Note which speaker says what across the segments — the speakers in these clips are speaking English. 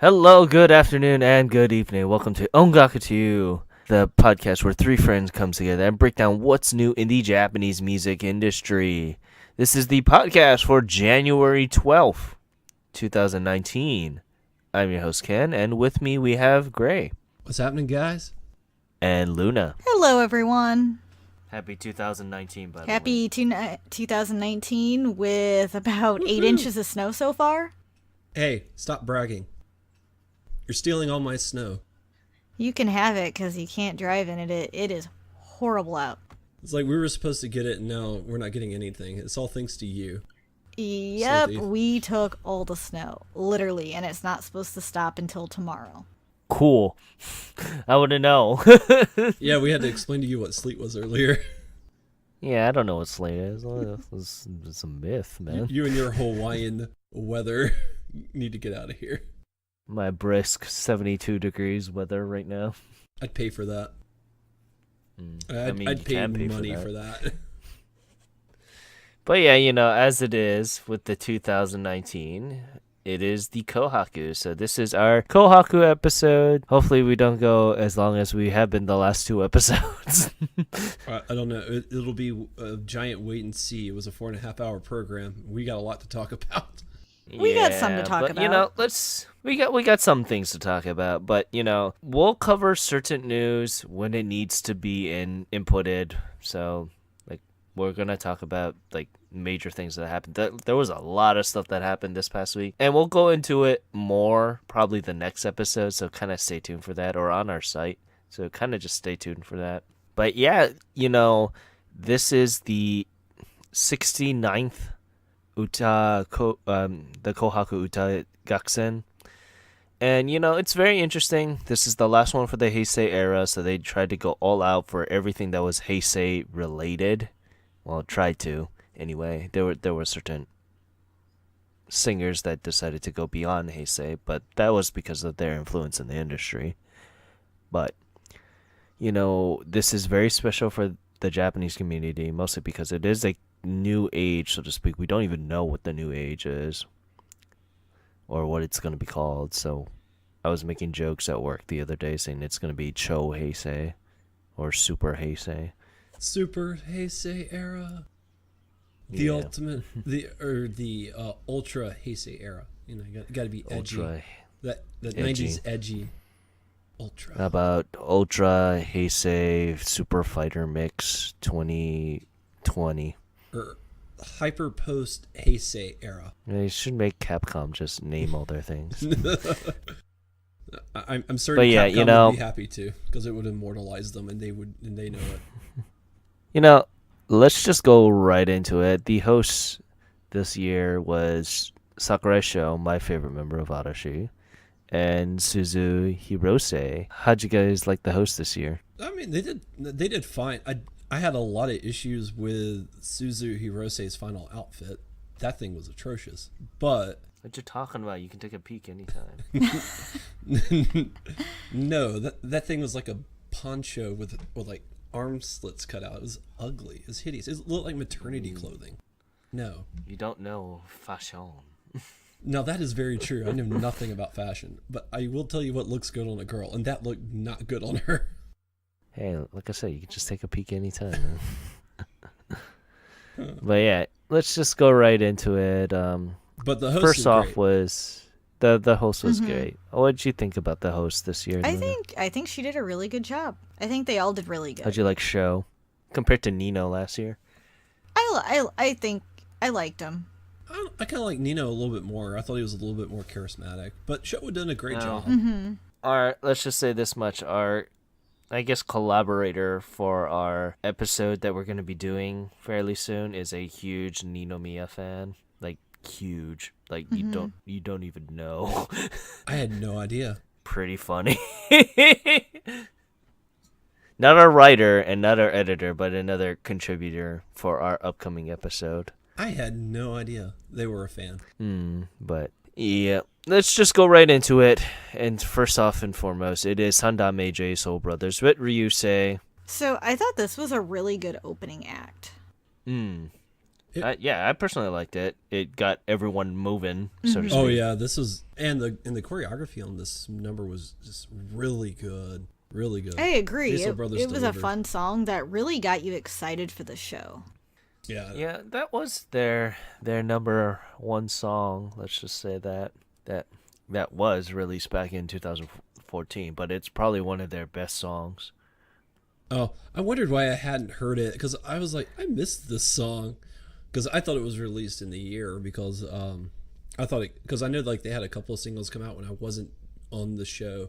Speaker 1: Hello, good afternoon, and good evening. Welcome to Ongaku, the podcast where three friends come together and break down what's new in the Japanese music industry. This is the podcast for January 12th, 2019. I'm your host, Ken, and with me we have Gray.
Speaker 2: What's happening, guys?
Speaker 1: And Luna.
Speaker 3: Hello, everyone.
Speaker 1: Happy 2019, by the way.
Speaker 3: Happy 2019 with about 8 inches of snow so far.
Speaker 2: Hey, stop bragging. You're stealing all my snow.
Speaker 3: You can have it because you can't drive in it. It is horrible out.
Speaker 2: It's like we were supposed to get it, and now we're not getting anything. It's all thanks to you.
Speaker 3: Yep,
Speaker 2: Cynthia.
Speaker 3: we took all the snow, literally, and it's not supposed to stop until tomorrow.
Speaker 1: Cool. I wouldn't know.
Speaker 2: Yeah, we had to explain to you what sleet was earlier.
Speaker 1: Yeah, I don't know what sleet is. It's a myth, man.
Speaker 2: You and your Hawaiian weather need to get out of here.
Speaker 1: My brisk 72 degrees weather right now.
Speaker 2: I'd pay for that. I'd pay
Speaker 1: can pay
Speaker 2: money for that.
Speaker 1: But yeah, as it is with the 2019, it is the Kohaku. So this is our Kohaku episode. Hopefully we don't go as long as we have been the last two episodes.
Speaker 2: I don't know. It'll be a giant wait and see. It was a 4.5 hour program. We got a lot to talk about.
Speaker 3: We got some to talk about.
Speaker 1: We got some things to talk about, but we'll cover certain news when it needs to be inputted. So we're gonna talk about major things that happened. There was a lot of stuff that happened this past week, and we'll go into it more probably the next episode. So kind of stay tuned for that, or on our site. So kind of just stay tuned for that. But yeah, this is the 69th the Kohaku Uta Gaksen. And, it's very interesting. This is the last one for the Heisei era, so they tried to go all out for everything that was Heisei related. Well, tried to, anyway. There were certain singers that decided to go beyond Heisei, but that was because of their influence in the industry. But, this is very special for the Japanese community, mostly because it is a new age, so to speak. We don't even know what the new age is or what it's going to be called. So I was making jokes at work the other day saying it's going to be Cho Heisei or Super Heisei.
Speaker 2: Super Heisei era. The ultimate, the ultra Heisei era. You got to be edgy.
Speaker 1: Ultra
Speaker 2: that
Speaker 1: edgy.
Speaker 2: 90s edgy. Ultra.
Speaker 1: How about Ultra Heisei Super Fighter Mix 2020?
Speaker 2: Or hyper post Heisei era.
Speaker 1: They should make Capcom just name all their things.
Speaker 2: I'm certain Capcom would be happy to, because it would immortalize them, and they know it.
Speaker 1: Let's just go right into it. The host this year was Sakurai Sho, my favorite member of Arashi, and Suzu Hirose. How'd you guys like the host this year?
Speaker 2: I mean, they did fine. I had a lot of issues with Suzu Hirose's final outfit. That thing was atrocious. But
Speaker 1: what you talking about? You can take a peek anytime.
Speaker 2: No, that thing was like a poncho with like arm slits cut out. It was ugly. It was hideous. It looked like maternity clothing. No.
Speaker 1: You don't know fashion.
Speaker 2: Now that is very true. I know nothing about fashion, but I will tell you what looks good on a girl, and that looked not good on her.
Speaker 1: Hey, like I said, you can just take a peek anytime. But yeah, let's just go right into it.
Speaker 2: But the host
Speaker 1: first off
Speaker 2: great.
Speaker 1: Was the host was great. What did you think about the host this year?
Speaker 3: I think she did a really good job. I think they all did really good.
Speaker 1: How'd you like Sho compared to Nino last year?
Speaker 3: I think I liked him.
Speaker 2: I kind of like Nino a little bit more. I thought he was a little bit more charismatic, but Sho had done a great job.
Speaker 3: Mm-hmm.
Speaker 1: Let's just say this much. Our collaborator for our episode that we're going to be doing fairly soon is a huge Ninomiya fan. Huge. You don't even know.
Speaker 2: I had no idea.
Speaker 1: Pretty funny. Not our writer and not our editor, but another contributor for our upcoming episode.
Speaker 2: I had no idea they were a fan.
Speaker 1: But yeah, let's just go right into it. And first off and foremost, it is Sandame J Soul Brothers with Ryusei.
Speaker 3: So I thought this was a really good opening act.
Speaker 1: Yeah, I personally liked it. It got everyone moving, so to
Speaker 2: Oh
Speaker 1: speak.
Speaker 2: yeah, this was and the choreography on this number was just really good, really good.
Speaker 3: I agree.
Speaker 2: Cecil
Speaker 3: It,
Speaker 2: Brothers
Speaker 3: it was a
Speaker 2: delivered.
Speaker 3: fun song that really got you excited for the show.
Speaker 2: Yeah,
Speaker 1: Yeah, that was their number one song. Let's just say that that was released back in 2014, but it's probably one of their best songs.
Speaker 2: Oh, I wondered why I hadn't heard it because I was like, I missed this song because I thought it was released in the year because I thought it because I know like they had a couple of singles come out when I wasn't on the show,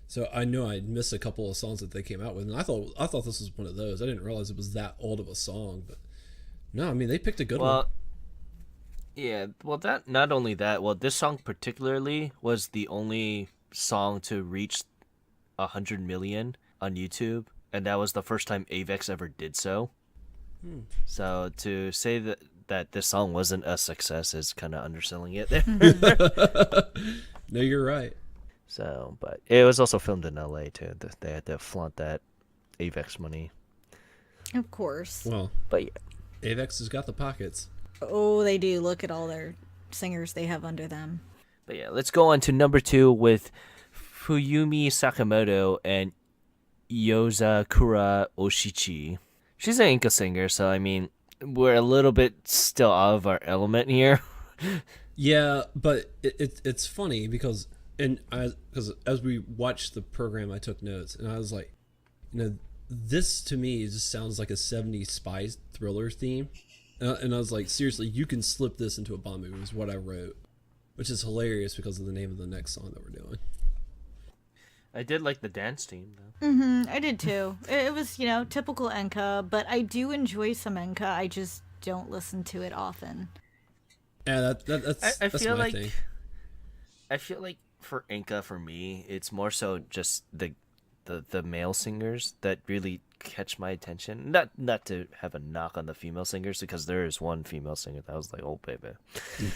Speaker 2: so I know I'd missed a couple of songs that they came out with, and I thought this was one of those. I didn't realize it was that old of a song, but no, I mean they picked a good one.
Speaker 1: Well, yeah, well that not only that, well this song particularly was the only song to reach 100 million on YouTube, and that was the first time Avex ever did so. So to say that this song wasn't a success is kind of underselling it there.
Speaker 2: No, you're right.
Speaker 1: So, but it was also filmed in LA too. They had to flaunt that Avex money.
Speaker 3: Of course.
Speaker 2: Well,
Speaker 1: But yeah,
Speaker 2: Avex has got the pockets.
Speaker 3: Oh, they do. Look at all their singers they have under them.
Speaker 1: let's go on to number 2 with Fuyumi Sakamoto and Yozakura Oshichi. She's an Inca singer, so I mean, we're a little bit still out of our element here.
Speaker 2: Yeah, but it's funny because as we watched the program, I took notes and I was like, this to me just sounds like a '70s spy thriller theme, and I was like, seriously, you can slip this into a Bond movie is what I wrote, which is hilarious because of the name of the next song that we're doing.
Speaker 1: I did like the dance team though.
Speaker 3: I did too. It was, typical Enka, but I do enjoy some Enka. I just don't listen to it often.
Speaker 2: Yeah, that's
Speaker 1: I
Speaker 2: that's
Speaker 1: feel
Speaker 2: my
Speaker 1: like
Speaker 2: thing.
Speaker 1: I feel like for Inca, for me, it's more so just the male singers that really catch my attention. Not to have a knock on the female singers because there is one female singer that was like, oh baby.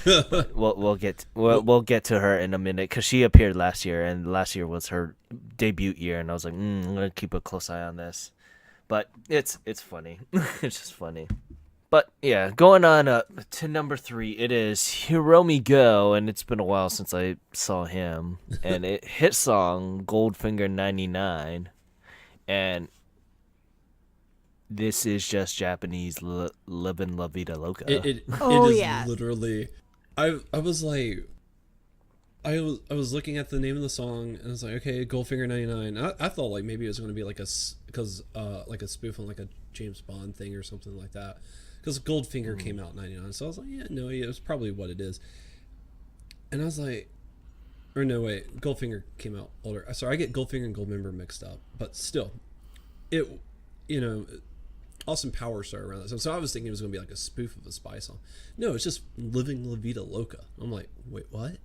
Speaker 1: But we'll get to her in a minute because she appeared last year, and last year was her debut year, and I was like, I'm gonna keep a close eye on this. But it's funny. It's just funny. But yeah, going on to number 3, it is Hiromi Go, and it's been a while since I saw him. And it hit song Goldfinger 99, and this is just Japanese livin' la vida loca.
Speaker 2: It
Speaker 3: Oh,
Speaker 2: is
Speaker 3: yeah.
Speaker 2: literally. I was like, I was looking at the name of the song and I was like, okay, Goldfinger 99. I thought like maybe it was going to be like like a spoof on like a James Bond thing or something like that. Because Goldfinger came out in '99, so I was like, yeah, no, it was probably what it is. And I was like, or no, wait, Goldfinger came out older. Sorry, I get Goldfinger and Goldmember mixed up, but still, it, Austin Powers started around that. So I was thinking it was going to be like a spoof of a spy song. No, it's just Living La Vida Loca. I'm like, wait, what?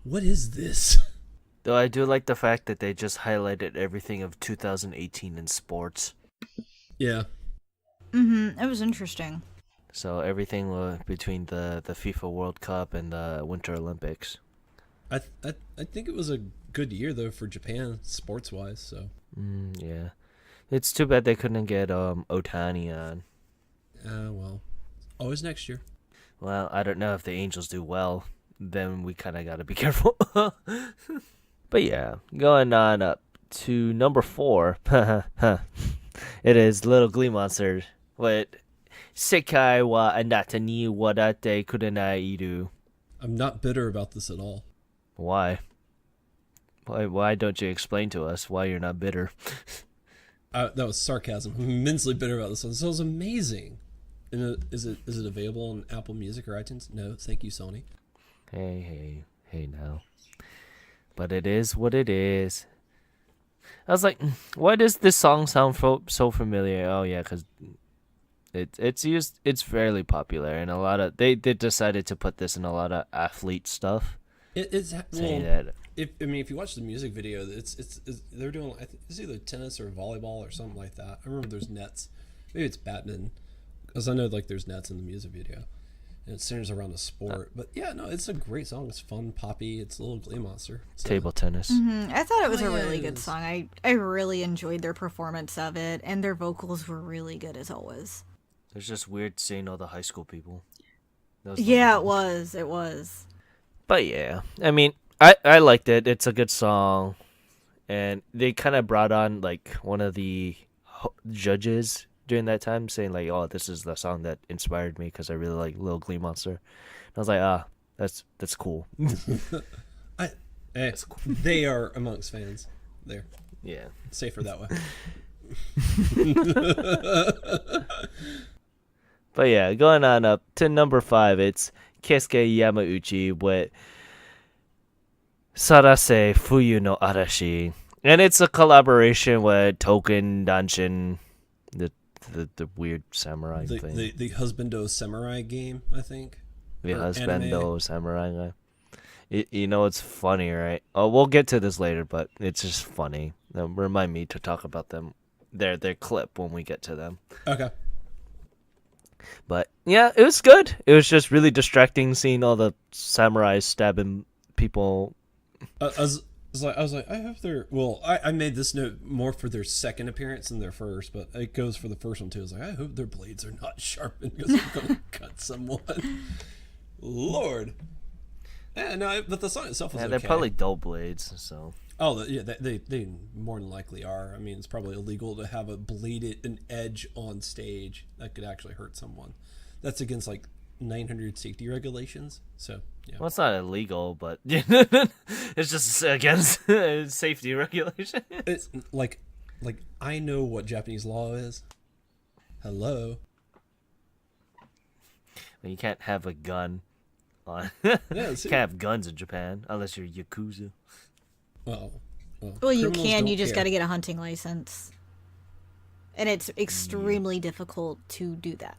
Speaker 2: What is this?
Speaker 1: Though I do like the fact that they just highlighted everything of 2018 in sports.
Speaker 2: Yeah.
Speaker 3: It was interesting.
Speaker 1: So everything between the FIFA World Cup and the Winter Olympics.
Speaker 2: I think it was a good year though for Japan sports wise. So
Speaker 1: Yeah, it's too bad they couldn't get Otani on.
Speaker 2: well, always next year.
Speaker 1: Well, I don't know if the Angels do well. Then we kind of got to be careful. But yeah, going on up to number 4. It is Little Glee Monster with Sekai wa anata ni wadate kurenai iru.
Speaker 2: I'm not bitter about this at all.
Speaker 1: Why? Why don't you explain to us why you're not bitter?
Speaker 2: That was sarcasm. I'm immensely bitter about this one. This was amazing. And is it available on Apple Music or iTunes? No, thank you, Sony.
Speaker 1: Hey now. But it is what it is. I was like, why does this song sound so familiar? Oh yeah, because it's fairly popular, and a lot of they decided to put this in a lot of athlete stuff.
Speaker 2: It's
Speaker 1: Saying
Speaker 2: well,
Speaker 1: that
Speaker 2: if you watch the music video, it's they're doing it's either tennis or volleyball or something like that. I remember there's nets. Maybe it's badminton, because I know like there's nets in the music video, and it centers around a sport. But yeah, no, it's a great song. It's fun, poppy. It's a Little Glee Monster. So,
Speaker 1: table tennis.
Speaker 3: I thought it was a really good
Speaker 2: Yes.
Speaker 3: song. I really enjoyed their performance of it, and their vocals were really good as always.
Speaker 1: It's just weird seeing all the high school people. That was funny.
Speaker 3: Yeah, it was. It was.
Speaker 1: But yeah, I mean, I liked it. It's a good song, and they kind of brought on like one of the judges during that time, saying like, "Oh, this is the song that inspired me because I really like Little Glee Monster." And I was like, "Ah, that's cool."
Speaker 2: I,
Speaker 1: That's cool.
Speaker 2: they are amongst fans. They're
Speaker 1: Yeah.
Speaker 2: safer that way.
Speaker 1: But yeah, going on up to number 5, it's Keisuke Yamauchi with Sarase Fuyu no Arashi. And it's a collaboration with Token Danshin, the the weird samurai thing.
Speaker 2: The Husbando Samurai game, I think.
Speaker 1: The
Speaker 2: or
Speaker 1: husbando
Speaker 2: anime.
Speaker 1: samurai guy. You know it's funny, right? Oh, we'll get to this later, but it's just funny. Remind me to talk about them, their clip when we get to them.
Speaker 2: Okay.
Speaker 1: But yeah, it was good. It was just really distracting seeing all the samurais stabbing people.
Speaker 2: I hope they're. Well, I made this note more for their second appearance than their first, but it goes for the first one too. I was like, I hope their blades are not sharpened because I'm going to cut someone. Lord. Yeah, no, but the song itself was
Speaker 1: Yeah,
Speaker 2: okay.
Speaker 1: they're probably dull blades. So
Speaker 2: Oh, yeah, they more than likely are. I mean, it's probably illegal to have an edge on stage that could actually hurt someone. That's against like 900 safety regulations. So yeah.
Speaker 1: well, it's not illegal, but it's just against safety regulation.
Speaker 2: It's like I know what Japanese law is. Hello.
Speaker 1: You can't have a gun on.
Speaker 2: Yeah,
Speaker 1: You can't have guns in Japan unless you're Yakuza.
Speaker 2: well,
Speaker 3: Well, you
Speaker 2: criminals
Speaker 3: can.
Speaker 2: don't
Speaker 3: You just
Speaker 2: care.
Speaker 3: got to get a hunting license, and it's extremely difficult to do that.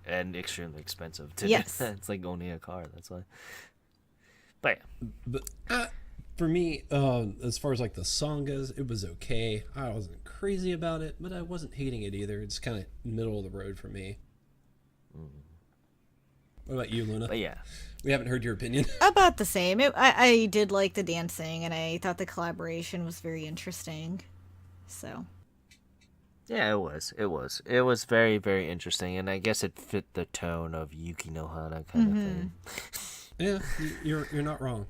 Speaker 1: And extremely expensive too.
Speaker 3: Yes.
Speaker 1: It's like owning a car. That's why. But yeah.
Speaker 2: But for me, as far as like the song goes, it was okay. I wasn't crazy about it, but I wasn't hating it either. It's kind of middle of the road for me. What about you, Luna?
Speaker 1: But yeah.
Speaker 2: We haven't heard your opinion.
Speaker 3: About the same. I did like the dancing, and I thought the collaboration was very interesting. So
Speaker 1: Yeah, it was. It was very, very interesting, and I guess it fit the tone of Yuki no Hana kind of thing.
Speaker 2: Yeah, you're not wrong.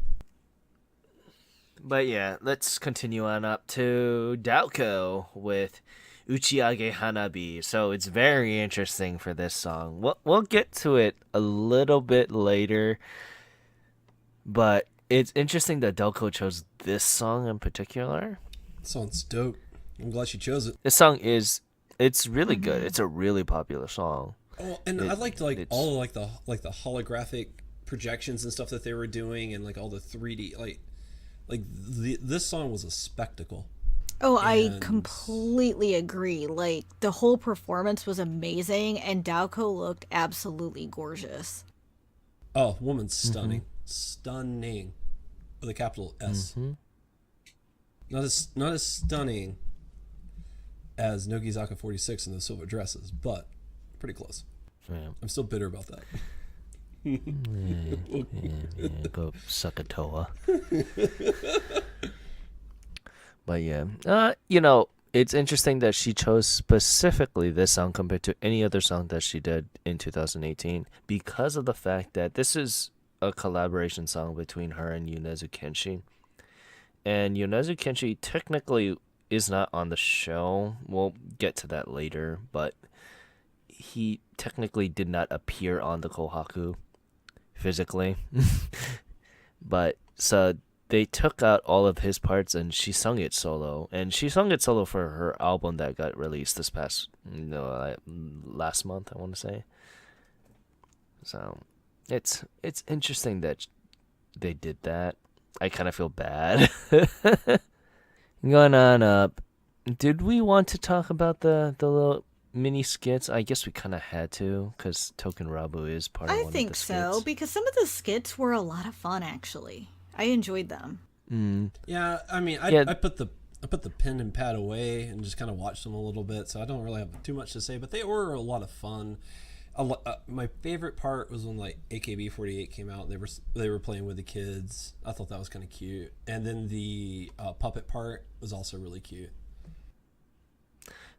Speaker 1: But yeah, let's continue on up to Daoko with Uchiage Hanabi. So it's very interesting for this song. We'll get to it a little bit later, but it's interesting that Daoko chose this song in particular.
Speaker 2: Sounds dope. I'm glad she chose it.
Speaker 1: This song it's really good. It's a really popular song.
Speaker 2: Oh, and I liked
Speaker 1: it's-
Speaker 2: all of the holographic projections and stuff that they were doing, and like all the 3D this song was a spectacle.
Speaker 3: Oh, I
Speaker 2: And-
Speaker 3: completely agree. Like, the whole performance was amazing, and Daoko looked absolutely gorgeous.
Speaker 2: Oh, woman's stunning, stunning, with a capital S. Not as stunning as Nogizaka 46 in the silver dresses, but pretty close.
Speaker 1: Yeah.
Speaker 2: I'm still bitter about that.
Speaker 1: Yeah, go suck a toa. But yeah, it's interesting that she chose specifically this song compared to any other song that she did in 2018 because of the fact that this is a collaboration song between her and Yonezu Kenshi. And Yonezu Kenshi technically is not on the show. We'll get to that later, but he technically did not appear on the Kohaku physically. But so they took out all of his parts and she sung it solo. And she sung it solo for her album that got released this past, last month, I want to say. So it's interesting that they did that. I kind of feel bad. Going on up. Did we want to talk about the little mini skits? I guess we kind of had to because Token Rabu is part of
Speaker 3: I
Speaker 1: one
Speaker 3: think
Speaker 1: of the
Speaker 3: so,
Speaker 1: skits.
Speaker 3: because some of the skits were a lot of fun, actually. I enjoyed them.
Speaker 2: Yeah, I mean,
Speaker 1: Yeah.
Speaker 2: I put the pen and pad away and just kind of watched them a little bit, so I don't really have too much to say. But they were a lot of fun. My favorite part was when like AKB48 came out. And they were playing with the kids. I thought that was kind of cute. And then the puppet part was also really cute.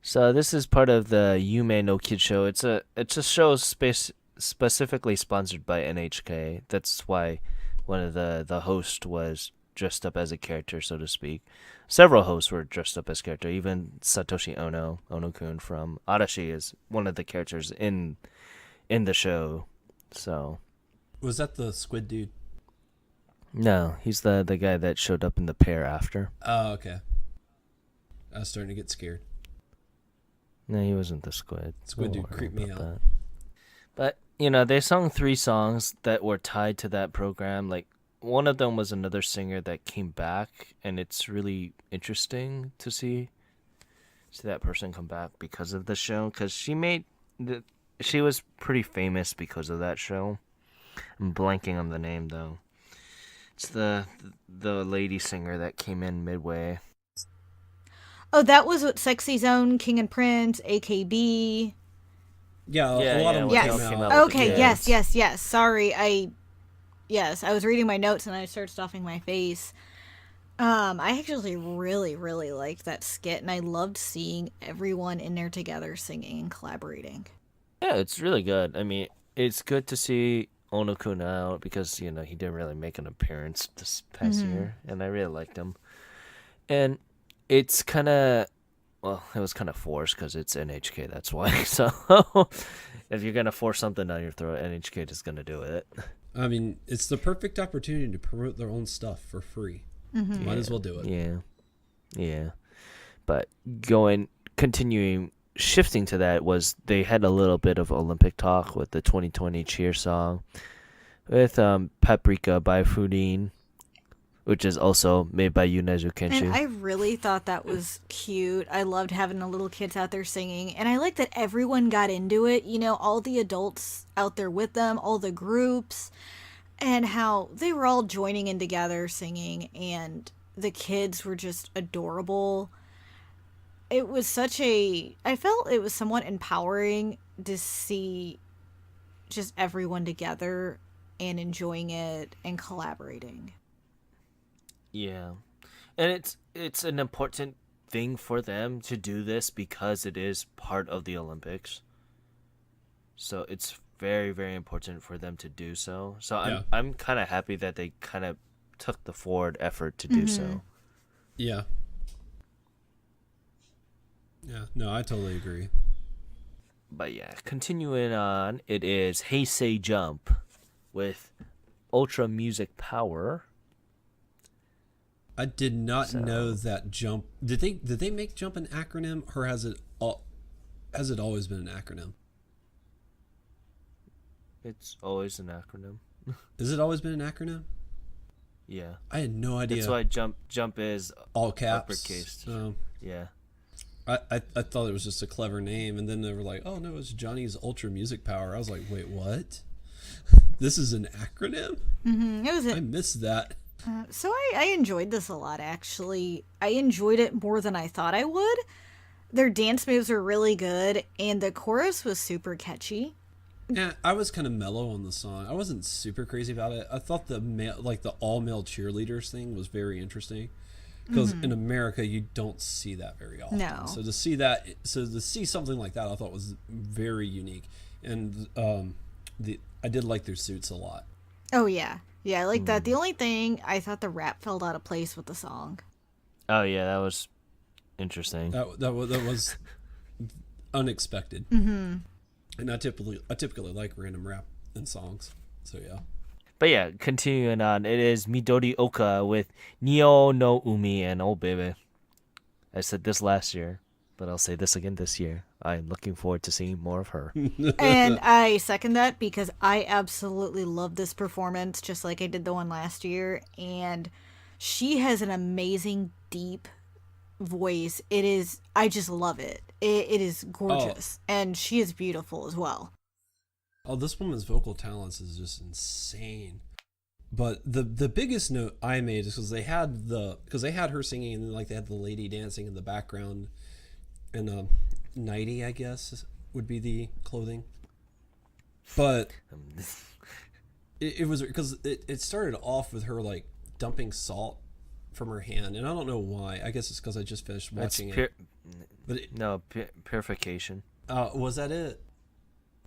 Speaker 1: So this is part of the Yume no Kid show. It's a show specifically sponsored by NHK. That's why one of the host was dressed up as a character, so to speak. Several hosts were dressed up as character. Even Satoshi Ono-kun from Arashi is one of the characters in the show. So
Speaker 2: Was that the squid dude?
Speaker 1: no, he's the guy that showed up in the pair after.
Speaker 2: Oh, okay. I was starting to get scared.
Speaker 1: No, he wasn't the squid.
Speaker 2: Squid
Speaker 1: Don't
Speaker 2: dude
Speaker 1: worry
Speaker 2: creeped me
Speaker 1: about
Speaker 2: out.
Speaker 1: that. But they sung 3 songs that were tied to that program. Like one of them was another singer that came back, and it's really interesting to see that person come back because of the show. Because she was pretty famous because of that show. I'm blanking on the name though. It's the lady singer that came in midway.
Speaker 3: Oh, that was what Sexy Zone, King and Prince, AKB.
Speaker 2: Yeah,
Speaker 1: Yeah,
Speaker 2: a lot
Speaker 1: yeah,
Speaker 2: of
Speaker 1: when
Speaker 2: them
Speaker 1: they all
Speaker 3: Yes.
Speaker 1: came
Speaker 2: came
Speaker 1: out
Speaker 2: out.
Speaker 1: with the
Speaker 3: Okay, yes,
Speaker 1: kids.
Speaker 3: yes. Sorry, I was reading my notes and I started stuffing my face. I actually really, really liked that skit, and I loved seeing everyone in there together singing and collaborating.
Speaker 1: Yeah, it's really good. I mean, it's good to see Ono-kun out because he didn't really make an appearance this past year, and I really liked him. And it's kind of it was kind of forced because it's NHK. That's why. So if you're gonna force something down your throat, NHK is gonna do it.
Speaker 2: I mean, it's the perfect opportunity to promote their own stuff for free. Might as well do it.
Speaker 1: Yeah, yeah. But continuing, shifting to that was they had a little bit of Olympic talk with the 2020 cheer song with Paprika by Fudin, which is also made by Yunezu
Speaker 3: And
Speaker 1: Kenshu.
Speaker 3: I really thought that was cute. I loved having the little kids out there singing. And I like that everyone got into it. All the adults out there with them, all the groups, and how they were all joining in together singing. And the kids were just adorable. It was I felt it was somewhat empowering to see just everyone together and enjoying it and collaborating.
Speaker 1: Yeah, and it's an important thing for them to do this because it is part of the Olympics. So it's very very important for them to do so. So
Speaker 2: Yeah.
Speaker 1: I'm kind of happy that they kind of took the forward effort to do so.
Speaker 2: Yeah. Yeah. No, I totally agree.
Speaker 1: But yeah, continuing on, it is Heisei Jump with Ultra Music Power.
Speaker 2: I did not know that Jump. Did they make Jump an acronym, or has it always been an acronym?
Speaker 1: It's always an acronym.
Speaker 2: Has it always been an acronym?
Speaker 1: Yeah.
Speaker 2: I had no idea.
Speaker 1: That's why jump is
Speaker 2: All caps.
Speaker 1: uppercase. Yeah.
Speaker 2: I thought it was just a clever name, and then they were like, "Oh no, it's Johnny's Ultra Music Power." I was like, "Wait, what? This is an acronym?
Speaker 3: It was
Speaker 2: I missed that."
Speaker 3: So I enjoyed this a lot, actually. I enjoyed it more than I thought I would. Their dance moves were really good, and the chorus was super catchy.
Speaker 2: Yeah, I was kind of mellow on the song. I wasn't super crazy about it. I thought the all male cheerleaders thing was very interesting because in America you don't see that very often.
Speaker 3: No.
Speaker 2: So to see something like that, I thought was very unique, and I did like their suits a lot.
Speaker 3: Oh, yeah. Yeah, I like that. The only thing, I thought the rap felt out of place with the song.
Speaker 1: Oh yeah, that was interesting.
Speaker 2: That was unexpected. And I typically like random rap in songs. So yeah.
Speaker 1: But yeah, continuing on, it is Midori Oka with Nio no Umi and Oh Baby. I said this last year, but I'll say this again this year. I'm looking forward to seeing more of her.
Speaker 3: And I second that because I absolutely love this performance, just like I did the one last year. And she has an amazing, deep voice. I just love it. It is gorgeous. And she is beautiful as well.
Speaker 2: Oh, this woman's vocal talents is just insane. But the biggest note I made is because they had her singing, and then they had the lady dancing in the background, and nighty, I guess, would be the clothing. But it was because it started off with her dumping salt from her hand, and I don't know why. I guess it's because I just finished watching it. But
Speaker 1: purification.
Speaker 2: Was that it?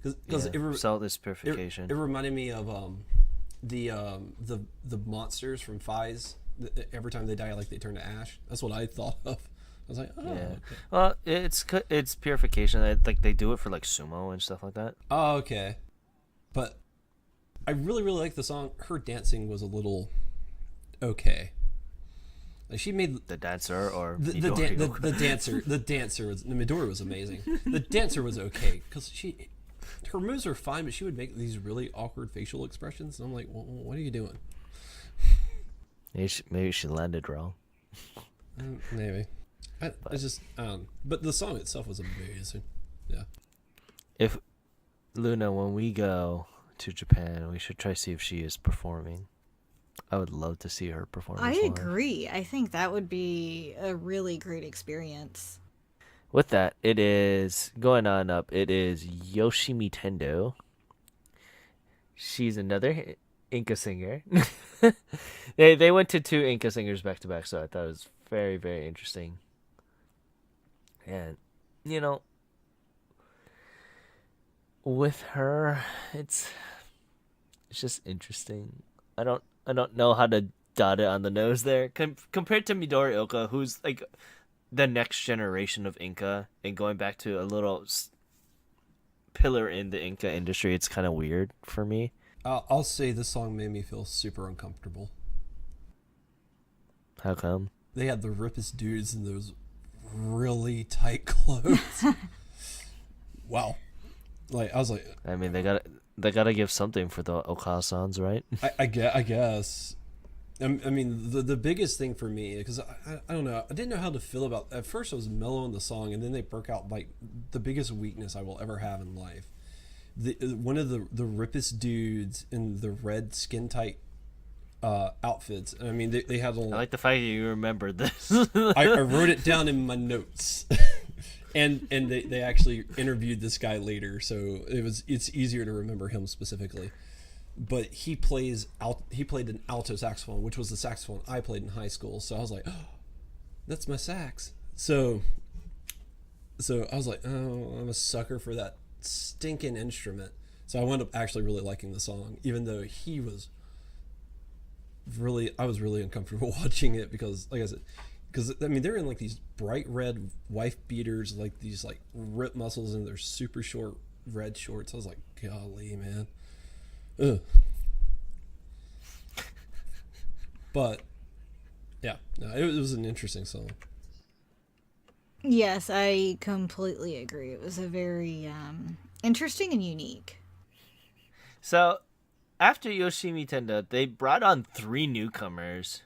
Speaker 2: Because
Speaker 1: salt is purification.
Speaker 2: It reminded me of the monsters from Fies. Every time they die, like they turn to ash. That's what I thought of. I was like, oh,
Speaker 1: yeah.
Speaker 2: okay.
Speaker 1: Well, it's purification. Like they do it for like sumo and stuff like that.
Speaker 2: Oh, okay. But I really, really like the song. Her dancing was a little okay. Like she made
Speaker 1: the dancer or
Speaker 2: the dancer. The dancer was Midori was amazing. The dancer was okay because her moves are fine, but she would make these really awkward facial expressions, and I'm like, well, what are you doing?
Speaker 1: Maybe she landed wrong.
Speaker 2: Maybe. But the song itself was amazing. Yeah.
Speaker 1: If Luna, when we go to Japan, we should try to see if she is performing. I would love to see her perform.
Speaker 3: I agree. I think that would be a really great experience.
Speaker 1: With that, it is going on up. It is Yoshimi Tendo. She's another Inca singer. They went to 2 Inca singers back to back, so I thought it was very, very interesting. And with her, it's just interesting. I don't know how to dot it on the nose there. Compared to Midori Oka, who's like the next generation of Inca and going back to a little pillar in the Inca industry, it's kind of weird for me.
Speaker 2: I'll say this song made me feel super uncomfortable.
Speaker 1: How come?
Speaker 2: They had the rippest dudes in those really tight clothes. Wow. Like I was like,
Speaker 1: I mean, they gotta give something for the Okasans, right?
Speaker 2: I guess. I mean, the biggest thing for me, because I don't know, I didn't know how to feel about. At first, I was mellow in the song, and then they broke out like the biggest weakness I will ever have in life. One of the rippest dudes in the red skin tight outfits. I mean, they had. I
Speaker 1: like the fact that you remembered this.
Speaker 2: I wrote it down in my notes. And they actually interviewed this guy later, so it's easier to remember him specifically. But he played an alto saxophone, which was the saxophone I played in high school. So I was like, oh, that's my sax. So I was like, oh, I'm a sucker for that stinking instrument. So I wound up actually really liking the song, even though I was really uncomfortable watching it because, like I said, I mean, they're in like these bright red wife beaters, like these like ripped muscles, and they're super short red shorts. I was like, golly, man. Ugh. But yeah, no, it was an interesting song.
Speaker 3: Yes, I completely agree. It was a very interesting and unique.
Speaker 1: So after Yoshimi Tenda, they brought on 3 newcomers.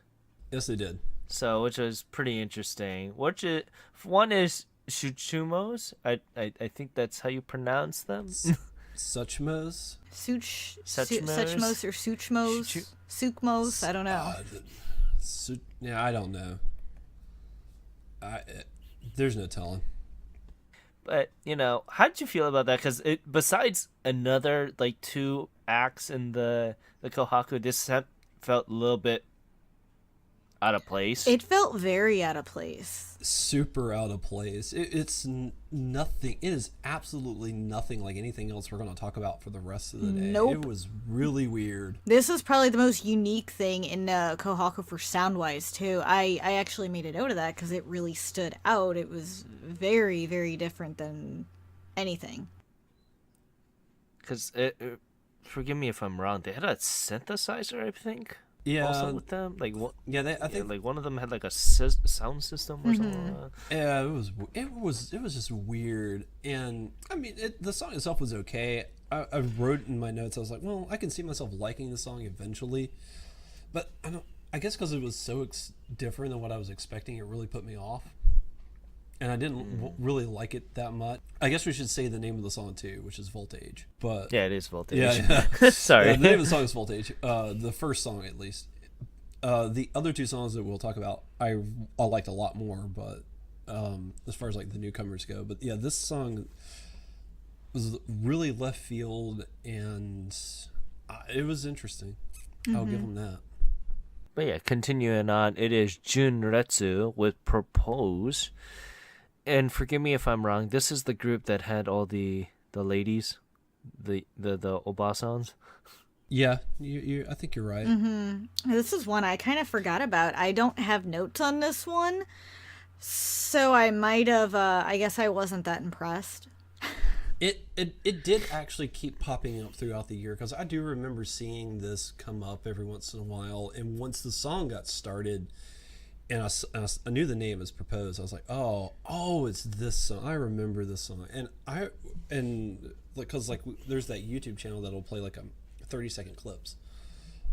Speaker 2: Yes, they did.
Speaker 1: So, which was pretty interesting. One is Shuchumos. I think that's how you pronounce them.
Speaker 2: Suchmos?
Speaker 3: Suchmos or Suchmos? Sukmos? I don't know.
Speaker 2: Yeah, I don't know. There's no telling.
Speaker 1: But, how'd you feel about that? Because besides another, 2 acts in the Kohaku, this felt a little bit out of place.
Speaker 3: It felt very out of place.
Speaker 2: Super out of place. It's nothing. It is absolutely nothing like anything else we're going to talk about for the rest of the day.
Speaker 3: Nope.
Speaker 2: It was really weird.
Speaker 3: This is probably the most unique thing in Kohaku for sound-wise, too. I actually made a note of that because it really stood out. It was very, very different than anything.
Speaker 1: Because, forgive me if I'm wrong, they had a synthesizer, I think?
Speaker 2: Yeah,
Speaker 1: also with them, I think
Speaker 2: like
Speaker 1: one of them had like a sound system or something.
Speaker 2: Yeah, it was just weird, and I mean, the song itself was okay. I wrote in my notes, I was like, well, I can see myself liking the song eventually, but I guess because it was so different than what I was expecting, it really put me off, and I didn't really like it that much. I guess we should say the name of the song too, which is Voltage. But
Speaker 1: yeah, it is Voltage.
Speaker 2: Yeah.
Speaker 1: Sorry.
Speaker 2: The name of the song is Voltage. The first song, at least. The other 2 songs that we'll talk about, I liked a lot more. But as far as like the newcomers go, but yeah, this song was really left field, and it was interesting. I'll give them that.
Speaker 1: But yeah, continuing on, it is Junretsu with Propose. And forgive me if I'm wrong, this is the group that had all the ladies, the Obasans.
Speaker 2: Yeah, I think you're right.
Speaker 3: This is one I kind of forgot about. I don't have notes on this one, so I might have. I guess I wasn't that impressed.
Speaker 2: It did actually keep popping up throughout the year because I do remember seeing this come up every once in a while. And once the song got started, and I knew the name was proposed, I was like, oh, it's this song. I remember this song, and because there's that YouTube channel that'll play like a 30-second clips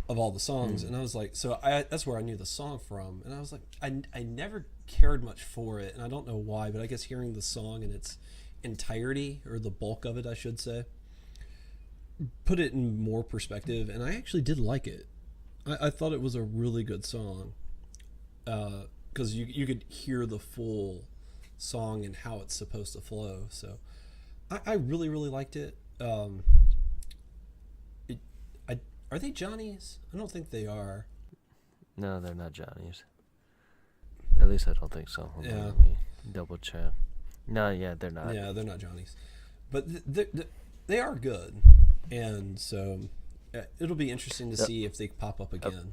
Speaker 2: of all the songs, and I was like, that's where I knew the song from, and I was like, I never cared much for it, and I don't know why, but I guess hearing the song in its entirety, or the bulk of it, I should say, put it in more perspective, and I actually did like it. I thought it was a really good song, because you could hear the full song and how it's supposed to flow. So I really liked it. Are they Johnny's? I don't think they are.
Speaker 1: No, they're not Johnny's. At least I don't think so. Hold on, let me double check. No, yeah, they're not.
Speaker 2: Yeah, they're not Johnny's. But they are good. And so it'll be interesting to see if they pop up again.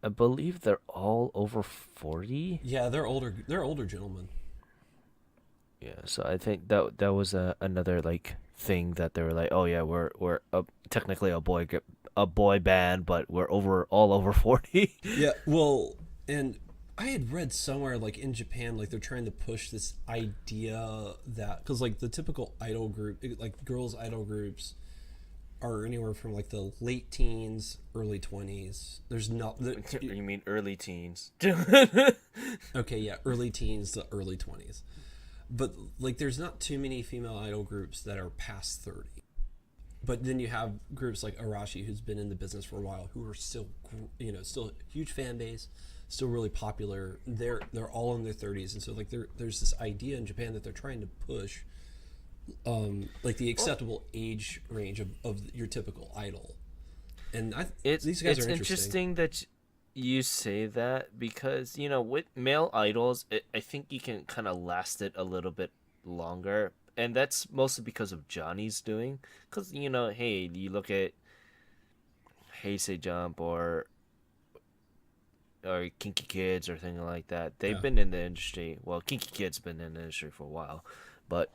Speaker 1: I believe they're all over 40.
Speaker 2: Yeah, they're older. They're older gentlemen.
Speaker 1: Yeah, so I think that was another like thing that they were like, oh yeah, we're technically a boy band, but we're all over 40.
Speaker 2: Yeah, well, and I had read somewhere like in Japan, like they're trying to push this idea that, because like the typical idol group, like girls idol groups, are anywhere from like the late teens, early 20s. There's not.
Speaker 1: You mean early teens?
Speaker 2: Okay, yeah, early teens to early 20s. But like, there's not too many female idol groups that are past 30. But then you have groups like Arashi, who's been in the business for a while, who are still, still a huge fan base, still really popular. They're all in their 30s, and so like there's this idea in Japan that they're trying to push, like the acceptable age range of your typical idol. And these guys are interesting.
Speaker 1: It's interesting that you say that, because with male idols, I think you can kind of last it a little bit longer, and that's mostly because of Johnny's doing. Because hey, you look at Heisei Jump or Kinky Kids or something like that. They've been in the industry. Well, Kinky Kids been in the industry for a while, but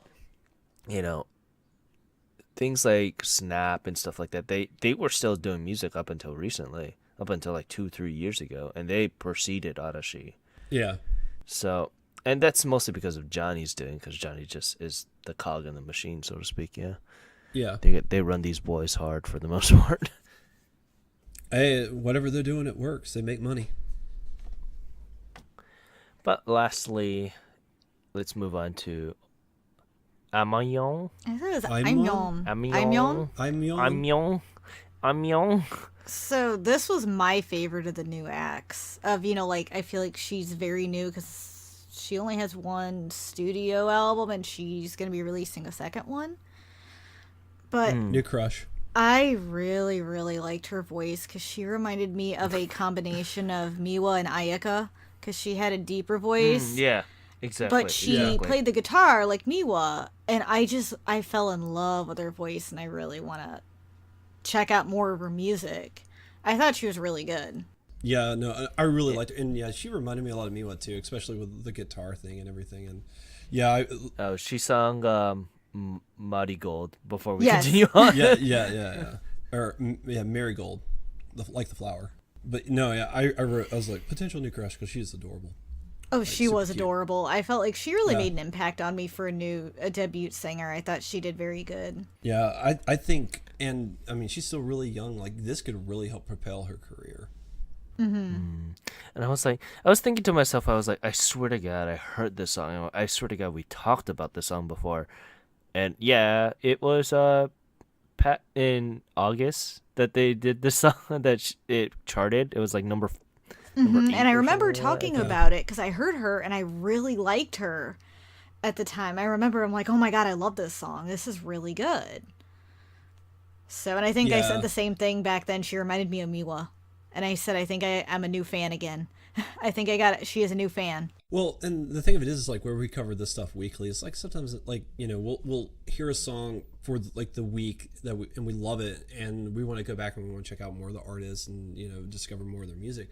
Speaker 1: things like Snap and stuff like that, they were still doing music up until recently, up until like 2-3 years ago, and they preceded Arashi.
Speaker 2: Yeah.
Speaker 1: So, and that's mostly because of Johnny's doing, because Johnny just is the cog in the machine, so to speak. Yeah.
Speaker 2: Yeah.
Speaker 1: They run these boys hard for the most part.
Speaker 2: Hey, whatever they're doing, it works. They make money.
Speaker 1: But lastly, let's move on to Amyon.
Speaker 3: I thought it was
Speaker 2: Aimyon?
Speaker 3: Aimyon.
Speaker 1: Amyon.
Speaker 3: So this was my favorite of the new acts. I feel like she's very new because she only has one studio album and she's going to be releasing a second one. But
Speaker 2: New crush.
Speaker 3: I really, really liked her voice because she reminded me of a combination of Miwa and Ayaka, because she had a deeper voice.
Speaker 1: Yeah, exactly.
Speaker 3: But she played the guitar like Miwa, and I fell in love with her voice, and I really want to check out more of her music. I thought she was really good.
Speaker 2: Yeah, no, I really liked her. And yeah, she reminded me a lot of Miwa too, especially with the guitar thing and everything. And yeah,
Speaker 1: she sung Marigold before we continue on.
Speaker 2: Yeah. Or Marigold, like the flower. But no, yeah, I was like, potential new crush, because she's adorable.
Speaker 3: Oh, she was adorable. I felt like she really made an impact on me for a debut singer. I thought she did very good.
Speaker 2: Yeah, I think, and I mean, she's still really young. Like, this could really help propel her career.
Speaker 3: Mm-hmm.
Speaker 1: And I was thinking to myself, I was like, I swear to God, I heard this song. I swear to God, we talked about this song before. And yeah, it was in August that they did this song that it charted. It was like number 8.
Speaker 3: And I remember talking about it because I heard her and I really liked her at the time. I remember I'm like, oh my God, I love this song. This is really good. So, and I think I said the same thing back then. She reminded me of Miwa. And I said, I think I'm a new fan again. I think I got it. She is a new fan.
Speaker 2: Well, and the thing of it is like where we cover this stuff weekly. It's like sometimes like we'll hear a song for like the week and we love it and we want to go back and we want to check out more of the artists and discover more of their music.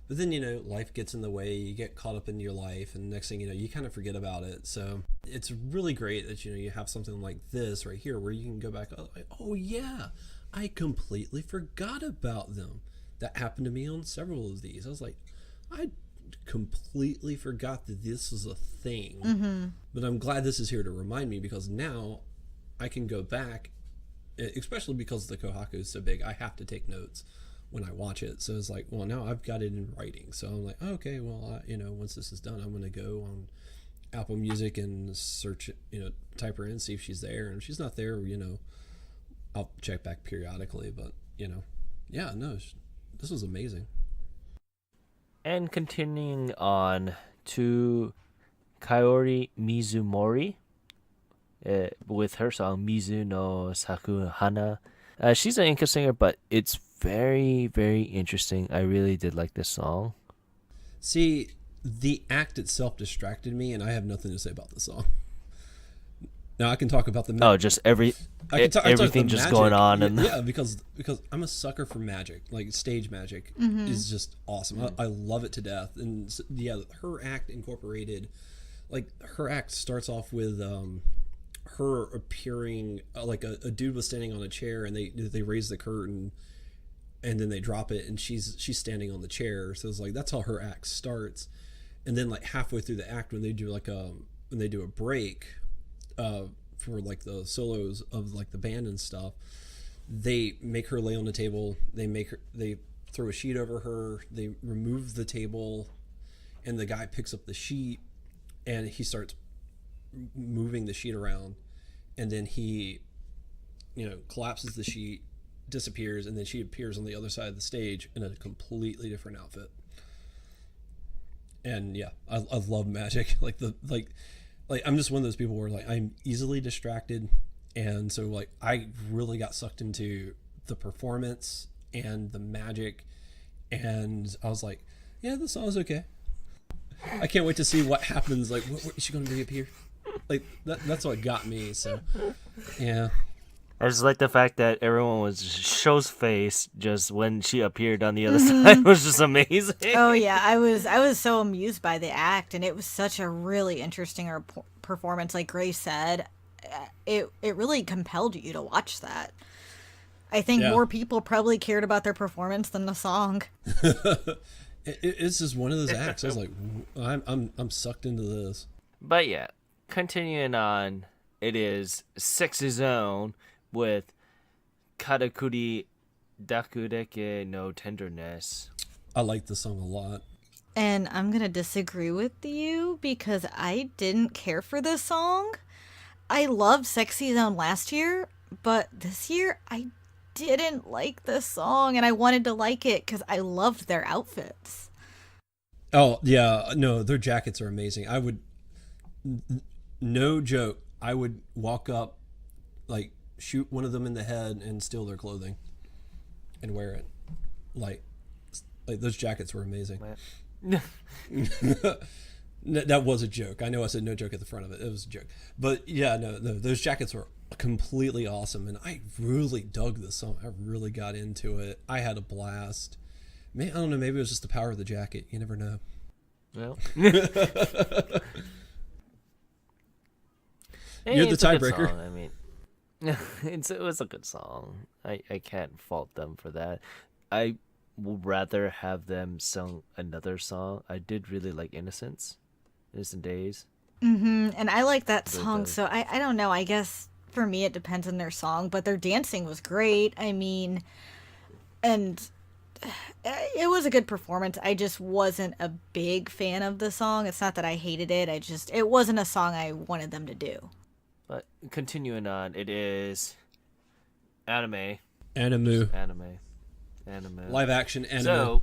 Speaker 2: But then life gets in the way. You get caught up in your life, and next thing you kind of forget about it. So it's really great that you have something like this right here where you can go back. Oh yeah, I completely forgot about them. That happened to me on several of these. I was like, I completely forgot that this was a thing.
Speaker 3: Mm-hmm.
Speaker 2: But I'm glad this is here to remind me, because now I can go back, especially because the Kohaku is so big. I have to take notes when I watch it. So it's like, well, now I've got it in writing. So I'm like, okay, well, once this is done, I'm going to go on Apple Music and search it, type her in, see if she's there. And if she's not there, I'll check back periodically. But, yeah, no, this was amazing.
Speaker 1: And continuing on to Kaori Mizumori with her song Mizu no Sakuhana. She's an Inca singer, but it's very, very interesting. I really did like this song.
Speaker 2: See, the act itself distracted me, and I have nothing to say about the song. Now I can talk about the
Speaker 1: Just
Speaker 2: everything
Speaker 1: just going on, and
Speaker 2: yeah, because I'm a sucker for magic. Like stage magic is just awesome. I love it to death. And yeah, her act incorporated, like her act starts off with her appearing like a dude was standing on a chair, and they raise the curtain, and then they drop it, and she's standing on the chair. So it's like that's how her act starts, and then like halfway through the act when they do a break. For like the solos of like the band and stuff, they make her lay on the table. They throw a sheet over her. They remove the table, and the guy picks up the sheet, and he starts moving the sheet around, and then he, collapses the sheet, disappears, and then she appears on the other side of the stage in a completely different outfit. And yeah, I love magic. Like I'm just one of those people where like I'm easily distracted, and so like I really got sucked into the performance and the magic, and I was like, yeah, the song's okay. I can't wait to see what happens. Like, what is she going to reappear? Like that's what got me. So yeah.
Speaker 1: I just like the fact that everyone was show's face just when she appeared on the other side was just amazing.
Speaker 3: Oh yeah, I was so amused by the act, and it was such a really interesting performance. Like Grace said, it really compelled you to watch that. I think more people probably cared about their performance than the song.
Speaker 2: It's just one of those acts. I was like, I'm sucked into this.
Speaker 1: But yeah, continuing on, it is Sexy Zone with Karakuri Dakureke no Tenderness.
Speaker 2: I like this song a lot.
Speaker 3: And I'm going to disagree with you because I didn't care for this song. I loved Sexy Zone last year, but this year I didn't like this song, and I wanted to like it because I loved their outfits.
Speaker 2: Oh, yeah. No, their jackets are amazing. I would, no joke, I would walk up, like, shoot one of them in the head and steal their clothing and wear it. Like those jackets were amazing. That was a joke. I know I said no joke at the front of it. It was a joke. But yeah, no, those jackets were completely awesome, and I really dug this song. I really got into it. I had a blast. I don't know, maybe it was just the power of the jacket. You never know.
Speaker 1: Well,
Speaker 2: You're the tiebreaker.
Speaker 1: I mean, it was a good song. I can't fault them for that. I would rather have them sing another song. I did really like Innocent Days.
Speaker 3: And I like that song, so I don't know. I guess for me it depends on their song, but their dancing was great. I mean, and it was a good performance. I just wasn't a big fan of the song. It's not that I hated it. It wasn't a song I wanted them to do.
Speaker 1: But continuing on, it is anime.
Speaker 2: Animu.
Speaker 1: Anime.
Speaker 2: Live action anime.
Speaker 1: So,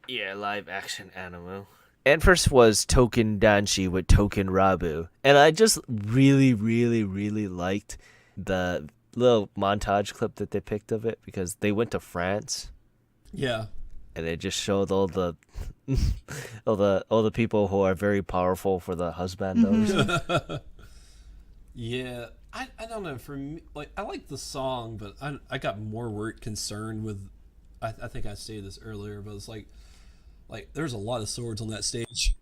Speaker 1: yeah, live action anime. And first was Token Danshi with Token Rabu. And I just really, really, really liked the little montage clip that they picked of it because they went to France.
Speaker 2: Yeah.
Speaker 1: and they just showed all the all the people who are very powerful for the husbandos.
Speaker 2: Yeah. I don't know. For me, like, I like the song, but I got more concerned with. I think I stated this earlier, but it's like there's a lot of swords on that stage.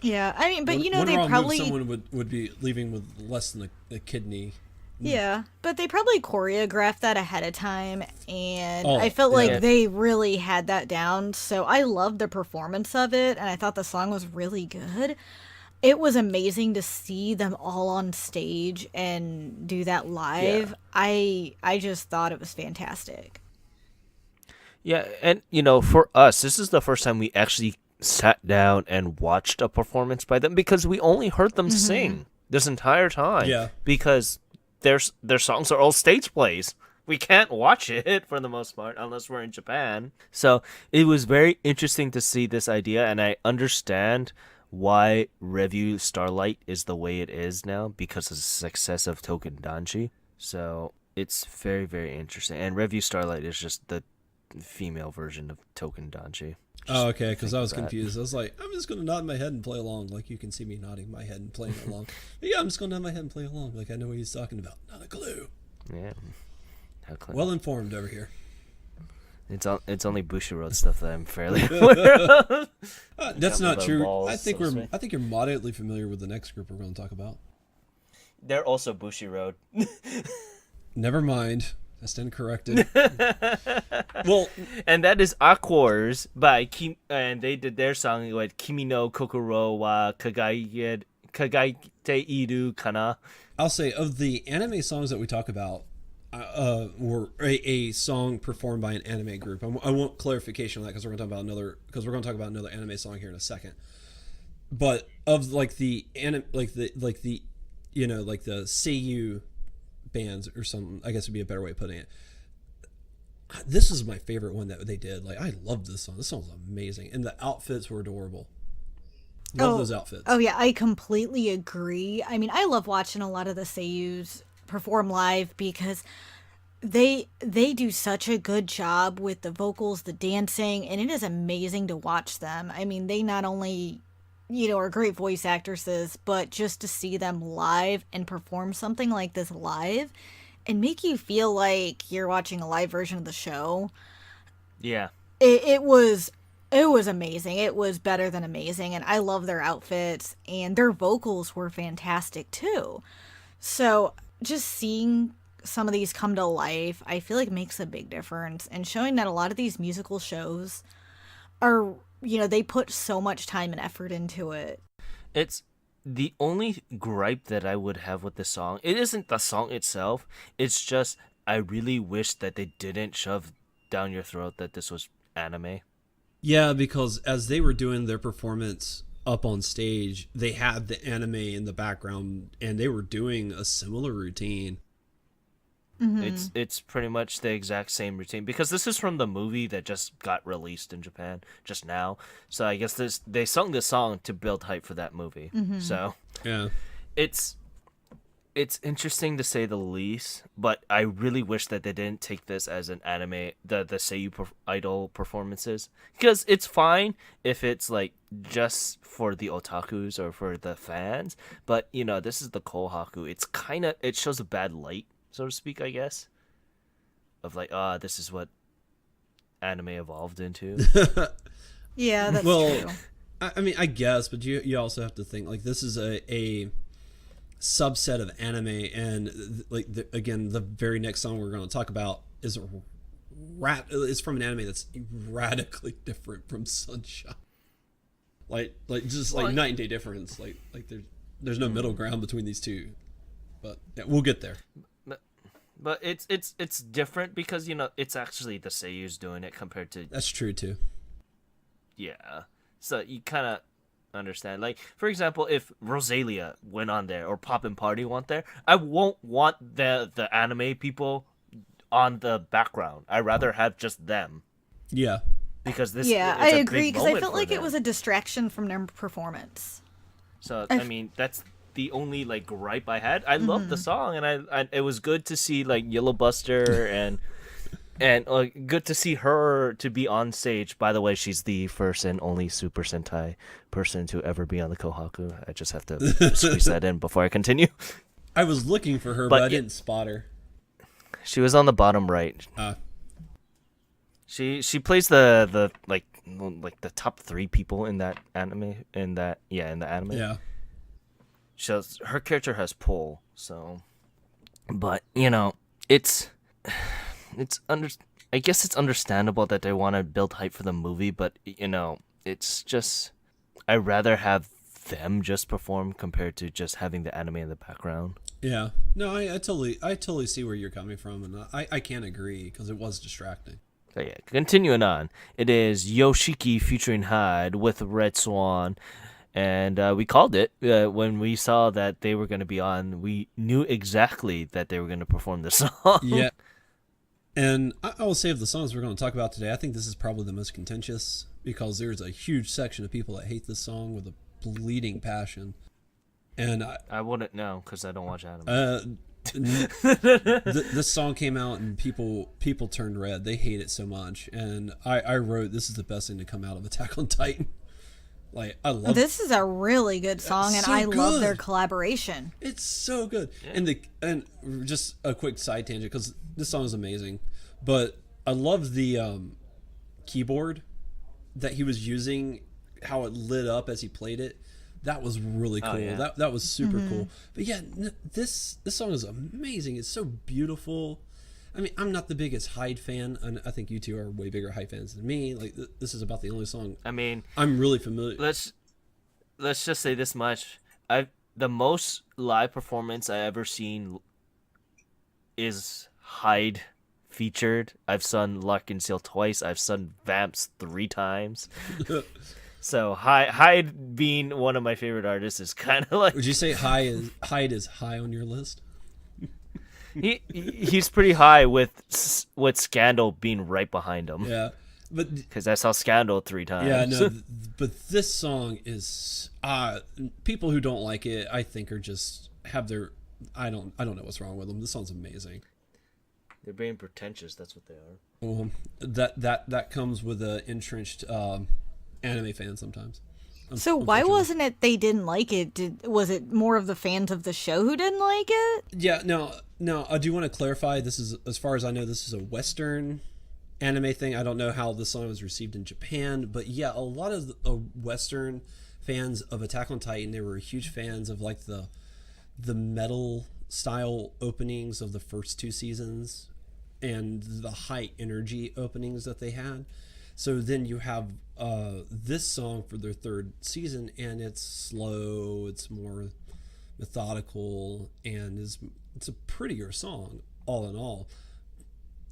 Speaker 3: Yeah, I mean, but
Speaker 2: One
Speaker 3: they
Speaker 2: wrong move,
Speaker 3: probably
Speaker 2: someone would be leaving with less than a kidney.
Speaker 3: yeah, but they probably choreographed that ahead of time, and
Speaker 2: Oh,
Speaker 3: I felt
Speaker 2: yeah.
Speaker 3: like they really had that down. So I loved the performance of it, and I thought the song was really good. It was amazing to see them all on stage and do that
Speaker 1: Yeah.
Speaker 3: live. I just thought it was fantastic.
Speaker 1: Yeah, and for us, this is the first time we actually sat down and watched a performance by them because we only heard them sing this entire time.
Speaker 2: Yeah.
Speaker 1: Because their songs are all stage plays. We can't watch it for the most part unless we're in Japan. So it was very interesting to see this idea, and I understand why Revue Starlight is the way it is now because of the success of Token Danchi. So it's very, very interesting. And Revue Starlight is just the female version of Token Danchi.
Speaker 2: Oh, okay. Because I was
Speaker 1: that.
Speaker 2: confused. I was like, I'm just gonna nod my head and play along. Like you can see me nodding my head and playing along. But yeah, I'm just gonna nod my head and play along. Like I know what he's talking about. Not a clue.
Speaker 1: Yeah. How clever.
Speaker 2: Well informed over here.
Speaker 1: It's only Bushiroad stuff that I'm fairly aware of.
Speaker 2: That's not
Speaker 1: the
Speaker 2: true.
Speaker 1: balls,
Speaker 2: I think
Speaker 1: so to
Speaker 2: we're.
Speaker 1: speak.
Speaker 2: I think you're moderately familiar with the next group we're going to talk about.
Speaker 1: They're also Bushiroad.
Speaker 2: Never mind. I stand corrected. Well,
Speaker 1: And that is Aquars by and they did their song with Kimi no Kokoro wa Kagaite Iru Kana.
Speaker 2: I'll say of the anime songs that we talk about, were a song performed by an anime group. I want clarification on that because we're going to talk about another anime song here in a second. But of like the like the Seiyu bands or something, I guess would be a better way of putting it. This is my favorite one that they did. Like I loved this song. This song was amazing, and the outfits were adorable. Love those outfits.
Speaker 3: Oh yeah, I completely agree. I mean, I love watching a lot of the seiyus perform live because they do such a good job with the vocals, the dancing, and it is amazing to watch them. I mean, they not only are great voice actresses, but just to see them live and perform something like this live and make you feel like you're watching a live version of the show.
Speaker 1: Yeah.
Speaker 3: It was amazing. It was better than amazing, and I love their outfits, and their vocals were fantastic too. So just seeing some of these come to life, I feel like makes a big difference, and showing that a lot of these musical shows are, they put so much time and effort into it.
Speaker 1: It's the only gripe that I would have with the song. It isn't the song itself. It's just I really wish that they didn't shove down your throat that this was anime.
Speaker 2: Yeah, because as they were doing their performance up on stage, they had the anime in the background, and they were doing a similar routine.
Speaker 1: It's pretty much the exact same routine because this is from the movie that just got released in Japan just now. So I guess they sung this song to build hype for that movie. So
Speaker 2: Yeah.
Speaker 1: it's interesting to say the least, but I really wish that they didn't take this as an anime, the Seiyu idol performances, because it's fine if it's like just for the otakus or for the fans, but this is the Kohaku. It shows a bad light, so to speak, I guess, of like, this is what anime evolved into.
Speaker 3: Yeah, that's
Speaker 2: Well,
Speaker 3: true.
Speaker 2: I mean, I guess, but you also have to think like this is a subset of anime, and like again, the very next song we're going to talk about is it's from an anime that's radically different from Sunshine. Like just like night and day difference. Like there's no middle ground between these two. But yeah, we'll get there.
Speaker 1: But it's different because it's actually the seiyus doing it compared to
Speaker 2: That's true too.
Speaker 1: yeah. So you kind of understand. Like for example, if Rosalia went on there or Pop and Party went there, I won't want the anime people on the background. I'd rather have just them
Speaker 2: Yeah.
Speaker 1: because this
Speaker 3: Yeah,
Speaker 1: it's
Speaker 3: I
Speaker 1: a
Speaker 3: agree
Speaker 1: big
Speaker 3: because I
Speaker 1: moment
Speaker 3: felt
Speaker 1: for
Speaker 3: like it
Speaker 1: them.
Speaker 3: was a distraction from their performance.
Speaker 1: So I mean that's the only like gripe I had. I loved the song and I it was good to see like Yellow Buster and And good to see her to be on stage. By the way, she's the first and only Super Sentai person to ever be on the Kohaku. I just have to squeeze that in before I continue.
Speaker 2: I was looking for her, but
Speaker 1: But
Speaker 2: I
Speaker 1: yeah,
Speaker 2: didn't spot her.
Speaker 1: she was on the bottom right.
Speaker 2: Uh,
Speaker 1: She plays the the top three people in that anime. In the anime.
Speaker 2: yeah.
Speaker 1: Her character has pull. So, but you know, it's under. I guess it's understandable that they want to build hype for the movie, but you know, it's just I'd rather have them just perform compared to just having the anime in the background.
Speaker 2: Yeah. No, I totally see where you're coming from, and I can't agree because it was distracting.
Speaker 1: So yeah, continuing on, it is Yoshiki featuring Hyde with Red Swan, and we called it when we saw that they were going to be on. We knew exactly that they were going to perform the song.
Speaker 2: Yeah. And I will say of the songs we're going to talk about today, I think this is probably the most contentious because there's a huge section of people that hate this song with a bleeding passion. And
Speaker 1: I wouldn't know because I don't watch anime.
Speaker 2: this song came out and people turned red. They hate it so much. And I wrote, this is the best thing to come out of Attack on Titan. Like, I love
Speaker 3: This is a really good song, and
Speaker 2: so
Speaker 3: I love their
Speaker 2: good.
Speaker 3: collaboration.
Speaker 2: It's so good. And just a quick side tangent because this song is amazing, but I love the keyboard that he was using, how it lit up as he played it. That was really cool.
Speaker 1: Yeah.
Speaker 2: That was super cool. But yeah, this song is amazing. It's so beautiful. I mean, I'm not the biggest Hyde fan, and I think you two are way bigger Hyde fans than me. Like, this is about the only song
Speaker 1: I mean,
Speaker 2: I'm really familiar.
Speaker 1: let's just say this much: the most live performance I ever seen is Hyde featured. I've sung Larkin Seal twice. I've sung Vamps 3 times. So Hyde being one of my favorite artists is kind of like
Speaker 2: Would you say Hyde is high on your list?
Speaker 1: he's pretty high with Scandal being right behind him.
Speaker 2: Yeah, but
Speaker 1: Because I saw Scandal 3 times.
Speaker 2: yeah, no, but this song is people who don't like it, I think, are just have their I don't know what's wrong with them. This song's amazing.
Speaker 1: They're being pretentious. That's what they are.
Speaker 2: That comes with an entrenched anime fan sometimes.
Speaker 3: So why
Speaker 2: Unfortunately.
Speaker 3: wasn't it they didn't like it? Was it more of the fans of the show who didn't like it?
Speaker 2: Yeah, no, I do want to clarify. This is, as far as I know, this is a Western anime thing. I don't know how this song was received in Japan, but yeah, a lot of Western fans of Attack on Titan, they were huge fans of like the metal style openings of the first 2 seasons and the high energy openings that they had. So then you have this song for their 3rd season, and it's slow, it's more methodical, and it's a prettier song all in all.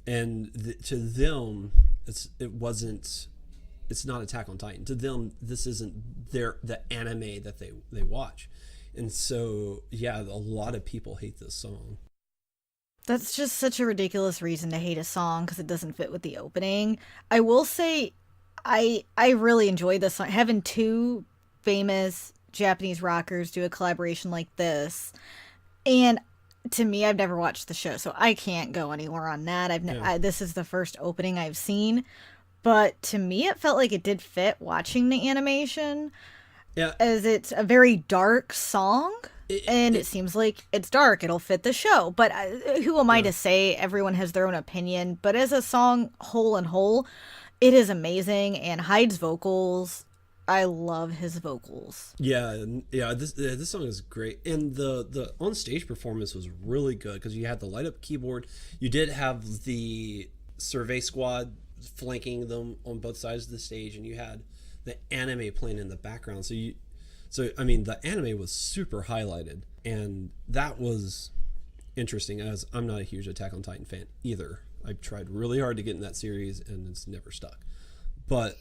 Speaker 2: And to them, it's not Attack on Titan. To them, this isn't the anime that they watch, and so yeah, a lot of people hate this song.
Speaker 3: That's just such a ridiculous reason to hate a song because it doesn't fit with the opening. I will say, I really enjoyed this song. Having two famous Japanese rockers do a collaboration like this, and to me, I've never watched the show, so I can't go anywhere on that. This is the first opening I've seen, but to me, it felt like it did fit watching the animation,
Speaker 2: Yeah,
Speaker 3: as it's a very dark song. And it seems like it's dark. It'll fit the show. But who am I to say? Everyone has their own opinion. But as a song, whole and whole, it is amazing. And Hyde's vocals, I love his vocals.
Speaker 2: yeah. This song is great, and the on stage performance was really good because you had the light up keyboard. You did have the survey squad flanking them on both sides of the stage, and you had the anime playing in the background. So I mean, the anime was super highlighted, and that was interesting. As I'm not a huge Attack on Titan fan either. I've tried really hard to get in that series, and it's never stuck. But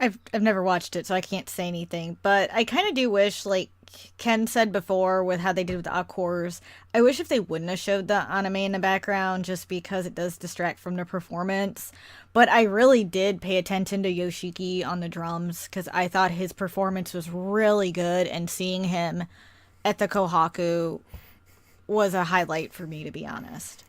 Speaker 3: I've never watched it, so I can't say anything. But I kind of do wish, like Ken said before, with how they did with the Aquars, I wish if they wouldn't have showed the anime in the background, just because it does distract from the performance. But I really did pay attention to Yoshiki on the drums because I thought his performance was really good, and seeing him at the Kohaku was a highlight for me, to be honest.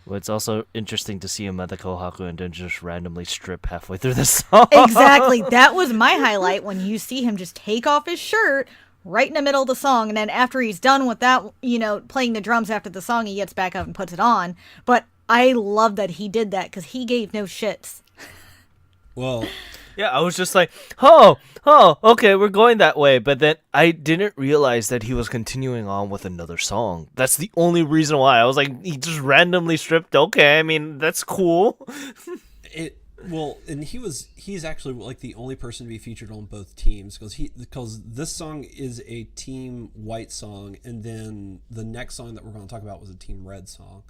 Speaker 1: Well, it's also interesting to see him at the Kohaku and then just randomly strip halfway through the song.
Speaker 3: Exactly. That was my highlight when you see him just take off his shirt right in the middle of the song. And then after he's done with that, playing the drums after the song, he gets back up and puts it on. But I love that he did that because he gave no shits.
Speaker 2: Well,
Speaker 1: Yeah, I was just like, okay, we're going that way. But then I didn't realize that he was continuing on with another song. That's the only reason why. I was like, he just randomly stripped. Okay, I mean, that's cool.
Speaker 2: and he's actually like the only person to be featured on both teams because this song is a Team White song, and then the next song that we're going to talk about was a Team Red song.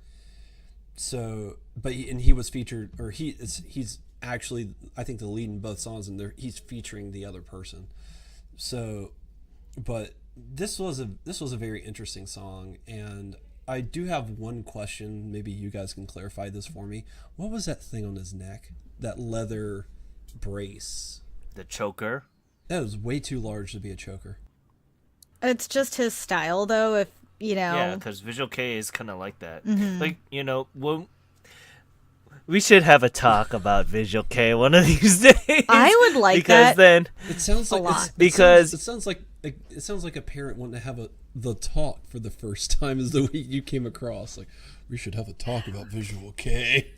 Speaker 2: So, he was featured, or he's actually, I think, the lead in both songs, and he's featuring the other person. So, but this was a very interesting song, and I do have one question. Maybe you guys can clarify this for me. What was that thing on his neck? That leather brace?
Speaker 1: The choker.
Speaker 2: That was way too large to be a choker.
Speaker 3: It's just his style, though, if,
Speaker 1: Yeah, because Visual K is kind of like that.
Speaker 3: Mm-hmm.
Speaker 1: Like, we should have a talk about Visual K one of these days.
Speaker 3: I would like
Speaker 1: because
Speaker 3: that.
Speaker 1: then
Speaker 2: It sounds like
Speaker 3: lot.
Speaker 2: it sounds like a parent wanting to have the talk for the first time is the way you came across. Like, we should have a talk about Visual K.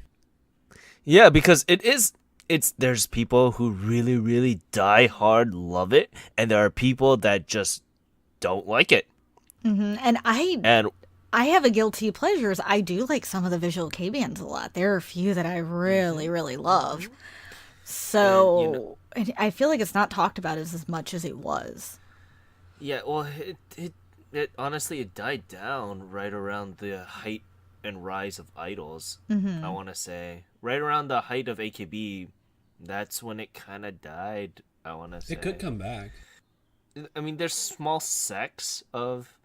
Speaker 1: yeah, because there's people who really, really die hard love it, and there are people that just don't like it.
Speaker 3: Mm-hmm. And I have a guilty pleasures. I do like some of the Visual K bands a lot. There are a few that I really, really love. So I feel like it's not talked about as much as it was.
Speaker 1: Yeah, well, it honestly it died down right around the height and rise of idols. I want to say right around the height of AKB, that's when it kind of died. I want to say
Speaker 2: It could come back.
Speaker 1: I mean, there's small sects of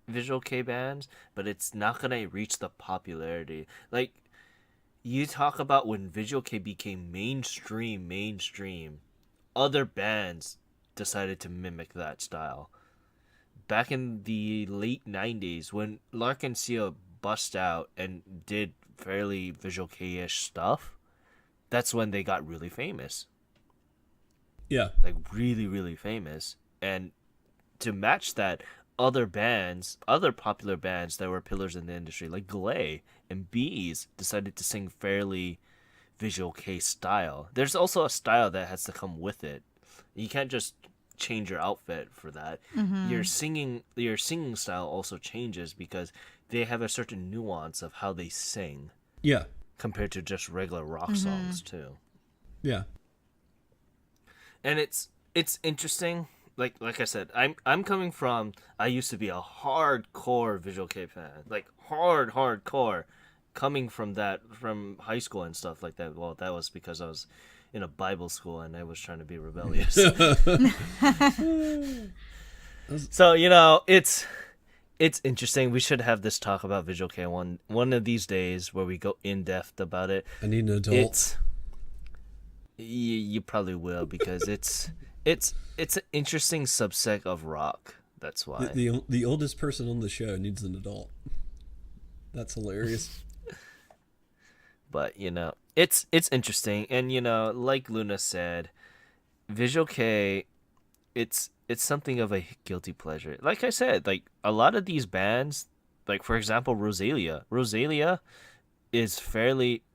Speaker 1: Visual K bands, but it's not gonna reach the popularity. Like, you talk about when Visual K became mainstream, other bands decided to mimic that style. Back in the late 90s, when Lark and Seal bust out and did fairly Visual K-ish stuff, that's when they got really famous.
Speaker 2: Yeah.
Speaker 1: Like, really, really famous. And to match that, other popular bands that were pillars in the industry, like Glay and Bees, decided to sing fairly Visual K style. There's also a style that has to come with it. You can't just change your outfit for that. Your singing style also changes because they have a certain nuance of how they sing.
Speaker 2: Yeah.
Speaker 1: Compared to just regular rock songs too.
Speaker 2: Yeah.
Speaker 1: And it's interesting. Like I said, I'm coming from, I used to be a hardcore Visual K fan, like hardcore, coming from high school and stuff like that. Well, that was because I was in a Bible school and I was trying to be rebellious. So it's interesting. We should have this talk about Visual K one of these days where we go in depth about it.
Speaker 2: I need an adult.
Speaker 1: You probably will because it's an interesting subsect of rock. That's why
Speaker 2: The oldest person on the show needs an adult. That's hilarious.
Speaker 1: But it's interesting, and like Luna said, Visual K, it's something of a guilty pleasure. Like I said, like a lot of these bands, like for example Rosalia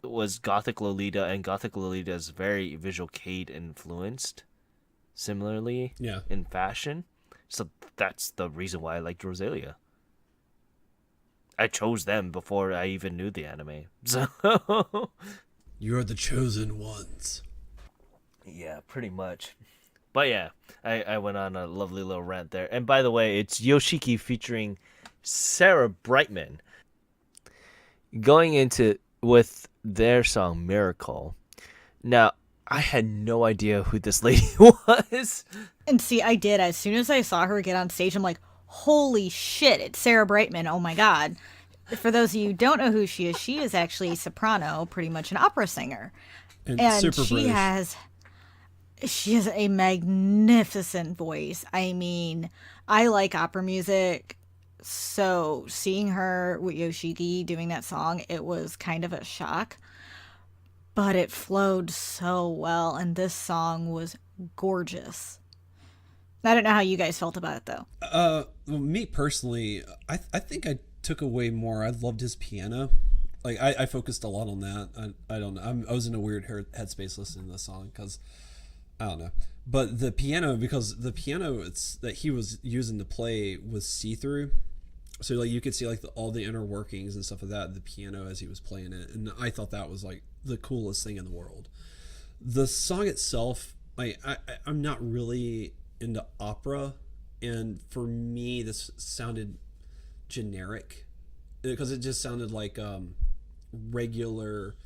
Speaker 1: was Gothic Lolita, and Gothic Lolita is very Visual K influenced. Similarly,
Speaker 2: Yeah.
Speaker 1: in fashion, so that's the reason why I liked Rosalia. I chose them before I even knew the anime. So
Speaker 2: You're the chosen ones.
Speaker 1: yeah, pretty much. But yeah, I went on a lovely little rant there. And by the way, it's Yoshiki featuring Sarah Brightman going into with their song Miracle. Now, I had no idea who this lady was.
Speaker 3: And see, I did. As soon as I saw her get on stage, I'm like, holy shit, it's Sarah Brightman. Oh my God. For those of you who don't know who she is actually a soprano, pretty much an opera singer.
Speaker 2: And super
Speaker 3: she
Speaker 2: British.
Speaker 3: she has a magnificent voice. I mean, I like opera music. So seeing her with Yoshiki doing that song, it was kind of a shock, but it flowed so well, and this song was gorgeous. I don't know how you guys felt about it though.
Speaker 2: Well, me personally, I think I took away more. I loved his piano. Like I focused a lot on that. I don't know. I was in a weird headspace listening to this song because I don't know. But the piano, because the piano it's that he was using to play was see through, so like you could see like all the inner workings and stuff of that the piano as he was playing it, and I thought that was like the coolest thing in the world. The song itself, like I'm not really into opera, and for me this sounded generic because it just sounded like regular,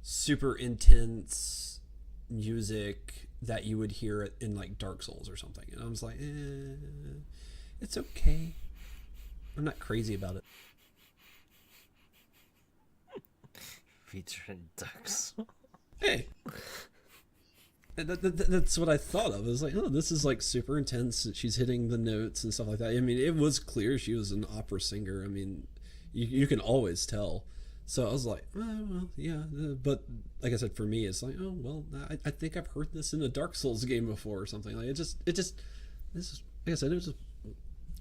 Speaker 2: super intense music that you would hear it in like Dark Souls or something. And I was like, it's okay. I'm not crazy about it.
Speaker 1: Featuring ducks.
Speaker 2: Hey, that's what I thought of. I was like, oh, this is like super intense. She's hitting the notes and stuff like that. I mean, it was clear she was an opera singer. I mean, you can always tell. So I was like, oh, well, yeah. But like I said, for me, it's like, oh, well, I think I've heard this in a Dark Souls game before or something. Like this is, like I said,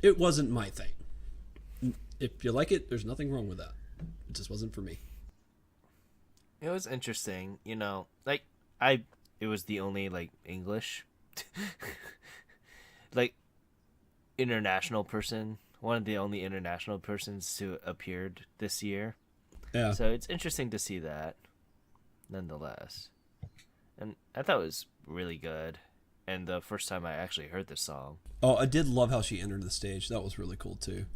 Speaker 2: it wasn't my thing. If you like it, there's nothing wrong with that. It just wasn't for me.
Speaker 1: It was interesting, like it was the only like English, like international person, one of the only international persons to appeared this year.
Speaker 2: Yeah.
Speaker 1: So it's interesting to see that, nonetheless. And I thought it was really good. And the first time I actually heard this song,
Speaker 2: Oh, I did love how she entered the stage. That was really cool too.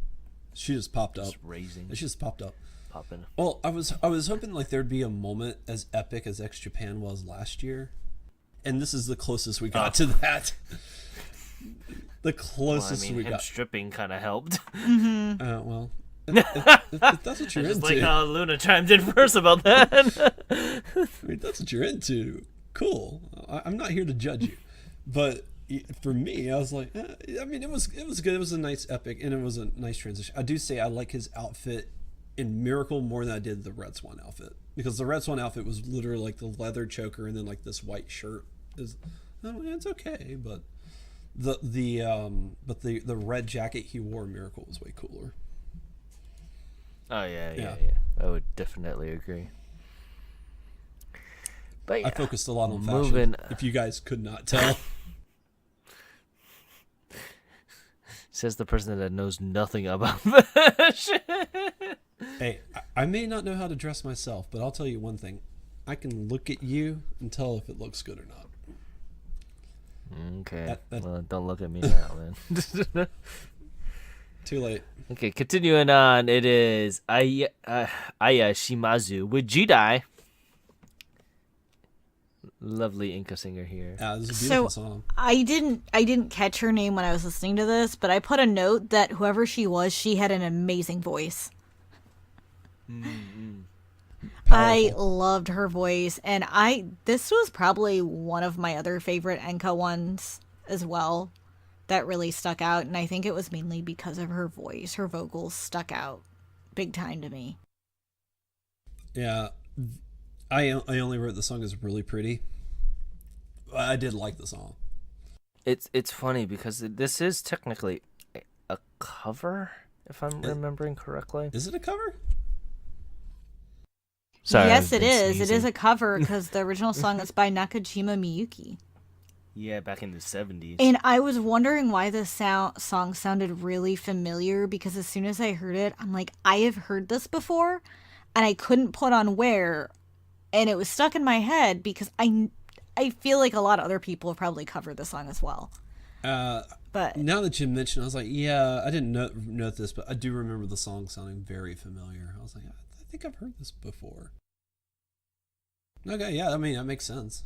Speaker 2: She just popped up.
Speaker 1: just raising,
Speaker 2: She just popped up.
Speaker 1: popping.
Speaker 2: Well, I was hoping like there'd be a moment as epic as X Japan was last year, and this is the closest we got to that. The closest
Speaker 1: Well, I mean,
Speaker 2: we
Speaker 1: him
Speaker 2: got.
Speaker 1: stripping kind of helped.
Speaker 2: Well, if that's what you're
Speaker 1: Just
Speaker 2: into,
Speaker 1: like how Luna chimed in first about that.
Speaker 2: I mean, that's what you're into. Cool. I'm not here to judge you, but for me, I was like, I mean, it was good. It was a nice epic, and it was a nice transition. I do say I like his outfit in Miracle more than I did the Red Swan outfit, because the Red Swan outfit was literally like the leather choker and then like this white shirt. It's okay, but the red jacket he wore in Miracle was way cooler.
Speaker 1: Oh yeah.
Speaker 2: Yeah.
Speaker 1: I would definitely agree. But yeah,
Speaker 2: I focused a lot on fashion.
Speaker 1: moving.
Speaker 2: If you guys could not tell.
Speaker 1: Says the person that knows nothing about fashion.
Speaker 2: Hey, I may not know how to dress myself, but I'll tell you one thing. I can look at you and tell if it looks good or not.
Speaker 1: Okay.
Speaker 2: That-
Speaker 1: Well, don't look at me now, then.
Speaker 2: Too late.
Speaker 1: Okay, continuing on. It is Aya Shimazu with Jidai. Lovely Inca singer here.
Speaker 2: This is a beautiful
Speaker 3: So
Speaker 2: song.
Speaker 3: I didn't catch her name when I was listening to this, but I put a note that whoever she was, she had an amazing voice. I
Speaker 2: Powerful.
Speaker 3: loved her voice, and this was probably one of my other favorite Enka ones as well that really stuck out, and I think it was mainly because of her voice. Her vocals stuck out big time to me.
Speaker 2: Yeah, I only wrote the song is really pretty. I did like the song.
Speaker 1: It's funny because this is technically a cover, if I'm remembering correctly.
Speaker 2: Is it a cover?
Speaker 1: Sorry,
Speaker 3: Yes,
Speaker 1: I've
Speaker 3: it
Speaker 1: been
Speaker 3: is. It
Speaker 1: sneezing.
Speaker 3: is a cover because the original song is by Nakajima Miyuki.
Speaker 1: Yeah, back in the 70s.
Speaker 3: And I was wondering why this song sounded really familiar, because as soon as I heard it, I'm like, I have heard this before, and I couldn't put on where, and it was stuck in my head because I feel like a lot of other people have probably covered the song as well. But
Speaker 2: Now that you mentioned it, I was like, yeah, I didn't note this, but I do remember the song sounding very familiar. I was like, I think I've heard this before. Okay, yeah, I mean, that makes sense.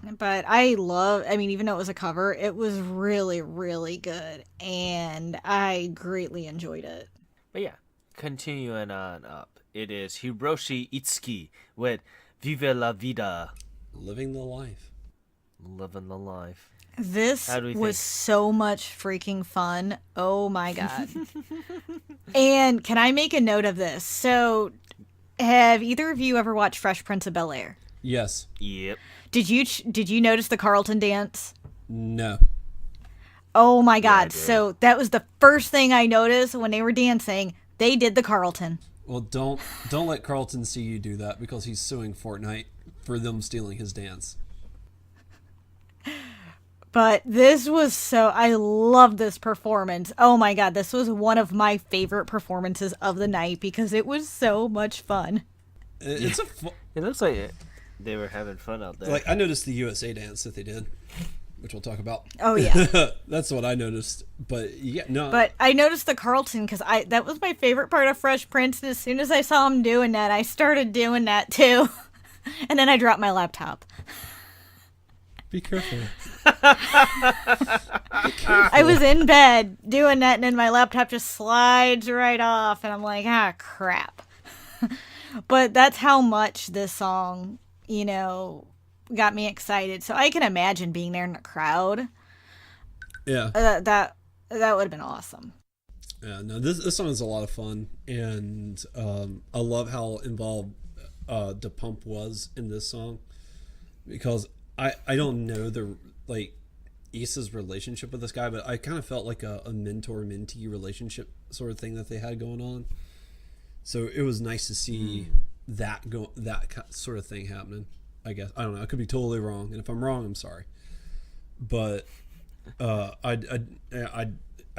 Speaker 3: I mean, even though it was a cover, it was really, really good, and I greatly enjoyed it.
Speaker 1: But yeah, continuing on up. It is Hiroshi Itsuki with Vive la Vida.
Speaker 2: Living the life.
Speaker 1: Living the life.
Speaker 3: This
Speaker 1: How do we
Speaker 3: was
Speaker 1: think?
Speaker 3: so much freaking fun. Oh my god. And can I make a note of this? So, have either of you ever watched Fresh Prince of Bel-Air?
Speaker 2: Yes.
Speaker 1: Yep.
Speaker 3: Did you notice the Carlton dance?
Speaker 2: No.
Speaker 3: Oh my
Speaker 1: Yeah, I
Speaker 3: god.
Speaker 1: did.
Speaker 3: So, that was the first thing I noticed when they were dancing. They did the Carlton.
Speaker 2: Well, don't let Carlton see you do that because he's suing Fortnite for them stealing his dance.
Speaker 3: But this was so, I love this performance. Oh my god, this was one of my favorite performances of the night because it was so much fun.
Speaker 2: It's
Speaker 1: It looks like they were having fun out there.
Speaker 2: like I noticed the USA dance that they did, which we'll talk about.
Speaker 3: Oh yeah.
Speaker 2: That's what I noticed. But yeah, no.
Speaker 3: But I noticed the Carlton because that was my favorite part of Fresh Prince. And as soon as I saw him doing that, I started doing that too. And then I dropped my laptop.
Speaker 2: Be careful.
Speaker 3: I was in bed doing that, and then my laptop just slides right off, and I'm like, crap. But that's how much this song, got me excited. So I can imagine being there in the crowd.
Speaker 2: Yeah.
Speaker 3: That would have been awesome.
Speaker 2: Yeah. No, this song is a lot of fun, and I love how involved Da Pump was in this song because I don't know Issa's relationship with this guy, but I kind of felt like a mentor-mentee relationship sort of thing that they had going on. So it was nice to see that sort of thing happening. I guess I don't know. I could be totally wrong, and if I'm wrong, I'm sorry. But I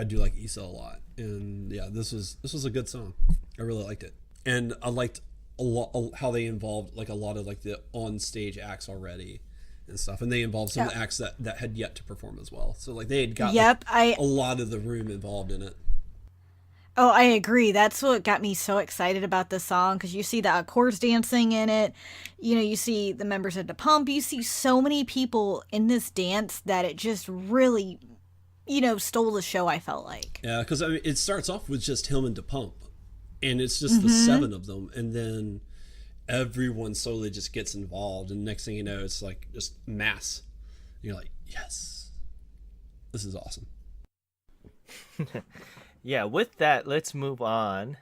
Speaker 2: do like Issa a lot, and yeah, this was a good song. I really liked it, and I liked a lot how they involved like a lot of like the on stage acts already and stuff, and they involved some of the acts that had yet to perform as well. So like they had got a lot of the room involved in it.
Speaker 3: Oh, I agree. That's what got me so excited about this song because you see the chorus dancing in it. You see the members of the Pump. You see so many people in this dance that it just really, stole the show, I felt like.
Speaker 2: Yeah, because I mean, it starts off with just him and Da Pump, and it's just the seven of them, and then everyone slowly just gets involved, and next thing you know, it's like just mass. And you're like, yes, this is awesome.
Speaker 1: Yeah, with that, let's move on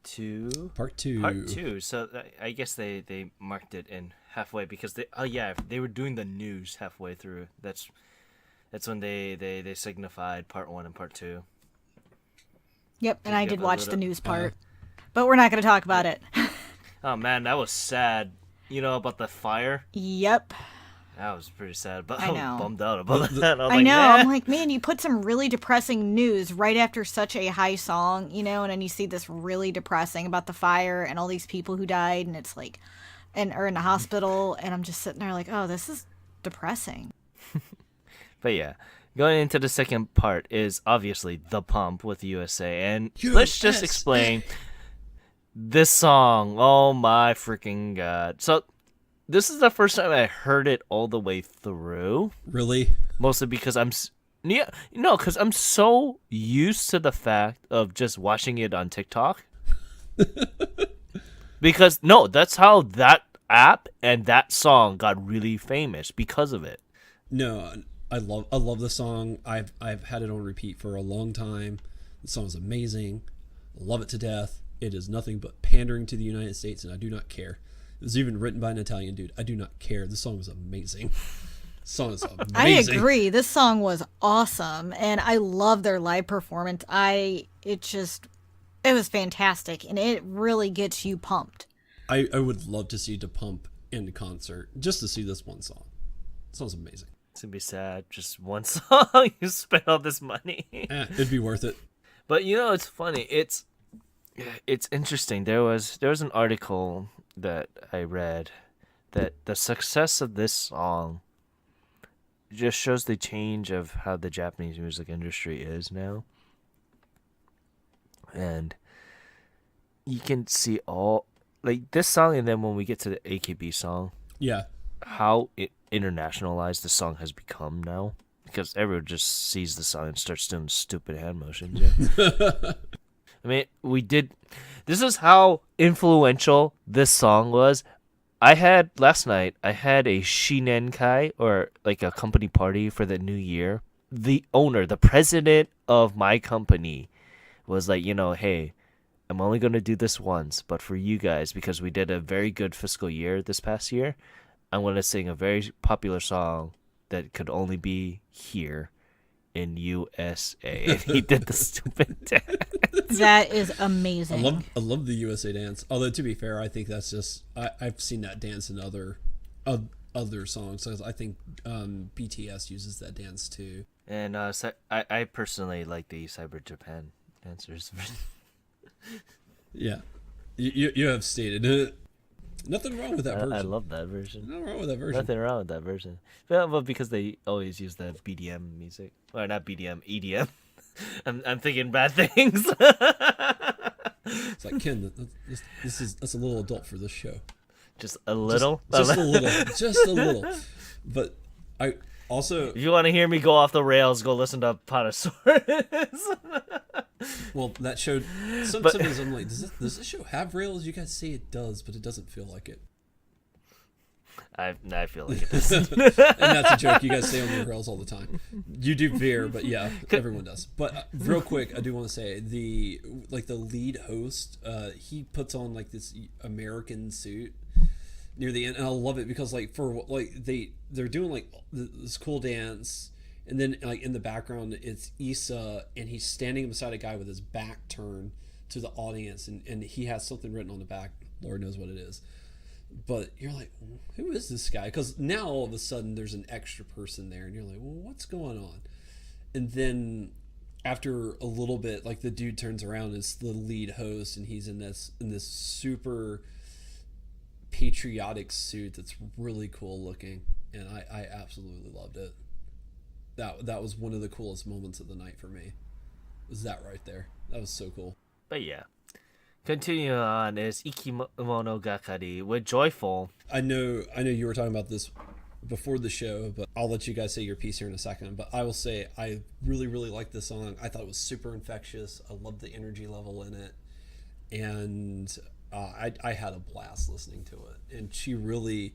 Speaker 1: to
Speaker 2: Part two.
Speaker 1: Part two. So I guess they marked it in halfway because they were doing the news halfway through. That's when they signified part 1 and part 2.
Speaker 3: Yep, and I did watch the news part, but we're not going to talk about it.
Speaker 1: Oh man, that was sad. About the fire?
Speaker 3: Yep.
Speaker 1: That was pretty sad, but
Speaker 3: I
Speaker 1: I
Speaker 3: know.
Speaker 1: was bummed out about that.
Speaker 3: I know. I'm like, man, you put some really depressing news right after such a high song, and then you see this really depressing about the fire and all these people who died, and it's like, are in the hospital, and I'm just sitting there like, oh, this is depressing.
Speaker 1: But yeah, going into the second part is obviously The Pump with USA, and let's just explain this song. Oh my freaking god. So this is the first time I heard it all the way through.
Speaker 2: Really?
Speaker 1: Mostly because because I'm so used to the fact of just watching it on TikTok. Because that's how that app and that song got really famous because of it.
Speaker 2: No, I love the song. I've had it on repeat for a long time. The song is amazing. I love it to death. It is nothing but pandering to the United States, and I do not care. It was even written by an Italian dude. I do not care. The song was amazing. The song is amazing.
Speaker 3: I agree. This song was awesome, and I love their live performance. It was fantastic, and it really gets you pumped.
Speaker 2: I would love to see Da Pump in concert just to see this one song. It sounds amazing.
Speaker 1: It's gonna be sad. Just one song, you spent all this money.
Speaker 2: It'd be worth it.
Speaker 1: But it's funny. It's interesting. There was an article that I read that the success of this song just shows the change of how the Japanese music industry is now. And you can see all like this song, and then when we get to the AKB song,
Speaker 2: Yeah.
Speaker 1: how internationalized the song has become now, because everyone just sees the song and starts doing stupid hand motions. Yeah. I mean, this is how influential this song was I had last night. I had a shinenkai, or like a company party for the new year. The owner, the president of my company, was like, hey, I'm only gonna do this once, but for you guys, because we did a very good fiscal year this past year, I'm gonna sing a very popular song that could only be here in USA. And he did the stupid dance.
Speaker 3: That is
Speaker 2: I love
Speaker 3: amazing.
Speaker 2: I love the USA dance. Although to be fair, I think that's just I've seen that dance in other songs. So I think BTS uses that dance too.
Speaker 1: And I personally like the Cyber Japan dancers.
Speaker 2: Yeah, you have stated it. Nothing wrong with that version.
Speaker 1: I love that version.
Speaker 2: Nothing wrong with that version.
Speaker 1: Nothing wrong with that version. But because they always use the BDM music. Or not BDM, EDM. I'm thinking bad things.
Speaker 2: It's like Ken, that's a little adult for this show.
Speaker 1: Just a little?
Speaker 2: Just a little, just a little. But I also
Speaker 1: If you want to hear me go off the rails, go listen to Potosaurus.
Speaker 2: well that showed sometimes I'm like, does this show have rails? You guys say it does, but it doesn't feel like it.
Speaker 1: I feel like it does.
Speaker 2: And that's a joke. You guys say on the rails all the time. You do veer, but yeah, everyone does. But real quick, I do want to say the lead host, he puts on like this American suit near the end, and I love it because they're doing like this cool dance, and then like in the background it's Issa, and he's standing beside a guy with his back turned to the audience, and he has something written on the back. Lord knows what it is. But you're like, who is this guy? Because now all of a sudden there's an extra person there, and you're like, well, what's going on? And then after a little bit, like the dude turns around, it's the lead host, and he's in this super patriotic suit that's really cool looking, and I absolutely loved it. That was one of the coolest moments of the night for me. Was that right there? That was so cool.
Speaker 1: But yeah. Continuing on is Ikimono Gakari with Joyful.
Speaker 2: I know you were talking about this before the show, but I'll let you guys say your piece here in a second. But I will say I really, really liked this song. I thought it was super infectious. I loved the energy level in it, and I had a blast listening to it. And she really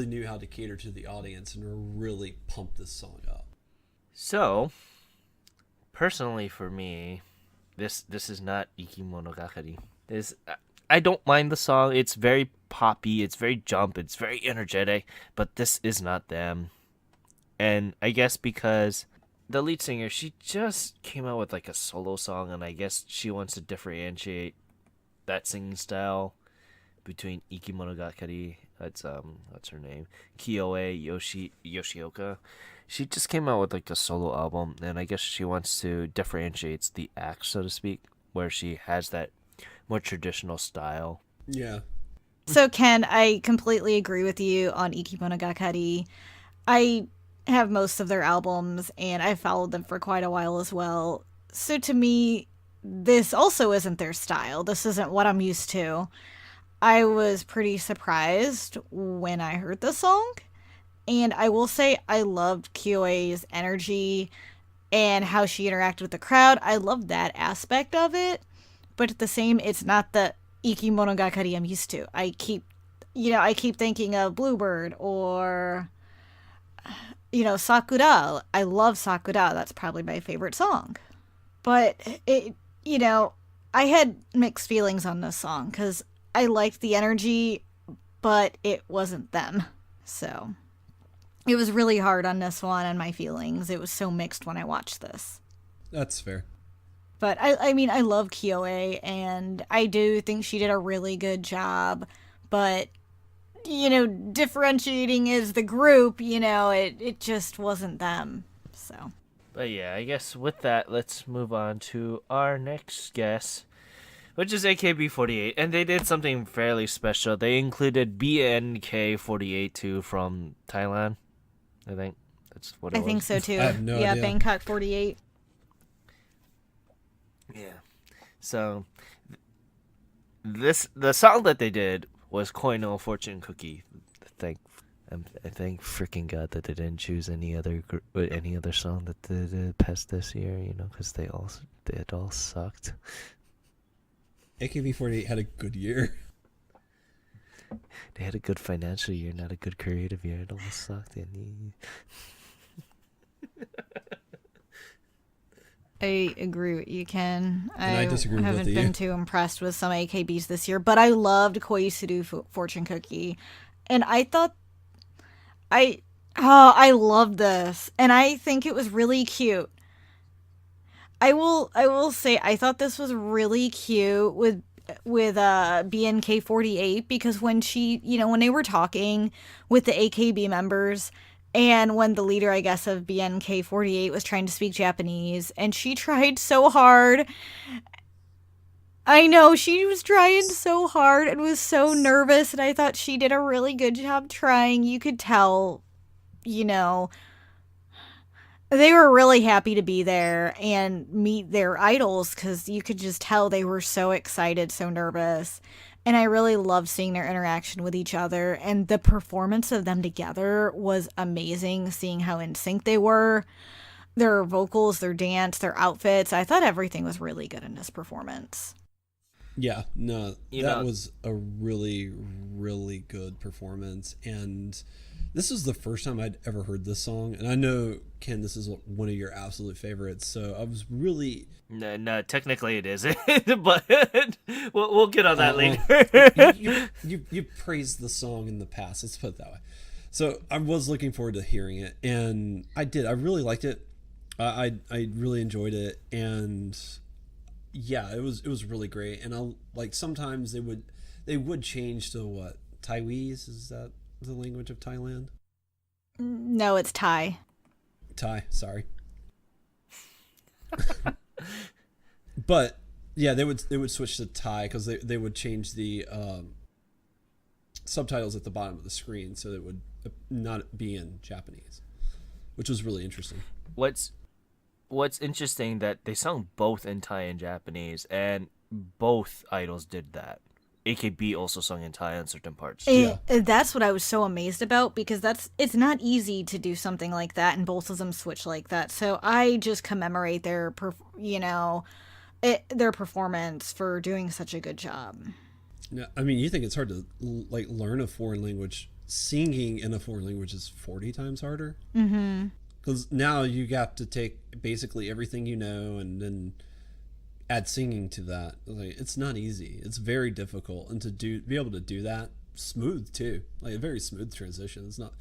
Speaker 2: knew how to cater to the audience and really pumped this song up.
Speaker 1: So, personally for me, this is not Ikimonogatari. I don't mind the song. It's very poppy. It's very jump. It's very energetic. But this is not them. And I guess because the lead singer, she just came out with like a solo song, and I guess she wants to differentiate that singing style between Ikimonogatari. That's what's her name? Kyoe Yoshioka. She just came out with like a solo album, and I guess she wants to differentiate the act, so to speak, where she has that more traditional style.
Speaker 2: Yeah.
Speaker 3: So, Ken, I completely agree with you on Ikimonogatari. I have most of their albums, and I've followed them for quite a while as well. So, to me, this also isn't their style. This isn't what I'm used to. I was pretty surprised when I heard the song. And I will say I loved Kyoe's energy and how she interacted with the crowd. I loved that aspect of it. But at the same, it's not the Ikimonogatari I'm used to. I keep thinking of Bluebird or, Sakura. I love Sakura. That's probably my favorite song. But I had mixed feelings on this song because I liked the energy, but it wasn't them. So it was really hard on this one and my feelings. It was so mixed when I watched this.
Speaker 2: That's fair.
Speaker 3: But I mean, I love Kyoe, and I do think she did a really good job. But, differentiating as the group, it just wasn't them. So.
Speaker 1: But yeah, I guess with that, let's move on to our next guest, which is AKB48. And they did something fairly special. They included BNK48 too from Thailand. I think that's what it was.
Speaker 3: I think so too.
Speaker 2: I have no idea.
Speaker 3: Bangkok 48.
Speaker 1: Yeah. So the song that they did was Koi no Fortune Cookie. I thank freaking God that they didn't choose any other song that they did past this year, because they all sucked.
Speaker 2: AKB48 had a good year.
Speaker 1: They had a good financial year, not a good creative year. It almost sucked.
Speaker 3: I agree with you, Ken.
Speaker 2: And I
Speaker 3: I
Speaker 2: disagree with both of
Speaker 3: haven't
Speaker 2: you.
Speaker 3: been too impressed with some AKBs this year, but I loved Koisuru Fortune Cookie. And I thought I love this. And I think it was really cute. I will say I thought this was really cute with BNK48 because when when they were talking with the AKB members and when the leader I guess of BNK48 was trying to speak Japanese and she tried so hard. I know she was trying so hard and was so nervous and I thought she did a really good job trying. You could tell, you know, they were really happy to be there and meet their idols because you could just tell they were so excited, so nervous. And I really loved seeing their interaction with each other. And the performance of them together was amazing, seeing how in sync they were. Their vocals, their dance, their outfits. I thought everything was really good in this performance.
Speaker 2: Yeah, no,
Speaker 1: You
Speaker 2: that
Speaker 1: know,
Speaker 2: was a really, really good performance. And this was the first time I'd ever heard this song. And I know, Ken, this is one of your absolute favorites. So I was really.
Speaker 1: no, technically it isn't, but we'll get on that
Speaker 2: Well,
Speaker 1: later.
Speaker 2: you praised the song in the past. Let's put it that way. So I was looking forward to hearing it. And I did. I really liked it. I really enjoyed it. And yeah, it was really great. And I like sometimes they would change to what, Taiwanese, is that the language of Thailand?
Speaker 3: No, it's Thai.
Speaker 2: Thai, sorry. But yeah, they would switch to Thai because they would change the subtitles at the bottom of the screen so that it would not be in Japanese, which was really interesting.
Speaker 1: what's What's interesting that they sung both in Thai and Japanese, and both idols did that. AKB also sung in Thai on certain parts.
Speaker 2: Yeah.
Speaker 3: That's what I was so amazed about because it's not easy to do something like that and both of them switch like that. So I just commemorate their performance for doing such a good job.
Speaker 2: Yeah, I mean, you think it's hard to like learn a foreign language? Singing in a foreign language is 40 times harder.
Speaker 3: Mm-hmm.
Speaker 2: Because now you got to take basically everything you know and then add singing to that. Like, it's not easy. It's very difficult, and be able to do that smooth too, like a very smooth transition. It's not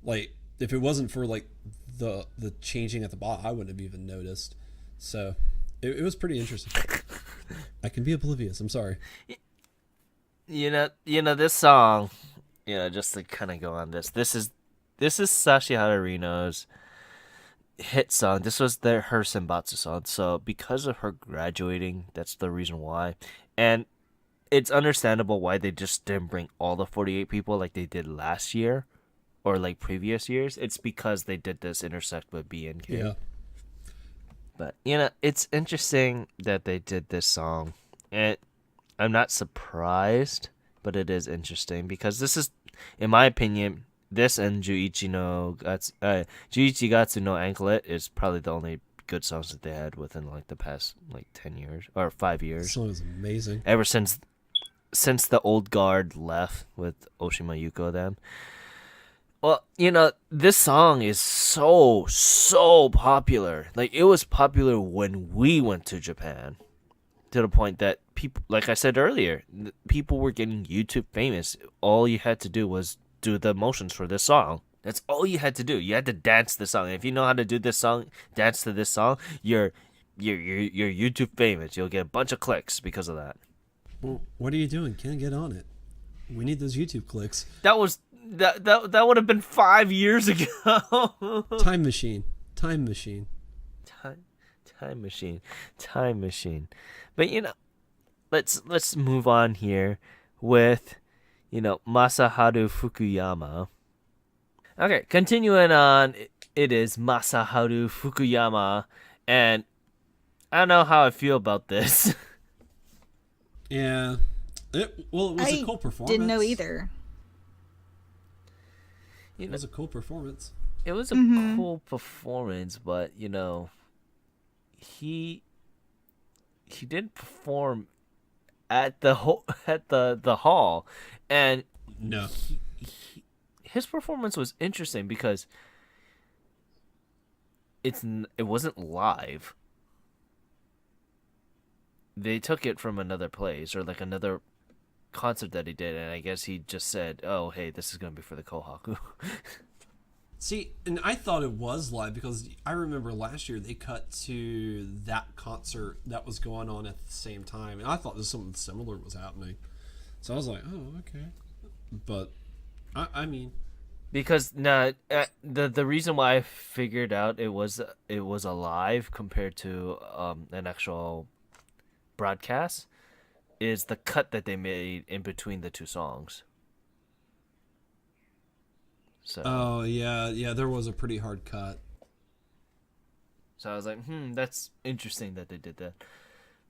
Speaker 2: like if it wasn't for like the changing at the bottom, I wouldn't have even noticed. So it was pretty interesting. I can be oblivious. I'm sorry.
Speaker 1: This song. Just to kind of go on this. This is Sashihara Rino's hit song. This was her Senbatsu song. So because of her graduating, that's the reason why. And it's understandable why they just didn't bring all the 48 people like they did last year or like previous years. It's because they did this intersect with BNK.
Speaker 2: Yeah.
Speaker 1: But it's interesting that they did this song. And I'm not surprised, but it is interesting because this is, in my opinion, this and Juichi Gatsu no Anklet is probably the only good songs that they had within like the past like 10 years or 5
Speaker 2: This
Speaker 1: years.
Speaker 2: song is amazing.
Speaker 1: Ever since the old guard left with Oshima Yuko then. Well, this song is so popular. Like it was popular when we went to Japan. To the point that people, like I said earlier, people were getting YouTube famous. All you had to do was do the motions for this song. That's all you had to do. You had to dance the song. If you know how to do this song, dance to this song, you're YouTube famous. You'll get a bunch of clicks because of that.
Speaker 2: Well, what are you doing? Can't get on it. We need those YouTube clicks.
Speaker 1: That would have been 5 years ago.
Speaker 2: Time machine. Time machine.
Speaker 1: Time machine. But let's move on here with Masaharu Fukuyama. Okay, continuing on, it is Masaharu Fukuyama, and I don't know how I feel about this.
Speaker 2: Yeah. It was a cool performance.
Speaker 3: Didn't know either.
Speaker 2: It was a cool performance.
Speaker 1: It was a cool performance, but he didn't perform at the hall, and
Speaker 2: No.
Speaker 1: His performance was interesting because it wasn't live. They took it from another place or like another concert that he did, and I guess he just said, "Oh, hey, this is gonna be for the Kohaku."
Speaker 2: See, and I thought it was live because I remember last year they cut to that concert that was going on at the same time, and I thought this something similar was happening. So I was like, oh, okay. But I mean,
Speaker 1: Because the reason why I figured out it was a live compared to an actual broadcast is the cut that they made in between the two songs. So
Speaker 2: oh yeah, there was a pretty hard cut.
Speaker 1: so I was like, that's interesting that they did that.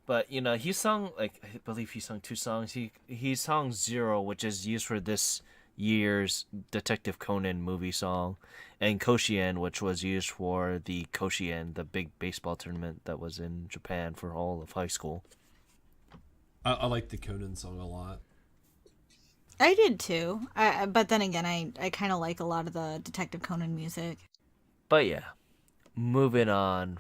Speaker 1: But he sung like I believe he sung two songs. He sung Zero, which is used for this year's Detective Conan movie song, and Koshien, which was used for the Koshien, the big baseball tournament that was in Japan for all of high school.
Speaker 2: I like the Conan song a lot.
Speaker 3: I did too. But then again, I kind of like a lot of the Detective Conan music.
Speaker 1: But yeah, moving on.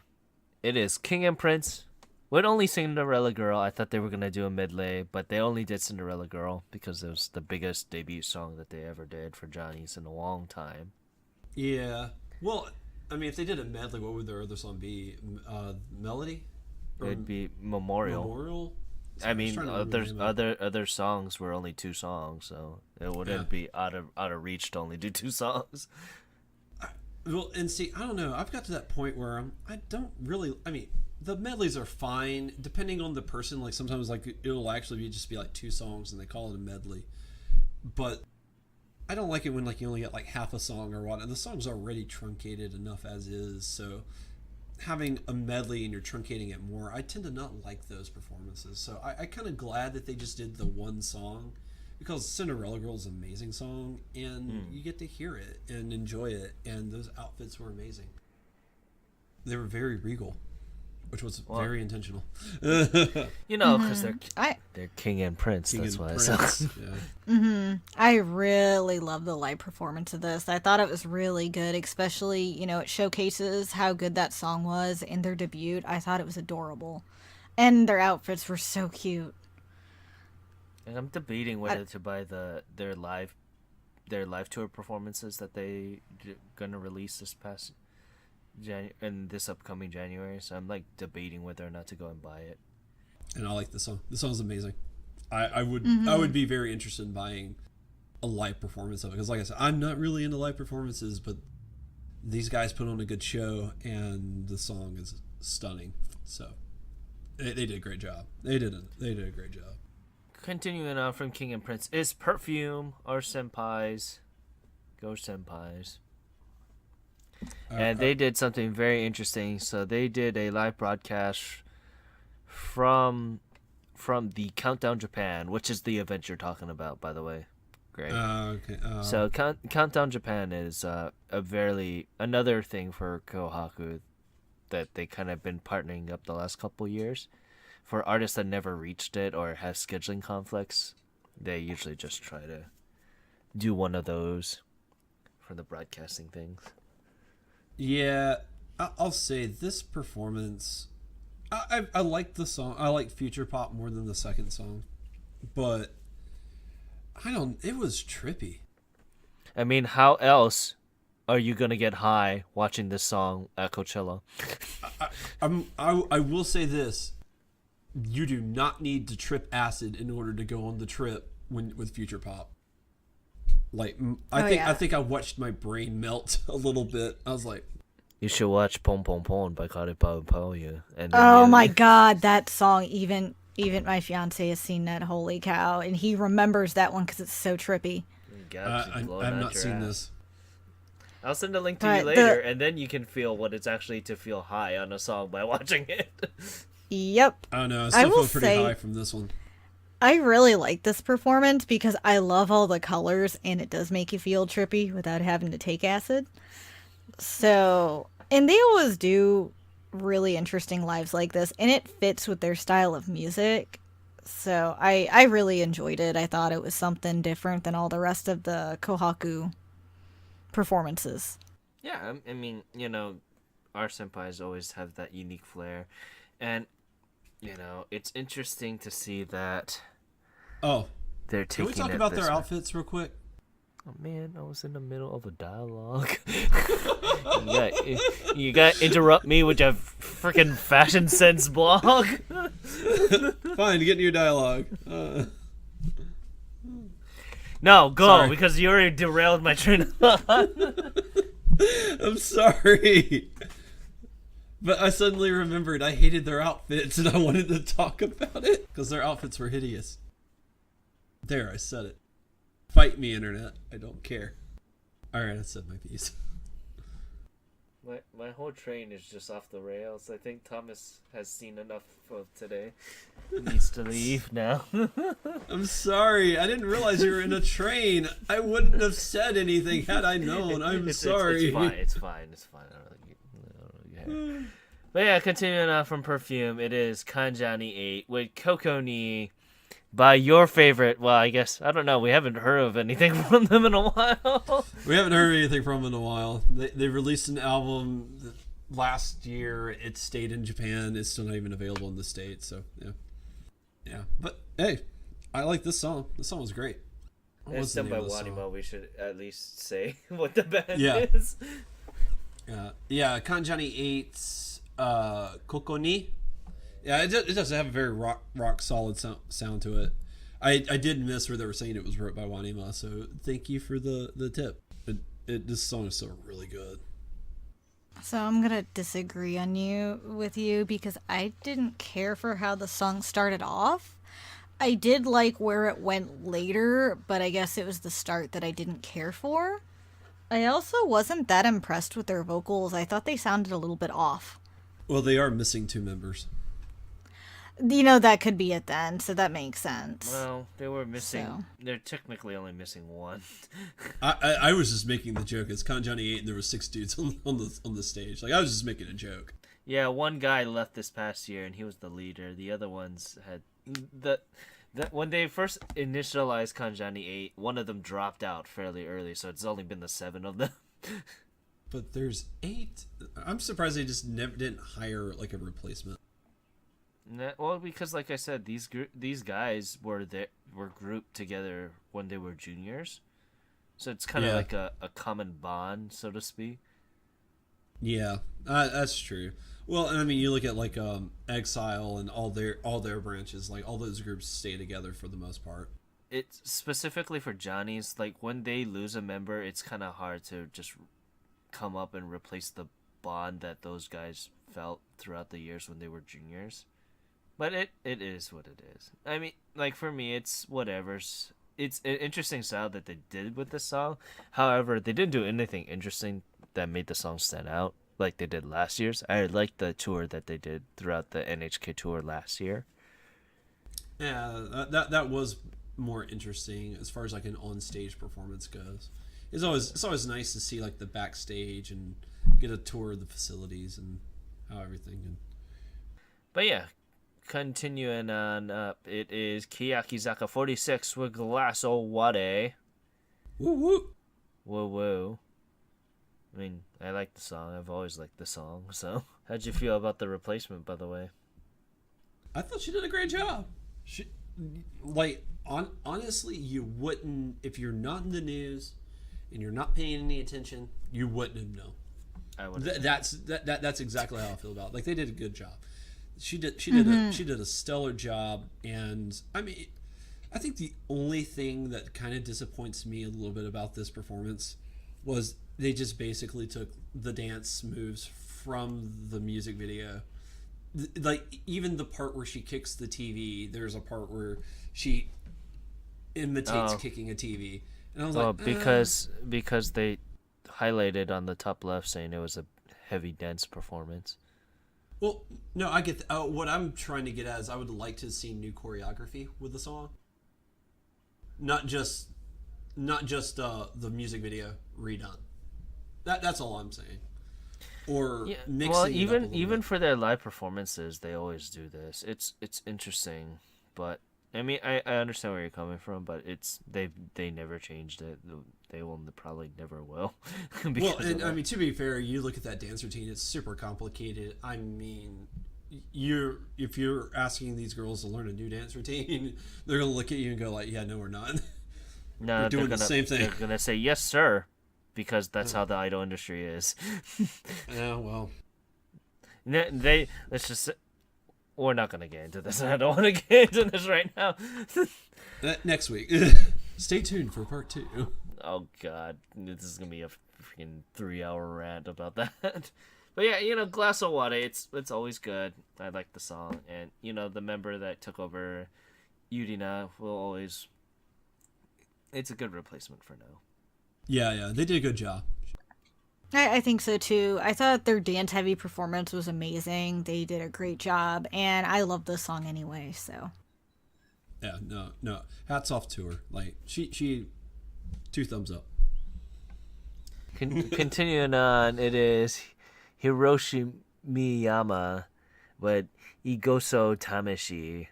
Speaker 1: It is King and Prince with only Cinderella Girl. I thought they were gonna do a medley, but they only did Cinderella Girl because it was the biggest debut song that they ever did for Johnny's in a long time.
Speaker 2: Yeah. Well, I mean, if they did a medley, what would their other song be? Melody?
Speaker 1: It'd be Memorial.
Speaker 2: Memorial?
Speaker 1: I
Speaker 2: was
Speaker 1: mean,
Speaker 2: trying to remember the name of it.
Speaker 1: other songs were only two songs, so it wouldn't
Speaker 2: Yeah.
Speaker 1: be out of reach to only do two songs.
Speaker 2: Well, and see, I don't know. I've got to that point where I don't really. I mean, the medleys are fine depending on the person. Like sometimes, like it'll actually be like two songs and they call it a medley. But I don't like it when like you only get like half a song or what, and the song's already truncated enough as is. So having a medley and you're truncating it more, I tend to not like those performances. So I kind of glad that they just did the one song because Cinderella Girl is an amazing song and you get to hear it and enjoy it. And those outfits were amazing. They were very regal, which was very intentional.
Speaker 1: Because
Speaker 3: I
Speaker 1: they're king and prince.
Speaker 2: King
Speaker 1: That's
Speaker 2: and
Speaker 1: why.
Speaker 2: Prince.
Speaker 1: So.
Speaker 2: Yeah.
Speaker 3: I really love the live performance of this. I thought it was really good, especially, it showcases how good that song was in their debut. I thought it was adorable. And their outfits were so cute.
Speaker 1: And I'm debating whether to buy their live tour performances that gonna release this past in this upcoming January. So I'm like debating whether or not to go and buy it.
Speaker 2: And I like the song. The song's amazing. I would be very interested in buying a live performance of it because, like I said, I'm not really into live performances, but these guys put on a good show, and the song is stunning. So they did a great job. They did a great job.
Speaker 1: Continuing on from King and Prince is Perfume, our senpais. Go senpais. And they did something very interesting. So they did a live broadcast from the Countdown Japan, which is the event you're talking about, by the way. Great.
Speaker 2: Okay.
Speaker 1: So Countdown Japan is another thing for Kohaku that they kind of been partnering up the last couple years. For artists that never reached it or have scheduling conflicts, they usually just try to do one of those for the broadcasting things.
Speaker 2: Yeah, I'll say this performance. I like the song. I like Future Pop more than the second song, but I don't. It was trippy.
Speaker 1: I mean, how else are you gonna get high watching this song at Coachella?
Speaker 2: I will say this: you do not need to trip acid in order to go on the trip with Future Pop. Like I think I watched my brain melt a little bit. I was like,
Speaker 1: You should watch Pom Pom Pom by Kari Pau Pau. And
Speaker 3: Oh my god, that song, even my fiance has seen that, holy cow, and he remembers that one because it's so trippy.
Speaker 2: I've not seen this.
Speaker 1: I'll send a link to
Speaker 3: But
Speaker 1: you later, and then you can feel what it's actually to feel high on a song by watching it.
Speaker 3: Yep.
Speaker 2: I don't know. I
Speaker 3: I
Speaker 2: still
Speaker 3: will
Speaker 2: feel pretty
Speaker 3: say-
Speaker 2: high from this one.
Speaker 3: I really like this performance because I love all the colors and it does make you feel trippy without having to take acid. So, and they always do really interesting lives like this and it fits with their style of music. So I really enjoyed it. I thought it was something different than all the rest of the Kohaku performances.
Speaker 1: Yeah, I mean, our senpais always have that unique flair, and it's interesting to see that
Speaker 2: Oh,
Speaker 1: they're
Speaker 2: can we
Speaker 1: taking
Speaker 2: talk
Speaker 1: it
Speaker 2: about
Speaker 1: this
Speaker 2: their
Speaker 1: way.
Speaker 2: outfits real quick?
Speaker 1: Oh man, I was in the middle of a dialogue. you got interrupt me with your freaking fashion sense blog.
Speaker 2: Fine, get in your dialogue.
Speaker 1: No, go
Speaker 2: Sorry.
Speaker 1: because you already derailed my train of thought.
Speaker 2: I'm sorry. But I suddenly remembered I hated their outfits and I wanted to talk about it because their outfits were hideous. There, I said it. Fight me, internet. I don't care. Alright, I said my piece.
Speaker 1: My whole train is just off the rails. I think Thomas has seen enough of today. He needs to leave now.
Speaker 2: I'm sorry. I didn't realize you were in a train. I wouldn't have said anything had I known. I'm sorry.
Speaker 1: It's fine. I don't really care. But yeah, continuing on from Perfume, it is Kanjani 8 with Koko ni by your favorite. Well, I guess, I don't know. We haven't heard of anything from them in a while.
Speaker 2: We haven't heard anything from them in a while. They released an album last year. It stayed in Japan. It's still not even available in the States. So, yeah. Yeah. But, hey, I like this song. This song was great. What
Speaker 1: It's
Speaker 2: was the
Speaker 1: done
Speaker 2: name
Speaker 1: by
Speaker 2: of the song?
Speaker 1: Wanima. We should at least say what the band
Speaker 2: Yeah.
Speaker 1: is.
Speaker 2: Yeah, Kanjani 8's Koko ni. Yeah, it does have a very rock solid sound to it. I did miss where they were saying it was wrote by Wanima, so thank you for the tip. This song is still really good.
Speaker 3: So I'm gonna disagree with you because I didn't care for how the song started off. I did like where it went later, but I guess it was the start that I didn't care for. I also wasn't that impressed with their vocals. I thought they sounded a little bit off.
Speaker 2: Well, they are missing 2 members.
Speaker 3: That could be it then, so that makes sense.
Speaker 1: Well, they were missing.
Speaker 3: So.
Speaker 1: They're technically only missing one.
Speaker 2: I was just making the joke. It's Kanjani 8 and there were 6 dudes on the stage. Like, I was just making a joke.
Speaker 1: Yeah, one guy left this past year, and he was the leader. The other ones had when they first initialized Kanjani 8, one of them dropped out fairly early, so it's only been the 7 of them.
Speaker 2: But there's 8. I'm surprised they just never didn't hire like a replacement.
Speaker 1: Well, because like I said, these guys were grouped together when they were juniors, so it's kind of like a common bond, so to speak.
Speaker 2: Yeah, that's true. Well, and I mean, you look at like Exile and all their branches, like all those groups stay together for the most part.
Speaker 1: It's specifically for Johnny's, like when they lose a member, it's kind of hard to just come up and replace the bond that those guys felt throughout the years when they were juniors. But it is what it is. I mean, like for me, it's whatever's. It's an interesting style that they did with this song. However, they didn't do anything interesting that made the song stand out like they did last year's. I liked the tour that they did throughout the NHK tour last year.
Speaker 2: Yeah, that was more interesting as far as like an on-stage performance goes. It's always nice to see like the backstage and get a tour of the facilities and how everything.
Speaker 1: But yeah, continuing on up, it is Kiyakizaka 46 with Glass O Wade.
Speaker 2: Woo woo.
Speaker 1: Woo woo. I mean, I like the song. I've always liked the song. So, how'd you feel about the replacement, by the way?
Speaker 2: I thought she did a great job. Honestly, you wouldn't if you're not in the news and you're not paying any attention. You wouldn't have known.
Speaker 1: I would.
Speaker 2: That's exactly how I feel about it. Like they did a good job. She did a stellar job, and I mean, I think the only thing that kind of disappoints me a little bit about this performance was they just basically took the dance moves from the music video. Like even the part where she kicks the TV, there's a part where she imitates kicking a TV, and I was like,
Speaker 1: because they highlighted on the top left saying it was a heavy dance performance.
Speaker 2: Well, no, I get what I'm trying to get at is I would like to see new choreography with the song, not just the music video redone. That's all I'm saying. Or mixing.
Speaker 1: Well,
Speaker 2: even
Speaker 1: for their live performances, they always do this. It's interesting, but I mean, I understand where you're coming from, but they never changed it. They will probably never will
Speaker 2: Well,
Speaker 1: because of
Speaker 2: and I
Speaker 1: that.
Speaker 2: mean, to be fair, you look at that dance routine; it's super complicated. I mean, if you're asking these girls to learn a new dance routine, they're gonna look at you and go like, "Yeah, no, we're not. We're
Speaker 1: No,
Speaker 2: doing the same thing."
Speaker 1: they're gonna say yes, sir, because that's how the idol industry is.
Speaker 2: Yeah, well,
Speaker 1: They let's just we're not gonna get into this. I don't want to get into this right now.
Speaker 2: next week, stay tuned for part 2.
Speaker 1: Oh God, this is gonna be a freaking 3-hour rant about that. But yeah, Glass of Water, it's always good. I like the song, and the member that took over, Yurina, will always. It's a good replacement for now.
Speaker 2: Yeah, they did a good job.
Speaker 3: I think so too. I thought their dance heavy performance was amazing. They did a great job, and I love the song anyway. So
Speaker 2: Yeah, no, hats off to her. Like she 2 thumbs up.
Speaker 1: Continuing on, it is Hiroshi Miyama with Igoso Tameshi.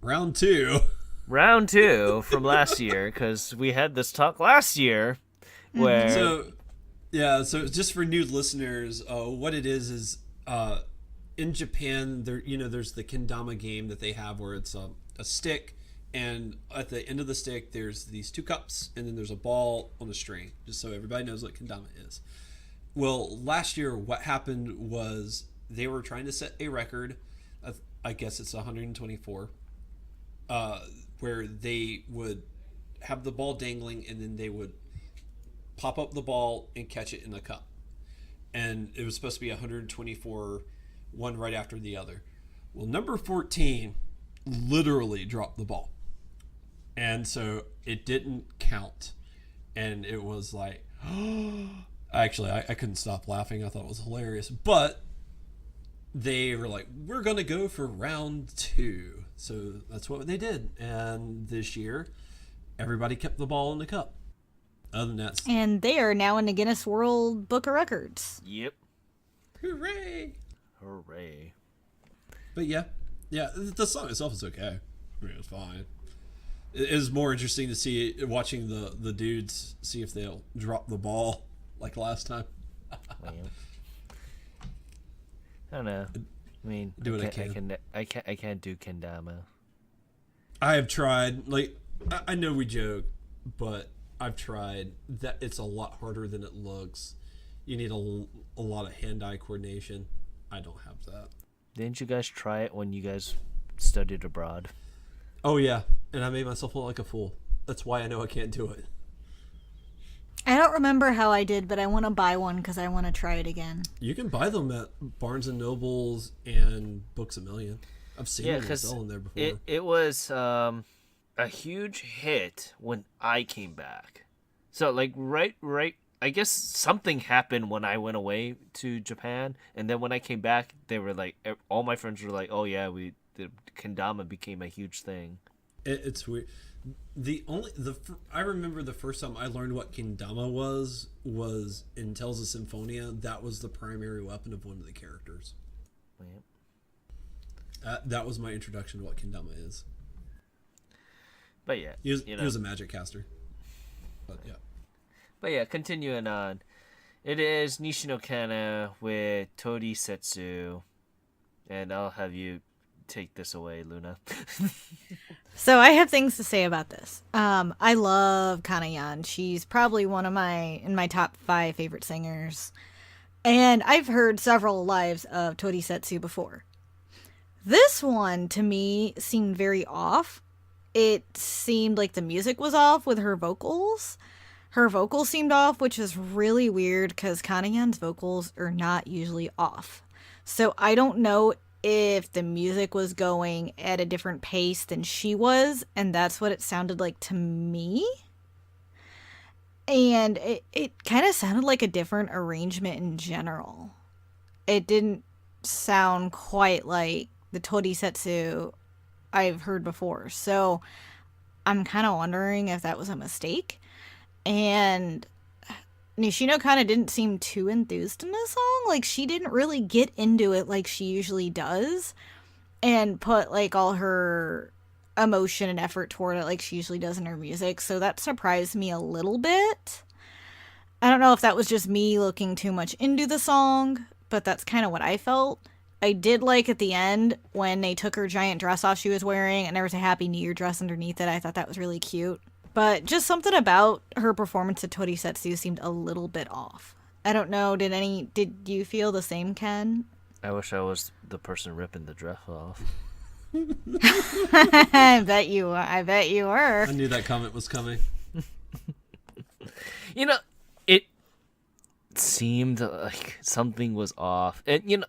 Speaker 2: Round 2.
Speaker 1: Round 2 from last year, because we had this talk last year where
Speaker 2: So just for new listeners, what it is in Japan there's the kendama game that they have where it's a stick, and at the end of the stick there's these 2 cups, and then there's a ball on a string, just so everybody knows what kendama is. Well, last year what happened was they were trying to set a record of, I guess it's 124, where they would have the ball dangling, and then they would pop up the ball and catch it in the cup. And it was supposed to be 124, one right after the other. Well, number 14 literally dropped the ball. And so it didn't count. And it was like, actually, I couldn't stop laughing. I thought it was hilarious. But they were like, we're going to go for round 2. So that's what they did. And this year, everybody kept the ball in the cup. Other than that,
Speaker 3: and they are now in the Guinness World Book of Records.
Speaker 1: Yep.
Speaker 2: hooray!
Speaker 1: Hooray.
Speaker 2: But yeah, the song itself is okay. I mean, it's fine. It is more interesting to see watching the dudes see if they'll drop the ball like last time.
Speaker 1: I don't know. I mean,
Speaker 2: Do what I
Speaker 1: I can't do kendama.
Speaker 2: I have tried. Like, I know we joke, but I've tried. That it's a lot harder than it looks. You need a lot of hand-eye coordination. I don't have that.
Speaker 1: Didn't you guys try it when you guys studied abroad?
Speaker 2: Oh yeah, and I made myself look like a fool. That's why I know I can't do it.
Speaker 3: I don't remember how I did, but I want to buy one because I want to try it again.
Speaker 2: You can buy them at Barnes and Nobles and Books a Million. I've seen them selling there before.
Speaker 1: It was a huge hit when I came back. So like right. I guess something happened when I went away to Japan, and then when I came back, they were like, all my friends were like, "Oh yeah, the kendama became a huge thing."
Speaker 2: It's weird. I remember the first time I learned what kendama was in Tales of Symphonia. That was the primary weapon of one of the characters.
Speaker 1: Yeah.
Speaker 2: That was my introduction to what kendama is.
Speaker 1: But yeah,
Speaker 2: he was a magic caster. But yeah.
Speaker 1: But yeah, continuing on, it is Nishino Kana with Tori Setsu, and I'll have you take this away, Luna.
Speaker 3: So I have things to say about this. I love Kanayan. She's probably in my top 5 favorite singers. And I've heard several lives of Tori Setsu before. This one, to me, seemed very off. It seemed like the music was off with her vocals. Her vocals seemed off, which is really weird because Kanayan's vocals are not usually off. So I don't know if the music was going at a different pace than she was, and that's what it sounded like to me. And it kind of sounded like a different arrangement in general. It didn't sound quite like the Tori Setsu I've heard before. So I'm kind of wondering if that was a mistake. And Nishino kind of didn't seem too enthused in this song. Like, she didn't really get into it like she usually does and put like all her emotion and effort toward it like she usually does in her music. So that surprised me a little bit. I don't know if that was just me looking too much into the song, but that's kind of what I felt. I did like at the end when they took her giant dress off she was wearing and there was a Happy New Year dress underneath it. I thought that was really cute. But just something about her performance at Torisetsu seemed a little bit off. I don't know, did you feel the same, Ken?
Speaker 1: I wish I was the person ripping the dress off.
Speaker 3: I bet you were.
Speaker 2: I knew that comment was coming.
Speaker 1: You know, it seemed like something was off. And,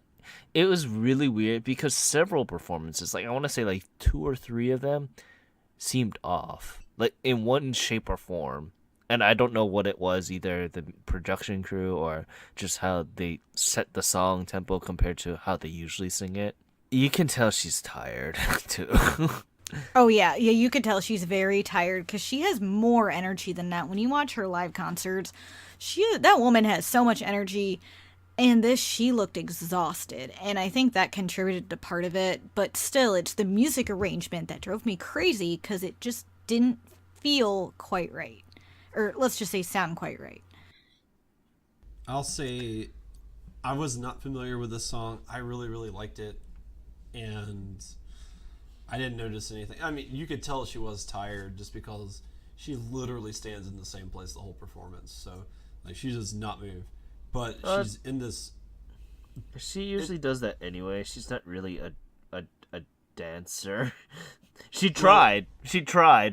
Speaker 1: it was really weird because several performances, like I want to say like 2 or 3 of them, seemed off. Like in one shape or form. And I don't know what it was, either the production crew or just how they set the song tempo compared to how they usually sing it. You can tell she's tired, too.
Speaker 3: Oh, yeah, you could tell she's very tired because she has more energy than that. When you watch her live concerts, that woman has so much energy, and she looked exhausted, and I think that contributed to part of it, but still, it's the music arrangement that drove me crazy because it just didn't feel quite right. Or let's just say sound quite right.
Speaker 2: I'll say I was not familiar with this song. I really, really liked it. And I didn't notice anything. I mean, you could tell she was tired just because she literally stands in the same place the whole performance. So, like, she does not move. But she's in this...
Speaker 1: She usually does that anyway. She's not really a dancer. She tried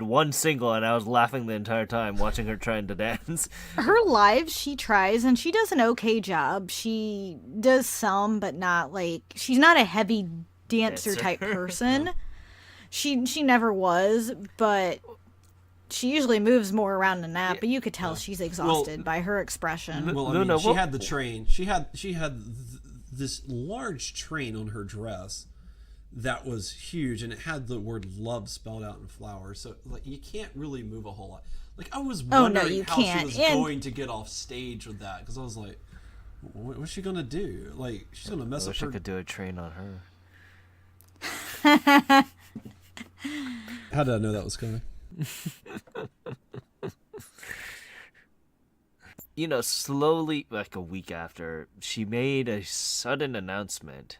Speaker 1: one single, and I was laughing the entire time watching her trying to dance.
Speaker 3: Her live, she tries, and she does an okay job. She does some, but not like... She's not a heavy dancer type person. No. She never was, but she usually moves more around than that. But you could tell she's exhausted by her expression.
Speaker 2: Well, I mean, she had the train. She had this large train on her dress that was huge, and it had the word love spelled out in flowers. So, like, you can't really move a whole lot. Like, I was wondering how she was going to get off stage with that, because I was like, what's she gonna do? Like, she's gonna mess up her...
Speaker 1: I wish I could do a train on her.
Speaker 2: How did I know that was coming?
Speaker 1: Slowly, like a week after, she made a sudden announcement,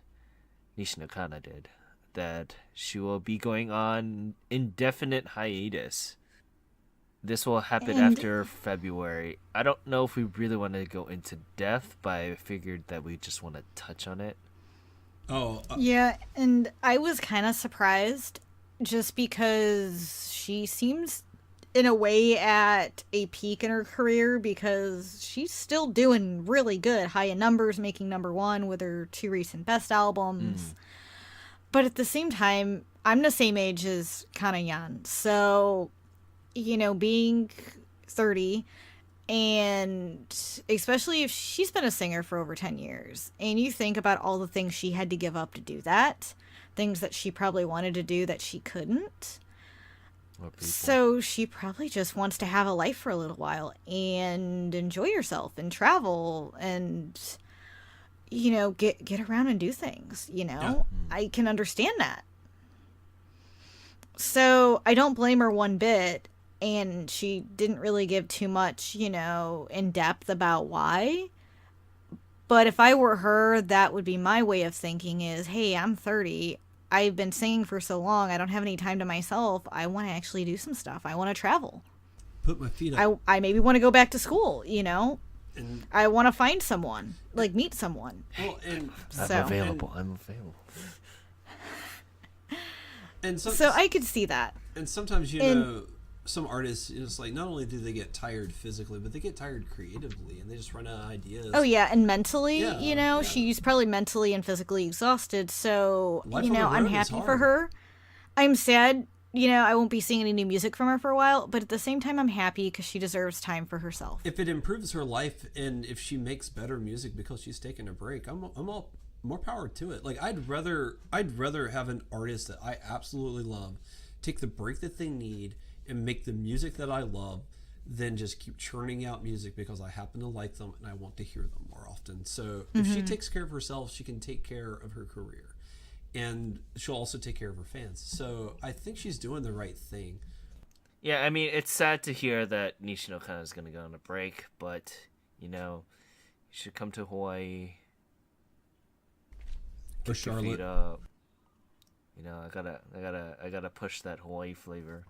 Speaker 1: Nishino Kana did, that she will be going on indefinite hiatus. This will happen after February. I don't know if we really want to go into depth, but I figured that we just want to touch on it.
Speaker 3: Yeah, and I was kind of surprised just because she seems in a way at a peak in her career, because she's still doing really good, high in numbers, making #1 with her 2 recent best albums. But at the same time, I'm the same age as Kanayan, so being 30, and especially if she's been a singer for over 10 years, and you think about all the things she had to give up to do that, things that she probably wanted to do that she couldn't. So she probably just wants to have a life for a little while and enjoy herself and travel and, get around and do things, Yeah. I can understand that. So I don't blame her one bit. And she didn't really give too much, in depth about why. But if I were her, that would be my way of thinking is, hey, I'm 30. I've been singing for so long. I don't have any time to myself. I want to actually do some stuff. I want to travel.
Speaker 2: Put my feet up.
Speaker 3: I maybe want to go back to school, And I want to find someone, like meet someone.
Speaker 2: Well, and
Speaker 1: I'm available.
Speaker 2: And
Speaker 3: so I could see that.
Speaker 2: And sometimes, some artists, it's like not only do they get tired physically, but they get tired creatively, and they just run out of ideas.
Speaker 3: Oh yeah, and mentally, she's probably mentally and physically exhausted. So
Speaker 2: Life on the road
Speaker 3: I'm
Speaker 2: is
Speaker 3: happy
Speaker 2: hard.
Speaker 3: for her. I'm sad, I won't be seeing any new music from her for a while, but at the same time, I'm happy because she deserves time for herself.
Speaker 2: If it improves her life, and if she makes better music because she's taking a break, I'm all more power to it. Like I'd rather have an artist that I absolutely love take the break that they need and make the music that I love than just keep churning out music because I happen to like them and I want to hear them more often. So if she takes care of herself, she can take care of her career. and she'll also take care of her fans. So I think she's doing the right thing.
Speaker 1: Yeah, I mean, it's sad to hear that Nishino kind of is going to go on a break, but, you know, you should come to Hawaii.
Speaker 2: Or
Speaker 1: Kick your feet
Speaker 2: Charlotte.
Speaker 1: up. You know, I gotta push that Hawaii flavor.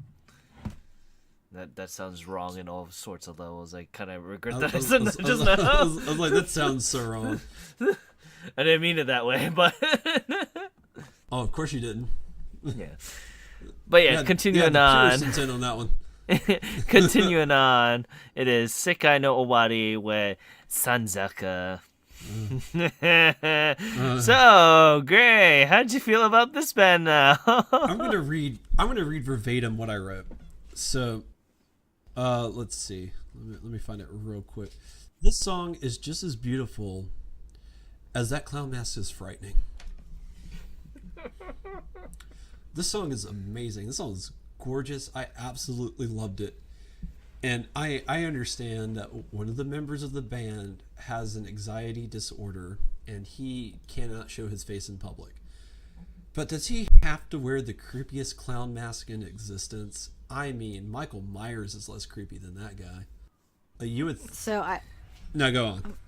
Speaker 1: That sounds wrong in all sorts of levels. I kind of regret that I said that just now.
Speaker 2: I was like, that sounds so wrong.
Speaker 1: I didn't mean it that way, but
Speaker 2: Oh, of course you didn't.
Speaker 1: yeah. But yeah, continuing
Speaker 2: the
Speaker 1: on.
Speaker 2: purest intent on that one.
Speaker 1: Continuing on, it is Sekai no Owari with Sanzaka. So, Gray, how'd you feel about this band now?
Speaker 2: I'm gonna read verbatim what I wrote. So, let's see. Let me find it real quick. This song is just as beautiful as that clown mask is frightening. This song is amazing. This song is gorgeous. I absolutely loved it. And I understand that one of the members of the band has an anxiety disorder and he cannot show his face in public. But does he have to wear the creepiest clown mask in existence? I mean, Michael Myers is less creepy than that guy. You would... No, go on.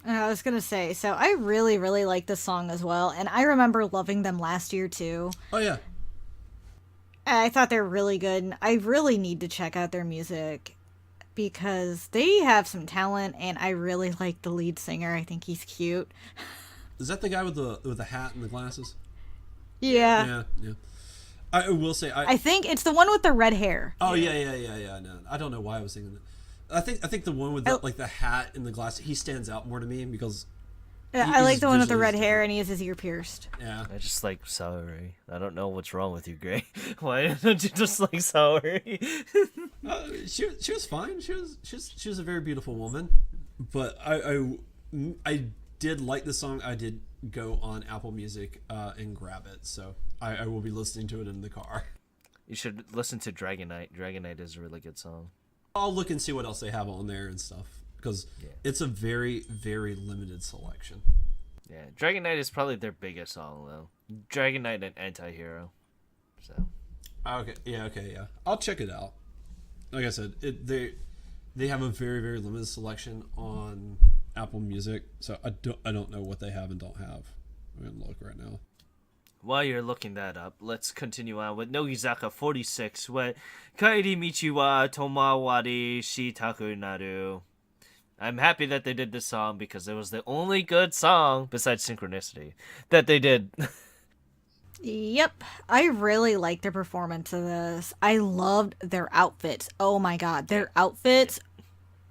Speaker 3: I was gonna say, so I really, really like this song as well, and I remember loving them last year too.
Speaker 2: Oh, yeah.
Speaker 3: I thought they were really good, and I really need to check out their music because they have some talent, and I really like the lead singer. I think he's cute.
Speaker 2: Is that the guy with the hat and the glasses?
Speaker 3: Yeah.
Speaker 2: Yeah. I will say,
Speaker 3: I think it's the one with the red hair.
Speaker 2: Oh yeah. No, I don't know why I was thinking that. I think the one with the hat and the glasses, he stands out more to me because.
Speaker 3: I like the one with the red hair and he has his ear pierced.
Speaker 2: Yeah.
Speaker 1: I just like Saori. I don't know what's wrong with you, Gray. Why don't you just like Saori?
Speaker 2: She was fine. She was a very beautiful woman, but I did like the song. I did go on Apple Music and grab it, so I will be listening to it in the car.
Speaker 1: You should listen to Dragonite. Dragonite is a really good song.
Speaker 2: I'll look and see what else they have on there and stuff because it's a very, very limited selection.
Speaker 1: Yeah, Dragonite is probably their biggest song though. Dragonite and Antihero. So.
Speaker 2: Okay. Yeah. I'll check it out. Like I said, they have a very, very limited selection on Apple Music, so I don't know what they have and don't have. I'm gonna look right now.
Speaker 1: While you're looking that up, let's continue on with Nogizaka 46 with Kairi Michi wa Tomawari Shitaku Naru. I'm happy that they did this song because it was the only good song, besides Synchronicity, that they did.
Speaker 3: Yep. I really liked their performance of this. I loved their outfits. Oh my god, their outfits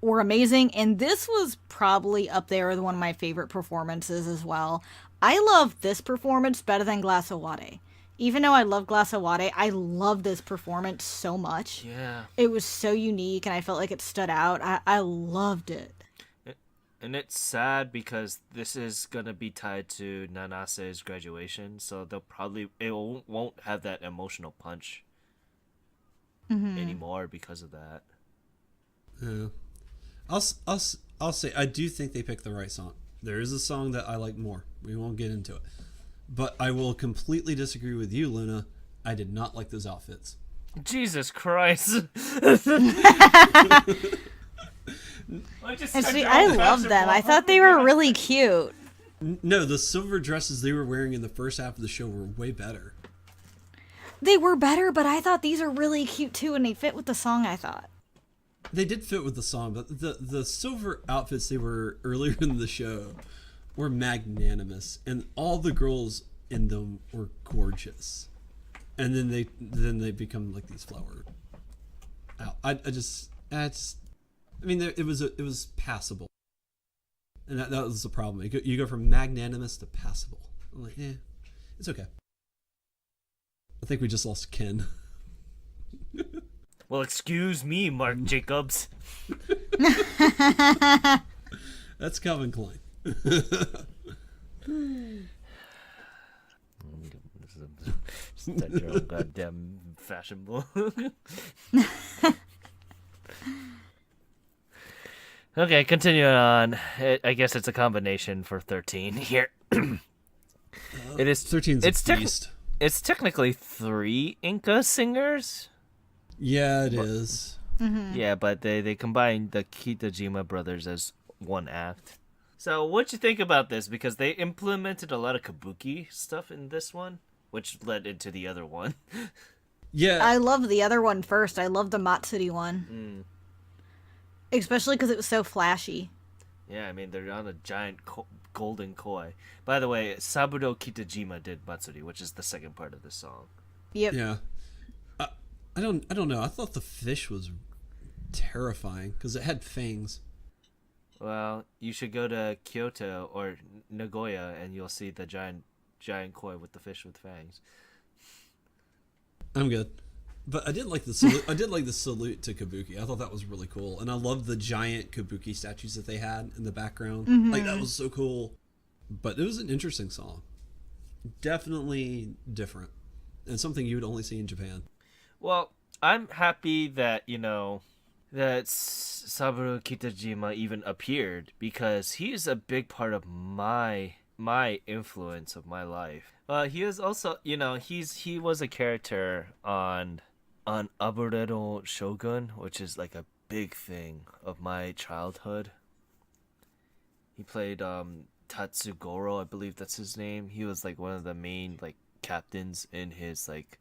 Speaker 3: were amazing, and this was probably up there with one of my favorite performances as well. I love this performance better than Glass Owade. Even though I love Glass Owade, I love this performance so much.
Speaker 1: Yeah.
Speaker 3: It was so unique, and I felt like it stood out. I loved it.
Speaker 1: And it's sad because this is gonna be tied to Nanase's graduation, so it won't have that emotional punch anymore because of that.
Speaker 2: Yeah. I'll say I do think they picked the right song. There is a song that I like more. We won't get into it. But I will completely disagree with you, Luna. I did not like those outfits.
Speaker 1: Jesus Christ.
Speaker 3: And see, I love them. I thought they were really cute.
Speaker 2: No, the silver dresses they were wearing in the first half of the show were way better.
Speaker 3: They were better, but I thought these are really cute too, and they fit with the song, I thought.
Speaker 2: They did fit with the song, but the silver outfits they were earlier in the show were magnanimous, and all the girls in them were gorgeous. And then they become like these flower. I mean, it was passable, and that was the problem. You go from magnanimous to passable. I'm like, it's okay. I think we just lost Ken.
Speaker 1: Well, excuse me, Mark Jacobs.
Speaker 2: That's Calvin Klein.
Speaker 1: That girl, goddamn fashionable. Okay, continuing on. I guess it's a combination for 13 here. It is.
Speaker 2: 13's
Speaker 1: It's
Speaker 2: a beast.
Speaker 1: it's technically three Inca singers.
Speaker 2: Yeah, it is.
Speaker 1: Yeah, but they combined the Kitajima brothers as one act. So what'd you think about this? Because they implemented a lot of kabuki stuff in this one, which led into the other one.
Speaker 2: Yeah.
Speaker 3: I love the other one first. I love the Matsuri one. Especially because it was so flashy.
Speaker 1: Yeah, I mean they're on a giant golden koi. By the way, Saburo Kitajima did Matsuri, which is the second part of the song.
Speaker 3: Yep.
Speaker 2: Yeah. I don't know. I thought the fish was terrifying because it had fangs.
Speaker 1: Well, you should go to Kyoto or Nagoya and you'll see the giant koi with the fish with fangs.
Speaker 2: I'm good. But I did like the salute. I did like the salute to Kabuki. I thought that was really cool, and I loved the giant Kabuki statues that they had in the background. Like that was so cool. But it was an interesting song. Definitely different, and something you would only see in Japan.
Speaker 1: Well, I'm happy that, that Saburo Kitajima even appeared because he is a big part of my influence of my life. He was also, he was a character on Aburero Shogun, which is like a big thing of my childhood. He played Tatsugoro, I believe that's his name. He was like one of the main like captains in his like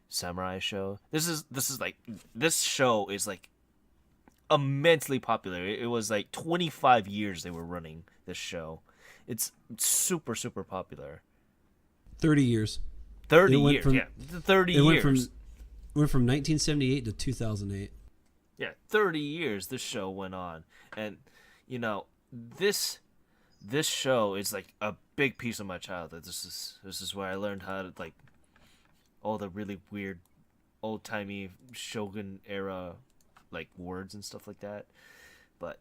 Speaker 1: samurai show. This show is like immensely popular. It was like 25 years they were running this show. It's super super popular.
Speaker 2: 30 years.
Speaker 1: 30 years. 30 years.
Speaker 2: Went from 1978 to 2008.
Speaker 1: Yeah, 30 years this show went on. And this show is like a big piece of my childhood. This is where I learned how to like all the really weird old-timey Shogun era like words and stuff like that. But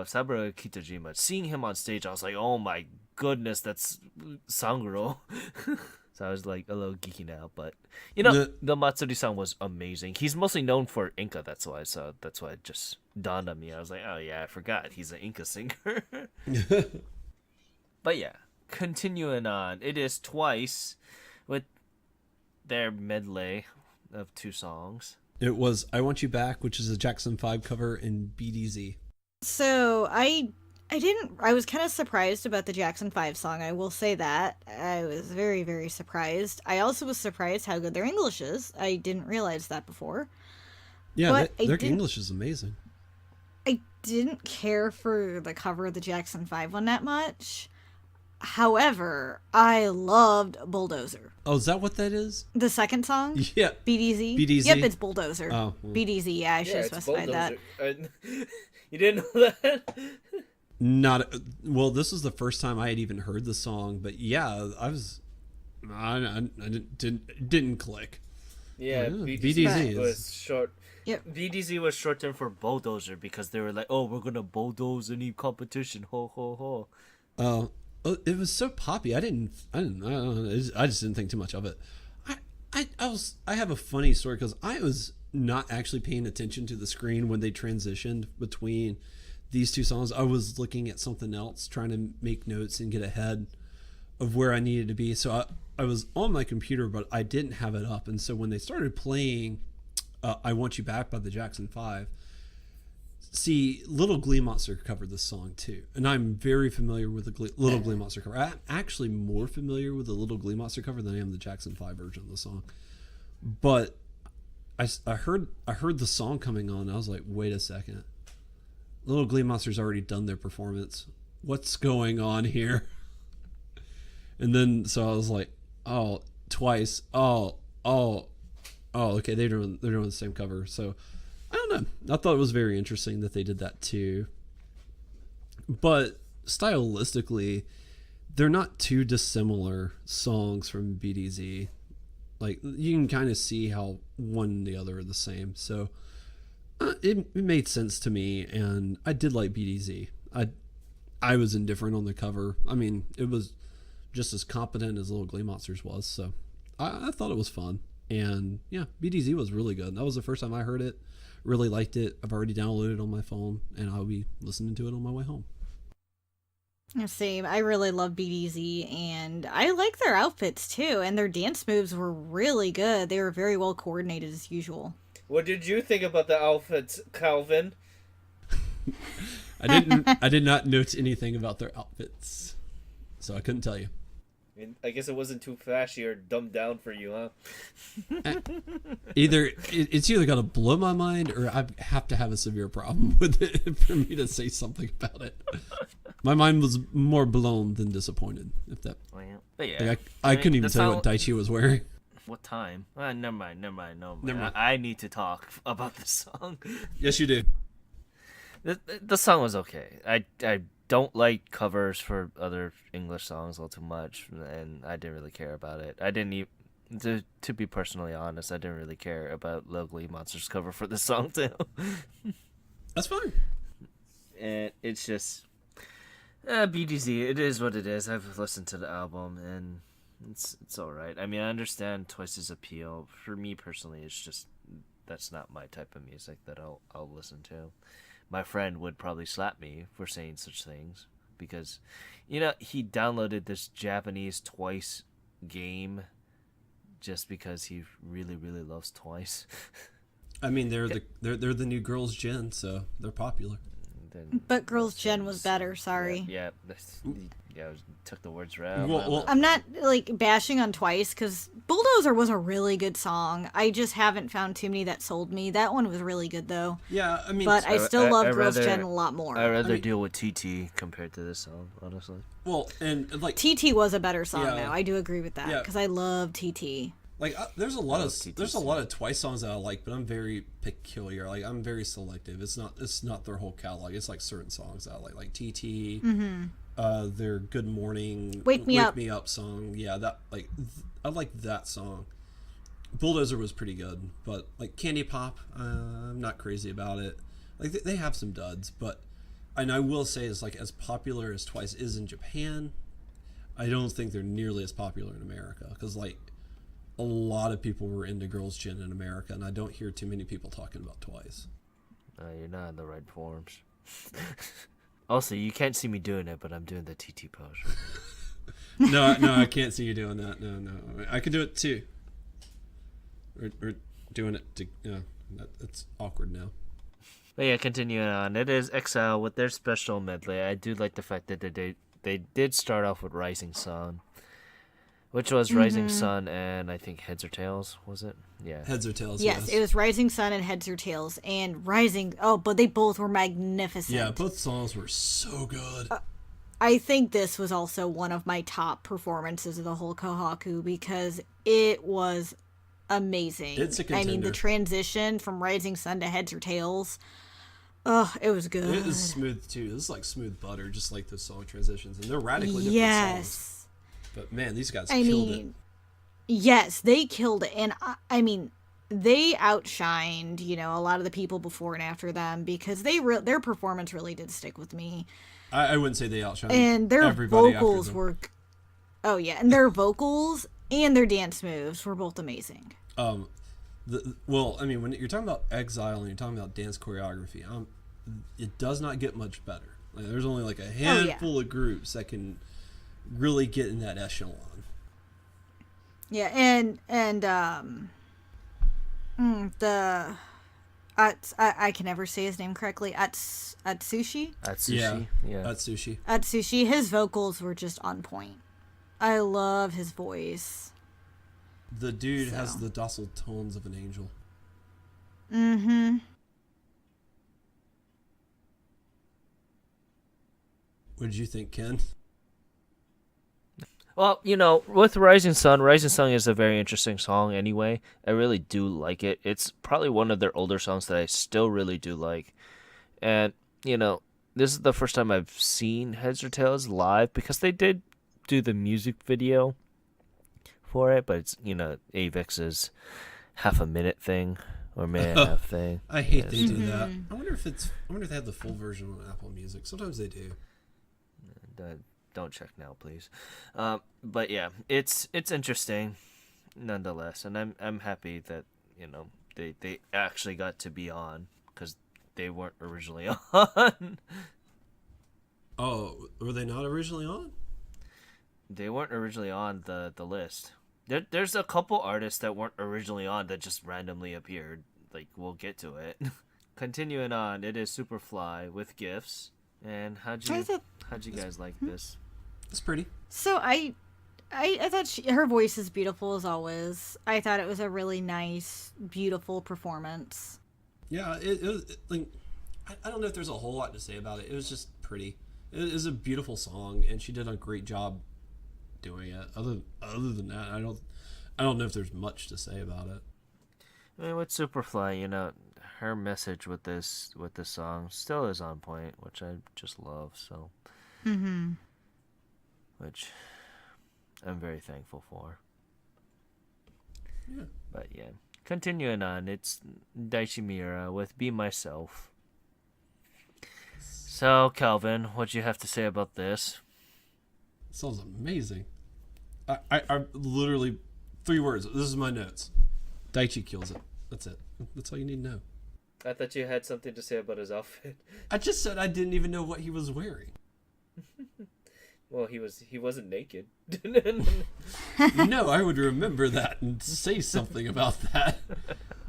Speaker 1: Saburo Kitajima, seeing him on stage, I was like, oh my goodness, that's Sanguro. So I was like a little geeky now, but the Matsuri song was amazing. He's mostly known for Inca, that's why it just dawned on me. I was like, oh yeah, I forgot he's an Inca singer. But yeah, continuing on, it is Twice with their medley of two songs.
Speaker 2: It was I Want You Back, which is a Jackson 5 cover, in BDZ.
Speaker 3: So I was kind of surprised about the Jackson 5 song. I will say that. I was very, very surprised. I also was surprised how good their English is. I didn't realize that before.
Speaker 2: Yeah,
Speaker 3: But
Speaker 2: their English is amazing.
Speaker 3: I didn't care for the cover of the Jackson 5 one that much. However, I loved Bulldozer.
Speaker 2: Oh, is that what that is?
Speaker 3: The second song?
Speaker 2: Yeah.
Speaker 3: BDZ?
Speaker 2: BDZ?
Speaker 3: Yep, it's Bulldozer.
Speaker 2: Oh, well.
Speaker 3: BDZ, yeah, I should have specified that.
Speaker 1: You didn't know that?
Speaker 2: Well, this was the first time I had even heard the song, but yeah, I didn't click.
Speaker 1: Yeah,
Speaker 2: BDZ
Speaker 1: was short.
Speaker 3: Yep.
Speaker 1: BDZ was short term for bulldozer because they were like, "Oh, we're gonna bulldoze any competition." Ho ho ho.
Speaker 2: It was so poppy. I don't know. I just didn't think too much of it. I have a funny story because I was not actually paying attention to the screen when they transitioned between these two songs. I was looking at something else, trying to make notes and get ahead of where I needed to be. So I was on my computer, but I didn't have it up. And so when they started playing I Want You Back by the Jackson 5, see, Little Glee Monster covered this song too. And I'm very familiar with the Little Glee Monster cover. I'm actually more familiar with the Little Glee Monster cover than I am the Jackson 5 version of the song. But I heard the song coming on, and I was like, wait a second. Little Glee Monster's already done their performance. What's going on here? And then so I was like, oh, Twice. Oh, okay, they're doing the same cover. So I don't know. I thought it was very interesting that they did that too. But stylistically, they're not too dissimilar songs from BDZ. Like, you can kind of see how one and the other are the same. So it made sense to me, and I did like BDZ. I was indifferent on the cover. I mean, it was just as competent as Little Glee Monsters was. So I thought it was fun. And yeah, BDZ was really good. That was the first time I heard it. Really liked it. I've already downloaded it on my phone, and I'll be listening to it on my way home.
Speaker 3: Same. I really love BDZ, and I like their outfits too, and their dance moves were really good. They were very well coordinated as usual.
Speaker 1: What did you think about the outfits, Calvin?
Speaker 2: I did not note anything about their outfits, so I couldn't tell you.
Speaker 1: I mean, I guess it wasn't too flashy or dumbed down for you, huh?
Speaker 2: It's either gonna blow my mind or I have to have a severe problem with it for me to say something about it. My mind was more blown than disappointed. If that,
Speaker 1: Oh, yeah. But yeah,
Speaker 2: like, I couldn't even
Speaker 1: the
Speaker 2: tell you what
Speaker 1: sound-
Speaker 2: Daichi was wearing.
Speaker 1: What time? Never mind. No,
Speaker 2: Never mind.
Speaker 1: I need to talk about this song.
Speaker 2: Yes, you do.
Speaker 1: The song was okay. I don't like covers for other English songs a little too much, and I didn't really care about it. I didn't even, to be personally honest, I didn't really care about Lowly Monsters cover for this song too.
Speaker 2: That's fine.
Speaker 1: And it's just BDZ. It is what it is. I've listened to the album and it's all right. I mean, I understand Twice's appeal. For me personally, it's just that's not my type of music that I'll listen to. My friend would probably slap me for saying such things because, he downloaded this Japanese Twice game just because he really really loves Twice.
Speaker 2: I mean, they're the new girls' gen, so they're popular.
Speaker 1: Then
Speaker 3: But Girls' Gen was better, sorry.
Speaker 1: Yeah, I took the words right out.
Speaker 2: Well,
Speaker 3: I'm not like bashing on Twice because Bulldozer was a really good song. I just haven't found too many that sold me. That one was really good though.
Speaker 2: yeah, I mean,
Speaker 3: But I still love
Speaker 1: I
Speaker 3: Girls'
Speaker 1: rather-
Speaker 3: Gen a lot more.
Speaker 1: I rather
Speaker 2: mean-
Speaker 1: deal with TT compared to this song, honestly.
Speaker 2: well, and like
Speaker 3: TT was a better song
Speaker 2: Yeah.
Speaker 3: though. I do agree with that
Speaker 2: Yeah.
Speaker 3: because I love TT.
Speaker 2: there's a lot of
Speaker 1: TTC.
Speaker 2: Twice songs that I like, but I'm very peculiar. Like I'm very selective. It's not their whole catalog. It's like certain songs that I like TT. Their Good Morning,
Speaker 3: Wake Me Up.
Speaker 2: song. Yeah, I like that song. Bulldozer was pretty good, but like Candy Pop, I'm not crazy about it. Like they have some duds, but and I will say is like as popular as Twice is in Japan, I don't think they're nearly as popular in America because like a lot of people were into Girls' Gen in America, and I don't hear too many people talking about Twice.
Speaker 1: You're not in the right forms. Also, you can't see me doing it, but I'm doing the TT pose.
Speaker 2: No, I can't see you doing that. No, I can do it too. We're doing it to. That's awkward now.
Speaker 1: But yeah, continuing on. It is Exile with their special medley. I do like the fact that they did start off with Rising Sun, which was Rising Sun and I think Heads or Tails, was it? Yeah.
Speaker 2: Heads or tails?
Speaker 3: Yes, it was Rising Sun and Heads or Tails and Rising. Oh, but they both were magnificent.
Speaker 2: Yeah, both songs were so good.
Speaker 3: I think this was also one of my top performances of the whole Kohaku because it was amazing.
Speaker 2: It's a
Speaker 3: I mean, the
Speaker 2: contender.
Speaker 3: transition from Rising Sun to Heads or Tails. Oh, it was good.
Speaker 2: It is smooth too. This is like smooth butter, just like those song transitions, and they're radically different songs.
Speaker 3: Yes.
Speaker 2: But man, these guys
Speaker 3: I
Speaker 2: killed
Speaker 3: mean, yes, they killed it. And I mean, they outshined, a lot of the people before and after them because their performance really did stick with me.
Speaker 2: it. I wouldn't say they outshined
Speaker 3: And their
Speaker 2: everybody
Speaker 3: vocals
Speaker 2: after them.
Speaker 3: were, oh yeah, and their vocals and their dance moves were both amazing.
Speaker 2: Well, I mean, when you're talking about Exile and you're talking about dance choreography, it does not get much better. Like, there's only like a handful of groups that can really get in that echelon.
Speaker 3: Yeah, and the I can never say his name correctly. Atsushi.
Speaker 1: Atsushi. Yeah.
Speaker 2: That's sushi.
Speaker 3: Atsushi. His vocals were just on point. I love his voice.
Speaker 2: The dude has
Speaker 3: So.
Speaker 2: the docile tones of an angel.
Speaker 3: Mm-hmm.
Speaker 2: What did you think, Ken?
Speaker 1: Well, with Rising Sun is a very interesting song anyway. I really do like it. It's probably one of their older songs that I still really do like. And, this is the first time I've seen Heads or Tails live because they did do the music video for it, but it's, Avex's half a minute thing or minute and a half thing.
Speaker 2: I hate
Speaker 1: Yes.
Speaker 2: they do that. I wonder if they have the full version on Apple Music. Sometimes they do.
Speaker 1: Don't check now, please. But yeah, it's interesting, nonetheless, and I'm happy that they actually got to be on because they weren't originally on.
Speaker 2: Oh, were they not originally on?
Speaker 1: They weren't originally on the list. There's a couple artists that weren't originally on that just randomly appeared. Like, we'll get to it. Continuing on, it is Superfly with Gifts. And how'd you guys like this?
Speaker 2: It's pretty.
Speaker 3: So I thought her voice is beautiful as always. I thought it was a really nice, beautiful performance.
Speaker 2: Yeah, it was like I don't know if there's a whole lot to say about it. It was just pretty. It is a beautiful song, and she did a great job doing it. Other than that, I don't know if there's much to say about it.
Speaker 1: I mean, with Superfly, her message with this song still is on point, which I just love. So, which I'm very thankful for.
Speaker 2: Yeah.
Speaker 1: But yeah, continuing on, it's Daichi Miura with "Be Myself." So, Calvin, what do you have to say about this?
Speaker 2: It sounds amazing. I literally 3 words. This is my notes. Daichi kills it. That's it. That's all you need to know.
Speaker 1: I thought you had something to say about his outfit.
Speaker 2: I just said I didn't even know what he was wearing.
Speaker 1: Well, he wasn't naked.
Speaker 2: No, I would remember that and say something about that.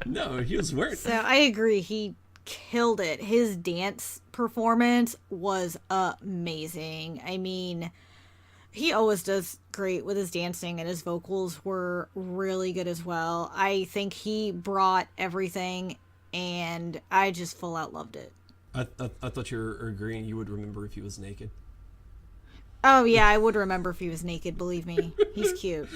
Speaker 2: No, he was wearing.
Speaker 3: So I agree. He killed it. His dance performance was amazing. I mean, he always does great with his dancing, and his vocals were really good as well. I think he brought everything, and I just full out loved it.
Speaker 2: I thought you were agreeing you would remember if he was naked.
Speaker 3: Oh, yeah, I would remember if he was naked, believe me. He's cute.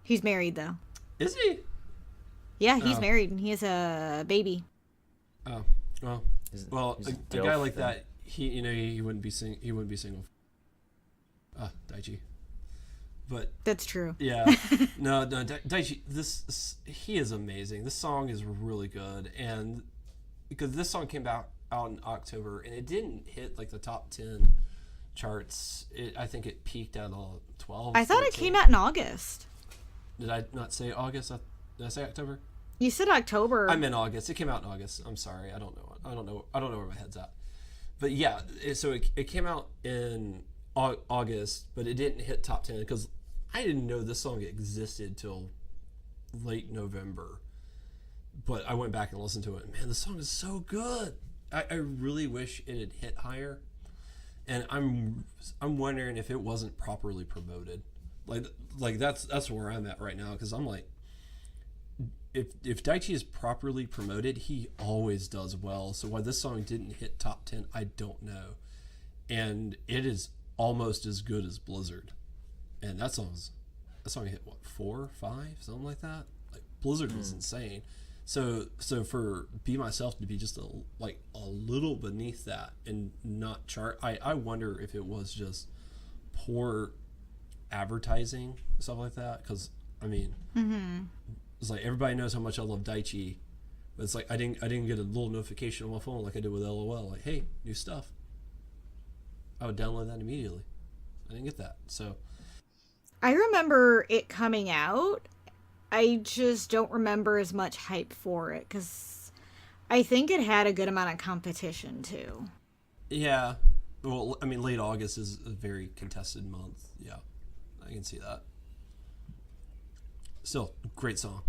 Speaker 3: He's married, though.
Speaker 2: Is he?
Speaker 3: Yeah, he's married, and he has a baby.
Speaker 2: Oh, well.
Speaker 1: He's
Speaker 2: A guy like that, he wouldn't be single. Daichi. But
Speaker 3: That's true.
Speaker 2: yeah, no, Daichi. He is amazing. This song is really good, and because this song came out in October, and it didn't hit like the top 10 charts. I think it peaked at 12.
Speaker 3: I thought
Speaker 2: 13.
Speaker 3: it came out in August.
Speaker 2: Did I not say August? Did I say October?
Speaker 3: You said October.
Speaker 2: I meant August. It came out in August. I'm sorry. I don't know where my head's at. But yeah, so it came out in August, but it didn't hit top 10 because I didn't know this song existed till late November. But I went back and listened to it. Man, the song is so good. I really wish it had hit higher, and I'm wondering if it wasn't properly promoted. Like that's where I'm at right now, because I'm like, if Daichi is properly promoted, he always does well. So why this song didn't hit top 10, I don't know. And it is almost as good as Blizzard, and that song hit what, 4, 5, something like that. Like Blizzard was insane. So for Be Myself to be just a little beneath that and not chart, I wonder if it was just poor advertising, stuff like that. Because I mean, it's like everybody knows how much I love Daichi, but it's like I didn't get a little notification on my phone like I did with LOL, like, hey, new stuff. I would download that immediately. I didn't get that, so
Speaker 3: I remember it coming out. I just don't remember as much hype for it because I think it had a good amount of competition too.
Speaker 2: yeah. Well, I mean, late August is a very contested month. Yeah, I can see that. Still, great song.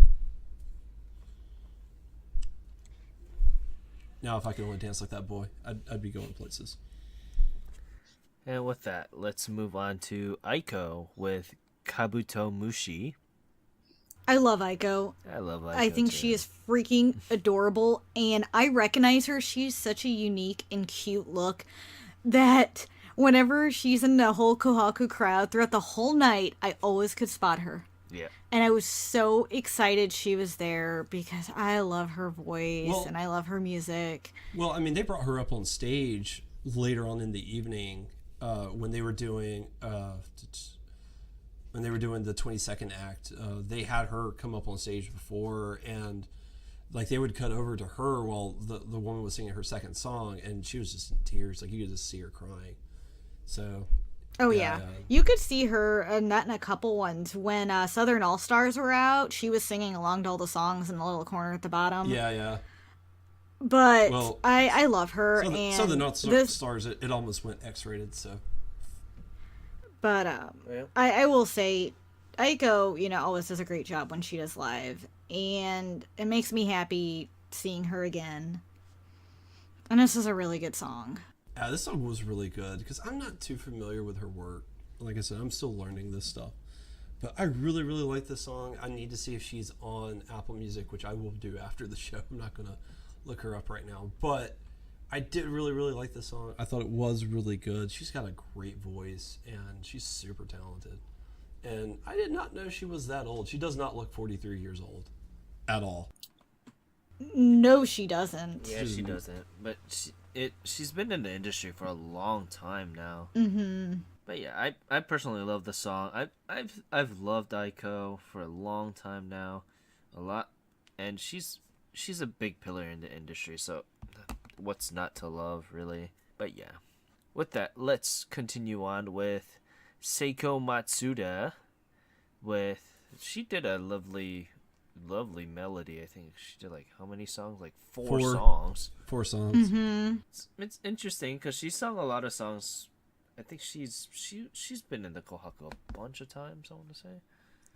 Speaker 2: Now, if I could only dance like that boy, I'd be going places.
Speaker 1: And with that, let's move on to Aiko with Kabuto Mushi.
Speaker 3: I love Aiko.
Speaker 1: I love Aiko.
Speaker 3: I think
Speaker 1: too.
Speaker 3: she is freaking adorable, and I recognize her. She's such a unique and cute look that whenever she's in the whole Kohaku crowd throughout the whole night, I always could spot her.
Speaker 1: Yeah.
Speaker 3: And I was so excited she was there because I love her voice and I love her music.
Speaker 2: Well, I mean, they brought her up on stage later on in the evening when they were doing the 22nd act. They had her come up on stage before, and like they would cut over to her while the woman was singing her second song, and she was just in tears. Like you could just see her crying. So.
Speaker 3: Oh, yeah. You could see her in a couple ones. When Southern All-Stars were out, she was singing along to all the songs in the little corner at the bottom.
Speaker 2: Yeah.
Speaker 3: But
Speaker 2: Well,
Speaker 3: I love her, and
Speaker 2: so the North
Speaker 3: this.
Speaker 2: Stars, it almost went X-rated. So
Speaker 3: But
Speaker 1: Yeah.
Speaker 3: I will say, Aiko, always does a great job when she does live, and it makes me happy seeing her again. And this is a really good song.
Speaker 2: yeah, this song was really good because I'm not too familiar with her work. Like I said, I'm still learning this stuff. But I really, really like this song. I need to see if she's on Apple Music, which I will do after the show. I'm not going to look her up right now. But I did really, really like this song. I thought it was really good. She's got a great voice, and she's super talented. And I did not know she was that old. She does not look 43 years old at all.
Speaker 3: No, she doesn't.
Speaker 1: Yeah, she doesn't. But she's been in the industry for a long time now.
Speaker 3: Mm-hmm.
Speaker 1: But yeah, I personally love the song. I've loved Aiko for a long time now, a lot, and she's a big pillar in the industry. So, what's not to love, really? But yeah, with that, let's continue on with Seiko Matsuda. She did a lovely melody. I think she did like how many songs? Like four songs.
Speaker 2: 4 songs.
Speaker 3: Mm-hmm.
Speaker 1: It's interesting because she sung a lot of songs. I think she's been in the Kohaku a bunch of times, I want to say.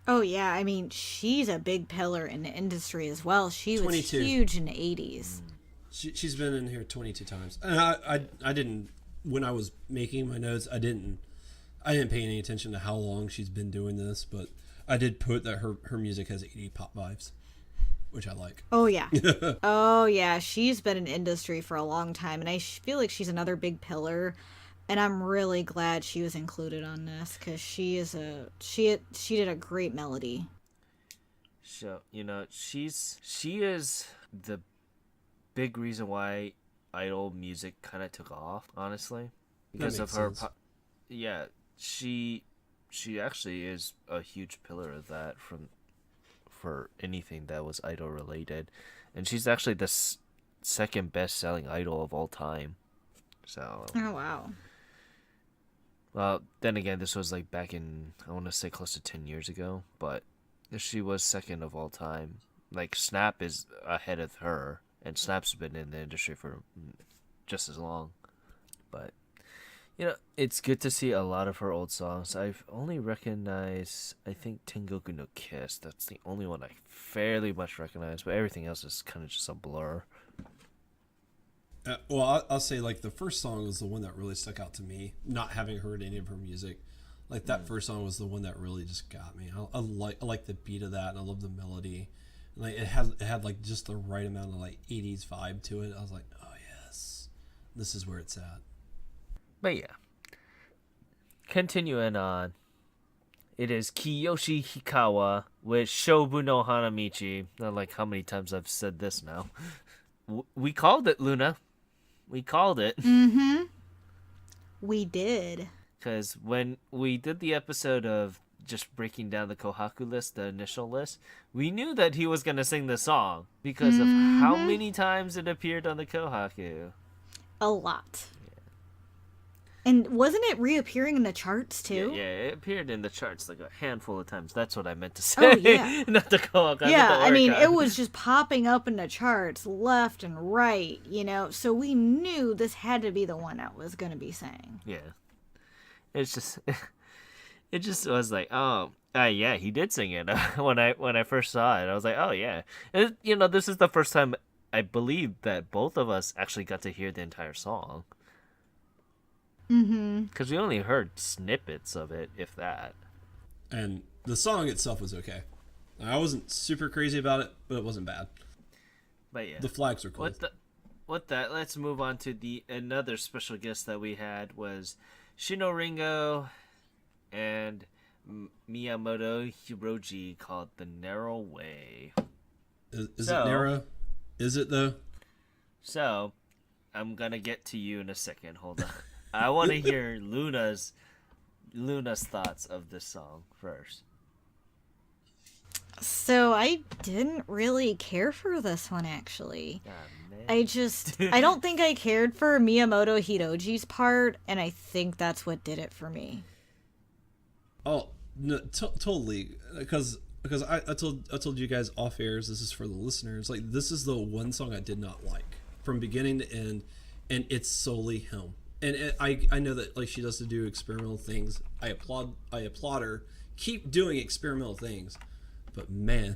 Speaker 3: Oh yeah, I mean she's a big pillar in the industry as well. She was
Speaker 2: 22.
Speaker 3: huge in the '80s.
Speaker 2: She's been in here 22 times. And I didn't, when I was making my notes, I didn't pay any attention to how long she's been doing this, but I did put that her music has 80 pop vibes, which I like.
Speaker 3: Oh yeah, oh yeah, she's been in industry for a long time, and I feel like she's another big pillar. And I'm really glad she was included on this because she did a great melody.
Speaker 1: So she is the big reason why idol music kind of took off, honestly, because of her. Yeah, she actually is a huge pillar of that for anything that was idol related, and she's actually the second best selling idol of all time. So.
Speaker 3: Oh wow.
Speaker 1: Well, then again, this was like back in, I want to say close to 10 years ago, but she was second of all time. Like, Snap is ahead of her, and Snap's been in the industry for just as long. But, it's good to see a lot of her old songs. I've only recognized, I think, Tengoku no Kiss. That's the only one I fairly much recognize, but everything else is kind of just a blur.
Speaker 2: Well, I'll say like the first song was the one that really stuck out to me. Not having heard any of her music, like that first song was the one that really just got me. I like the beat of that, and I love the melody. And like it had like just the right amount of like 80s vibe to it. I was like, oh yes, this is where it's at.
Speaker 1: But yeah, continuing on, it is Kiyoshi Hikawa with Shobu no Hanamichi. Not like how many times I've said this now. We called it, Luna. We called it.
Speaker 3: Mm-hmm. We did.
Speaker 1: Because when we did the episode of just breaking down the Kohaku list, the initial list, we knew that he was going to sing the song because of how many times it appeared on the Kohaku.
Speaker 3: A lot. And wasn't it reappearing in the charts too?
Speaker 1: Yeah, it appeared in the charts like a handful of times. That's what I meant to say.
Speaker 3: Oh, yeah.
Speaker 1: Not the Kohaku.
Speaker 3: Yeah, I mean, it was just popping up in the charts left and right, so we knew this had to be the one that was going to be sang.
Speaker 1: Yeah. It's just, it just was like, oh, yeah, he did sing it. When I first saw it, I was like, oh, yeah. And, this is the first time I believe that both of us actually got to hear the entire song.
Speaker 3: Mm-hmm.
Speaker 1: Because we only heard snippets of it, if that.
Speaker 2: And the song itself was okay. I wasn't super crazy about it, but it wasn't bad.
Speaker 1: But yeah,
Speaker 2: the flags were cool.
Speaker 1: With that, let's move on to another special guest that we had was Shino Ringo and Miyamoto Hiroji called The Narrow Way.
Speaker 2: Is it narrow? Is it though?
Speaker 1: So, I'm gonna get to you in a second. Hold on. I want to hear Luna's thoughts of this song first.
Speaker 3: So I didn't really care for this one, actually.
Speaker 1: Oh, man.
Speaker 3: I don't think I cared for Miyamoto Hiroji's part, and I think that's what did it for me.
Speaker 2: Oh, no, totally. Because I told you guys off airs, this is for the listeners. Like, this is the one song I did not like. from beginning to end, and it's solely him. And I know that like she does to do experimental things. I applaud her. Keep doing experimental things, but man,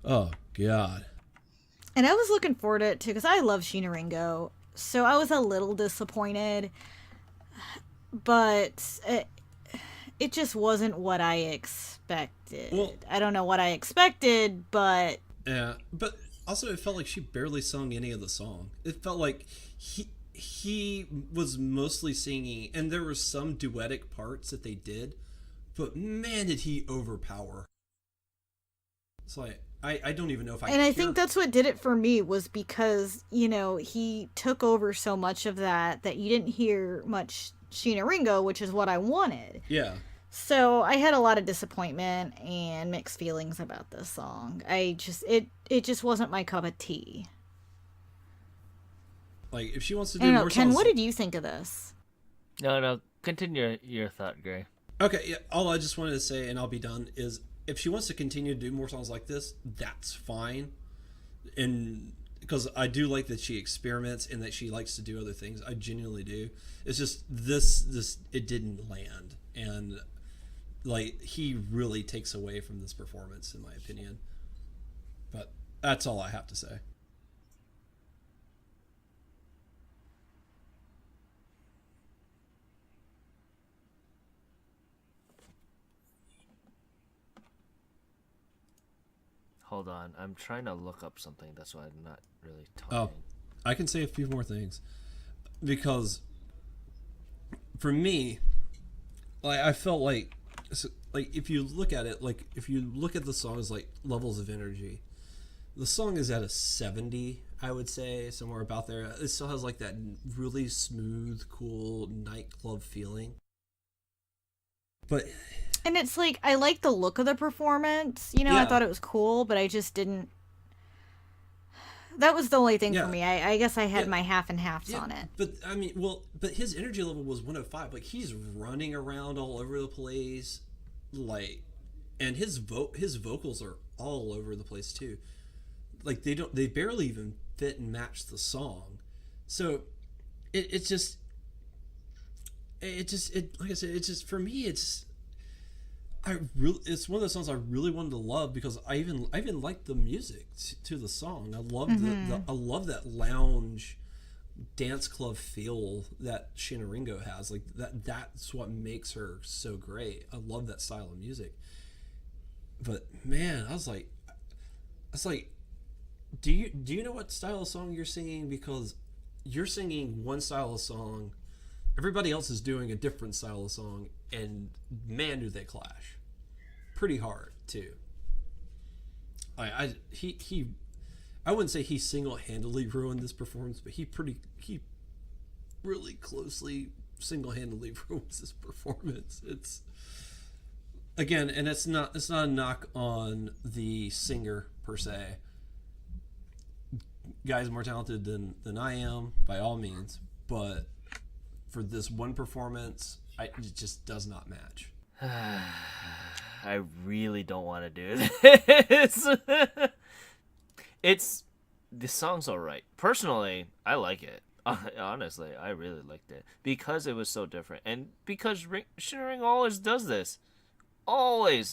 Speaker 2: oh god.
Speaker 3: And I was looking forward to it too because I love Sheena Ringo. So I was a little disappointed, but it just wasn't what I expected.
Speaker 2: Well,
Speaker 3: I don't know what I expected, but
Speaker 2: yeah, but also it felt like she barely sung any of the song. It felt like he was mostly singing, and there were some duetic parts that they did, but man, did he overpower. It's like I don't even know if I.
Speaker 3: and I think that's what did it for me was because, he took over so much of that you didn't hear much Sheena Ringo, which is what I wanted.
Speaker 2: Yeah.
Speaker 3: So I had a lot of disappointment and mixed feelings about this song. It just wasn't my cup of tea.
Speaker 2: Like if she wants to
Speaker 3: I
Speaker 2: do
Speaker 3: don't know,
Speaker 2: more
Speaker 3: Ken,
Speaker 2: songs.
Speaker 3: what did you think of this?
Speaker 1: No. Continue your thought, Gray.
Speaker 2: Okay, yeah, all I just wanted to say, and I'll be done, is if she wants to continue to do more songs like this, that's fine. And because I do like that she experiments and that she likes to do other things. I genuinely do. It's just this it didn't land, and like he really takes away from this performance, in my opinion. But that's all I have to say.
Speaker 1: Hold on, I'm trying to look up something. That's why I'm not really
Speaker 2: Oh,
Speaker 1: talking.
Speaker 2: I can say a few more things because for me, like I felt like if you look at it, like if you look at the song as like levels of energy, the song is at a 70, I would say, somewhere about there. It still has like that really smooth, cool nightclub feeling. But
Speaker 3: And it's like, I like the look of the performance. I
Speaker 2: Yeah.
Speaker 3: thought it was cool, but I just didn't. That was the only thing
Speaker 2: Yeah.
Speaker 3: for me. I guess I had
Speaker 2: Yeah.
Speaker 3: my half and halves
Speaker 2: yeah,
Speaker 3: on it.
Speaker 2: but I mean, but his energy level was 105. Like he's running around all over the place, like, and his vocals are all over the place too. Like they barely even fit and match the song. So it just like I said, it's just for me it's one of those songs I really wanted to love because I even liked the music to the song. I love I love that lounge dance club feel that Sheena Ringo has. Like that's what makes her so great. I love that style of music. But man, I was like, do you know what style of song you're singing? Because you're singing one style of song, everybody else is doing a different style of song, and man, do they clash pretty hard too. I wouldn't say he single-handedly ruined this performance, but he really closely single-handedly ruins this performance. It's again, and it's not a knock on the singer per se. Guy's more talented than I am by all means, but for this one performance, it just does not match.
Speaker 1: I really don't want to do this. The song's alright. Personally, I like it. Honestly, I really liked it because it was so different, and because Sheena Ringo always does this.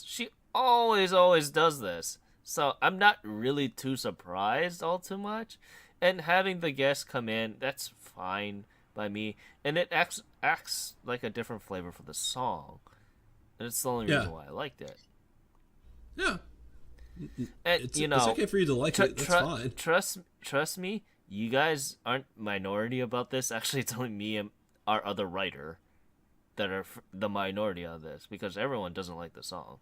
Speaker 1: She always does this. So I'm not really too surprised all too much, and having the guests come in, that's fine by me, and it acts like a different flavor for the song. And it's the only reason why I liked it.
Speaker 2: Yeah.
Speaker 1: And
Speaker 2: it's okay for you to like it. That's fine.
Speaker 1: Trust me, you guys aren't minority about this. Actually, it's only me and our other writer that are the minority on this, because everyone doesn't like the song.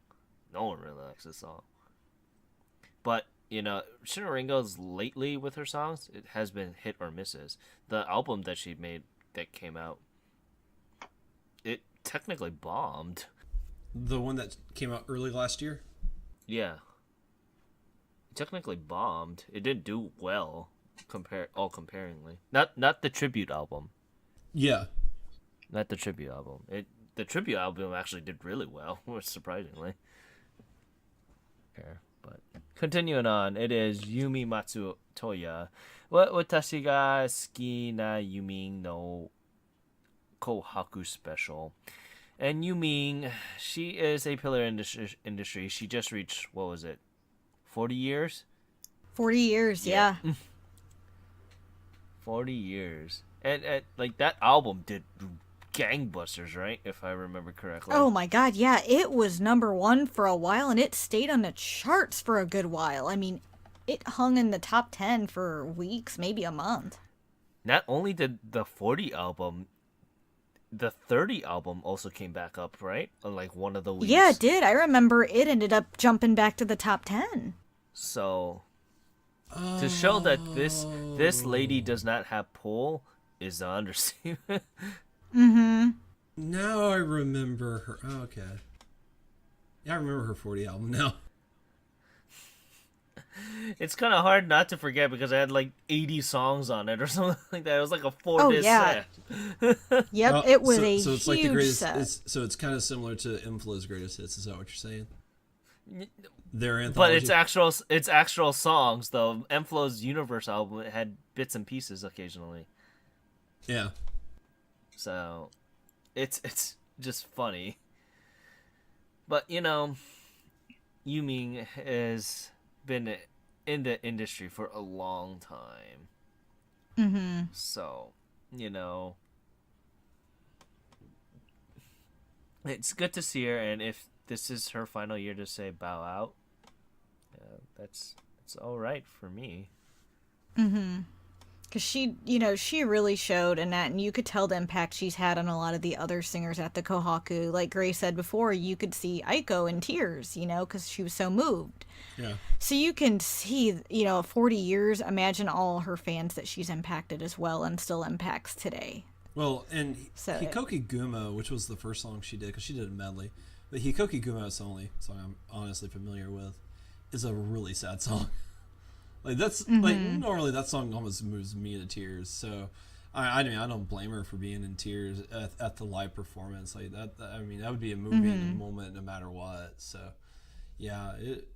Speaker 1: No one really likes the song. But Sheena Ringo's lately with her songs, it has been hit or misses. The album that she made that came out, it technically bombed.
Speaker 2: The one that came out early last year?
Speaker 1: Yeah. It technically bombed. It didn't do well comparingly. Not the tribute album.
Speaker 2: Yeah.
Speaker 1: Not the tribute album. The tribute album actually did really well, surprisingly. Okay, but continuing on, it is Yumi Matsutoya Watashi ga suki na Yumin no Kohaku special. And Yumin, she is a pillar in the industry. She just reached, what was it, 40 years?
Speaker 3: 40 years, yeah.
Speaker 1: 40 years. And like that album did gangbusters, right? If I remember correctly.
Speaker 3: Oh my god, yeah, it was number one for a while and it stayed on the charts for a good while. I mean, it hung in the top 10 for weeks, maybe a month.
Speaker 1: Not only did the 40 album, the 30 album also came back up, right? On like one of the weeks.
Speaker 3: Yeah, it did. I remember it ended up jumping back to the top 10.
Speaker 1: So to show that this lady does not have pull is an understatement.
Speaker 3: Mm-hmm.
Speaker 2: Now I remember her. Oh, okay. Yeah, I remember her 40 album now.
Speaker 1: It's kind of hard not to forget because I had like 80 songs on it or something like that. It was like a 4-disc
Speaker 3: yeah.
Speaker 1: set.
Speaker 3: Yep,
Speaker 2: Well,
Speaker 3: it was
Speaker 2: so
Speaker 3: a
Speaker 2: it's
Speaker 3: huge
Speaker 2: like the greatest.
Speaker 3: set.
Speaker 2: So it's kind of similar to Inflow's greatest hits. Is that what you're saying? Their anthology.
Speaker 1: But it's actual songs though. Enflow's Universe album had bits and pieces occasionally.
Speaker 2: Yeah.
Speaker 1: So it's just funny. But you know, Yuming has been in the industry for a long time.
Speaker 3: Mm-hmm.
Speaker 1: So, you know, it's good to see her, and if this is her final year to say bow out, it's all right for me.
Speaker 3: Mm-hmm. Because she really showed in that, and you could tell the impact she's had on a lot of the other singers at the Kohaku. Like Gray said before, you could see Aiko in tears, because she was so moved.
Speaker 2: Yeah.
Speaker 3: So you can see, 40 years, imagine all her fans that she's impacted as well and still impacts today.
Speaker 2: Well, and
Speaker 3: So
Speaker 2: Hikoki Gumo, which was the first song she did, because she did a medley, but Hikoki Gumo is the only song I'm honestly familiar with, is a really sad song. Like that's like normally that song almost moves me to tears. So I mean I don't blame her for being in tears at the live performance like that. I mean that would be a moving moment no matter what. So yeah, it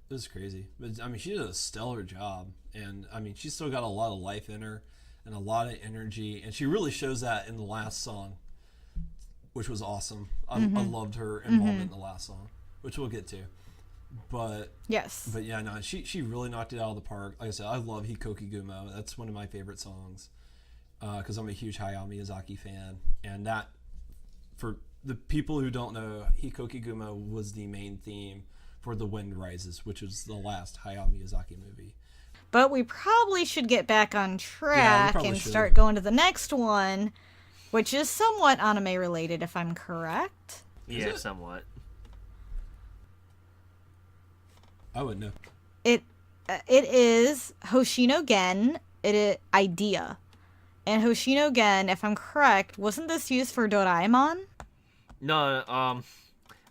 Speaker 2: was crazy. But I mean she did a stellar job, and I mean she's still got a lot of life in her and a lot of energy, and she really shows that in the last song, which was awesome. I loved her involvement in the last song, which we'll get to. But
Speaker 3: yes.
Speaker 2: But yeah, no, she really knocked it out of the park. Like I said, I love Hikoki Gumo. That's one of my favorite songs because I'm a huge Hayao Miyazaki fan. And that, for the people who don't know, Hikoki Gumo was the main theme for The Wind Rises, which was the last Hayao Miyazaki movie.
Speaker 3: But we probably should get back on track and
Speaker 2: should.
Speaker 3: start going to the next one, which is somewhat anime related, if I'm correct.
Speaker 1: Yeah, somewhat.
Speaker 2: I wouldn't know.
Speaker 3: It is Hoshino Gen. It is Idea, and Hoshino Gen, if I'm correct, wasn't this used for Doraemon?
Speaker 1: No,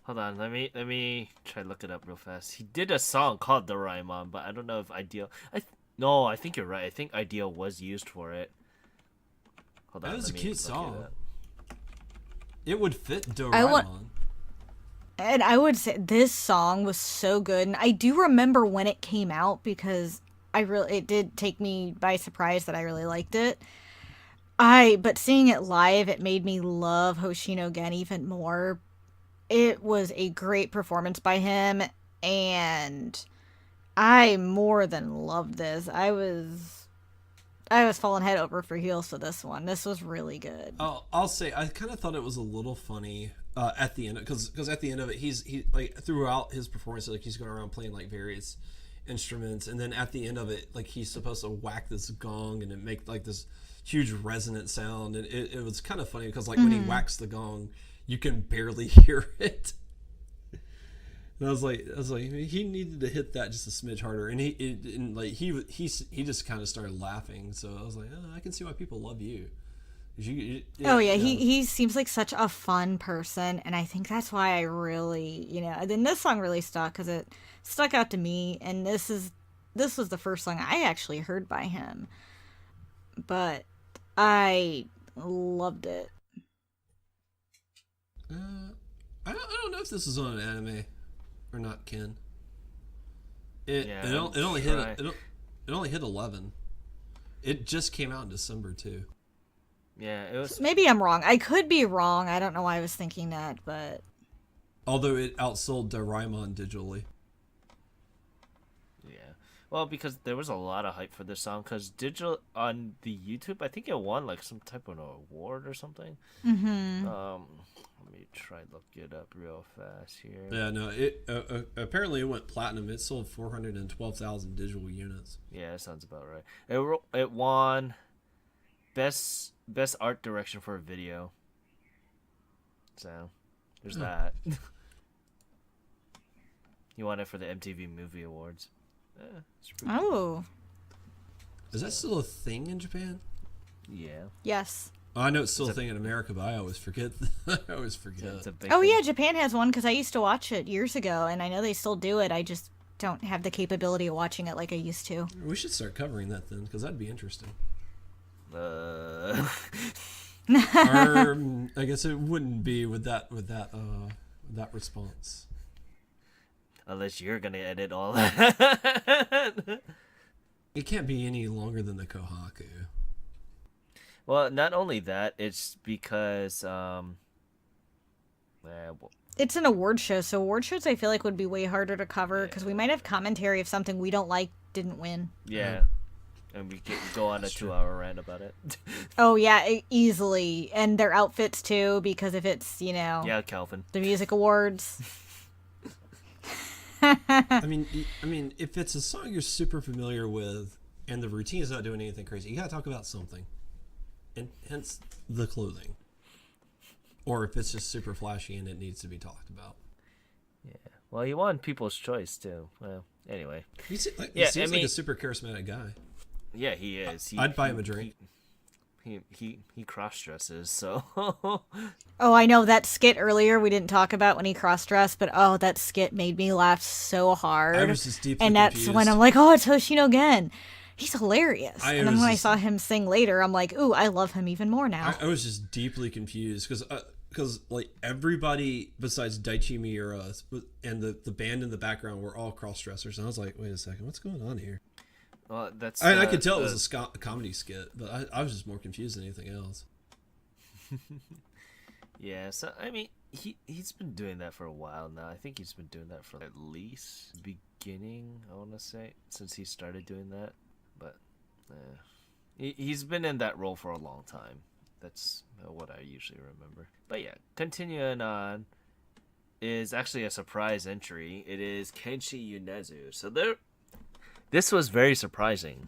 Speaker 1: hold on. Let me try to look it up real fast. He did a song called Doraemon, but I don't know if Idea. No, I think you're right. I think Idea was used for it. Hold on.
Speaker 2: That was a cute song.
Speaker 1: It
Speaker 2: It would fit Doraemon.
Speaker 3: And I would say this song was so good, and I do remember when it came out because it did take me by surprise that I really liked it. But seeing it live, it made me love Hoshino Gen even more. It was a great performance by him, and I more than loved this. I was falling head over for heels for this one. This was really good.
Speaker 2: I'll say I kind of thought it was a little funny at the end because at the end of it he like throughout his performance like he's going around playing like various instruments, and then at the end of it like he's supposed to whack this gong and it make like this huge resonant sound, and it was kind of funny because like when he whacks the gong you can barely hear it. And I was like, he needed to hit that just a smidge harder, and he just kind of started laughing. So I was like, oh, I can see why people love you.
Speaker 3: He seems like such a fun person, and I think that's why I really, then this song really stuck because it stuck out to me, and this was the first song I actually heard by him, but I loved it.
Speaker 2: I don't know if this is on an anime or not, Ken. It only hit 11. It just came out in December too.
Speaker 1: Yeah, it was.
Speaker 3: Maybe I'm wrong. I could be wrong. I don't know why I was thinking that, but
Speaker 2: Although it outsold Doraemon digitally.
Speaker 1: Yeah. Well, because there was a lot of hype for this song. Because digital on the YouTube, I think it won like some type of award or something. Let me try look it up real fast here.
Speaker 2: Yeah, no. It apparently it went platinum. It sold 412,000 digital units.
Speaker 1: Yeah, that sounds about right. It won best art direction for a video. So there's that. You won it for the MTV Movie Awards. It's pretty cool.
Speaker 3: oh,
Speaker 2: Is that still a thing in Japan?
Speaker 1: Yeah.
Speaker 3: yes.
Speaker 2: Oh, I know it's still a thing in America, but I always forget. I always forget.
Speaker 1: It's a big
Speaker 3: Oh
Speaker 1: thing.
Speaker 3: yeah, Japan has one because I used to watch it years ago, and I know they still do it. I just don't have the capability of watching it like I used to.
Speaker 2: We should start covering that then, because that'd be interesting.
Speaker 1: Uh,
Speaker 2: Or I guess it wouldn't be with that response.
Speaker 1: unless you're gonna edit all that.
Speaker 2: It can't be any longer than the Kohaku.
Speaker 1: Well, not only that, it's because
Speaker 3: It's an award show, so award shows I feel like would be way harder to cover because we might have commentary if something we don't like didn't win.
Speaker 1: yeah, and we can go on a 2-hour rant about it.
Speaker 3: Oh yeah, easily, and their outfits too, because if it's
Speaker 1: Yeah, Calvin.
Speaker 3: the music awards.
Speaker 2: I mean, if it's a song you're super familiar with and the routine is not doing anything crazy, you gotta talk about something, and hence the clothing. Or if it's just super flashy and it needs to be talked about.
Speaker 1: Yeah. Well, he won People's Choice too. Well, anyway.
Speaker 2: He seems like
Speaker 1: I mean,
Speaker 2: a super charismatic guy.
Speaker 1: Yeah, he is.
Speaker 2: I'd buy him a drink.
Speaker 1: He cross dresses, so.
Speaker 3: Oh, I know that skit earlier we didn't talk about when he cross-dressed, but oh, that skit made me laugh so hard.
Speaker 2: I was just deeply
Speaker 3: and that's
Speaker 2: confused.
Speaker 3: when I'm like, oh, it's Hoshino again. He's hilarious.
Speaker 2: I
Speaker 3: And then
Speaker 2: was
Speaker 3: when I
Speaker 2: just-
Speaker 3: saw him sing later, I'm like, ooh, I love him even more now.
Speaker 2: I was just deeply confused because like everybody besides Daichi Miura and the band in the background were all cross dressers, and I was like, wait a second, what's going on here?
Speaker 1: Well, that's.
Speaker 2: I could tell it was a comedy skit, but I was just more confused than anything else.
Speaker 1: Yeah, so I mean, he's been doing that for a while now. I think he's been doing that for at least beginning. I want to say since he started doing that, but he's been in that role for a long time. That's what I usually remember. But yeah, continuing on is actually a surprise entry. It is Kenshi Yonezu. So this was very surprising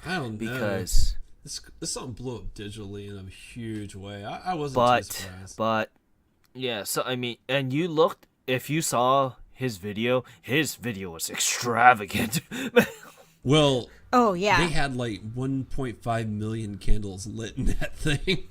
Speaker 2: I don't know
Speaker 1: because.
Speaker 2: this song blew up digitally in a huge way. I wasn't too surprised.
Speaker 1: But yeah, so I mean, and you looked, if you saw his video was extravagant.
Speaker 2: Well,
Speaker 3: Oh yeah.
Speaker 2: they had like 1.5 million candles lit in that thing.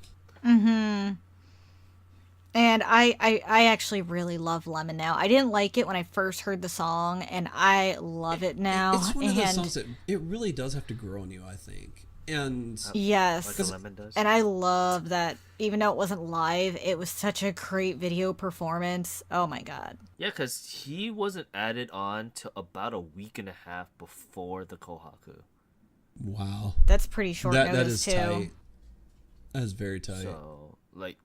Speaker 3: And I actually really love Lemon now. I didn't like it when I first heard the song, and I love it now.
Speaker 2: It's one of those
Speaker 3: and
Speaker 2: songs that it really does have to grow on you, I think. And
Speaker 3: yes.
Speaker 1: Like a lemon does.
Speaker 3: And I love that even though it wasn't live, it was such a great video performance. Oh my god.
Speaker 1: Yeah, because he wasn't added on to about a week and a half before the Kohaku.
Speaker 2: wow,
Speaker 3: That's pretty short
Speaker 2: that
Speaker 3: notice
Speaker 2: is
Speaker 3: too.
Speaker 2: tight. That is very tight.
Speaker 1: So like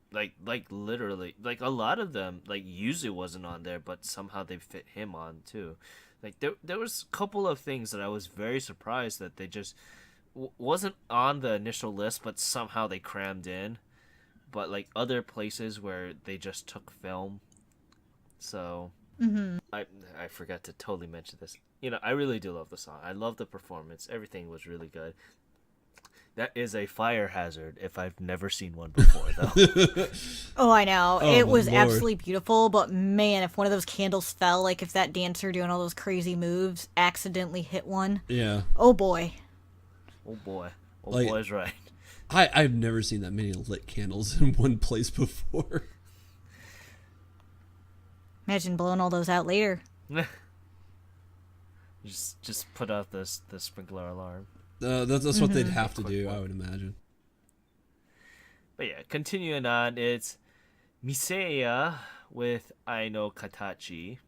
Speaker 1: literally, like a lot of them like usually wasn't on there, but somehow they fit him on too. Like there was a couple of things that I was very surprised that they just wasn't on the initial list, but somehow they crammed in. But like other places where they just took film. So I forgot to totally mention this. I really do love the song. I love the performance. Everything was really good. That is a fire hazard if I've never seen one before, though.
Speaker 3: Oh, I know.
Speaker 2: Oh,
Speaker 3: It
Speaker 2: my
Speaker 3: was
Speaker 2: Lord.
Speaker 3: absolutely beautiful, but man, if one of those candles fell, like if that dancer doing all those crazy moves accidentally hit one,
Speaker 2: Yeah,
Speaker 3: oh boy.
Speaker 1: Oh boy. Oh
Speaker 2: Like-
Speaker 1: boy's right.
Speaker 2: I've never seen that many lit candles in one place before.
Speaker 3: Imagine blowing all those out later.
Speaker 1: Just put out the sprinkler alarm.
Speaker 2: That's what they'd have to do, I would imagine.
Speaker 1: But yeah, continuing on, it's Miseiya with Aino Katachi.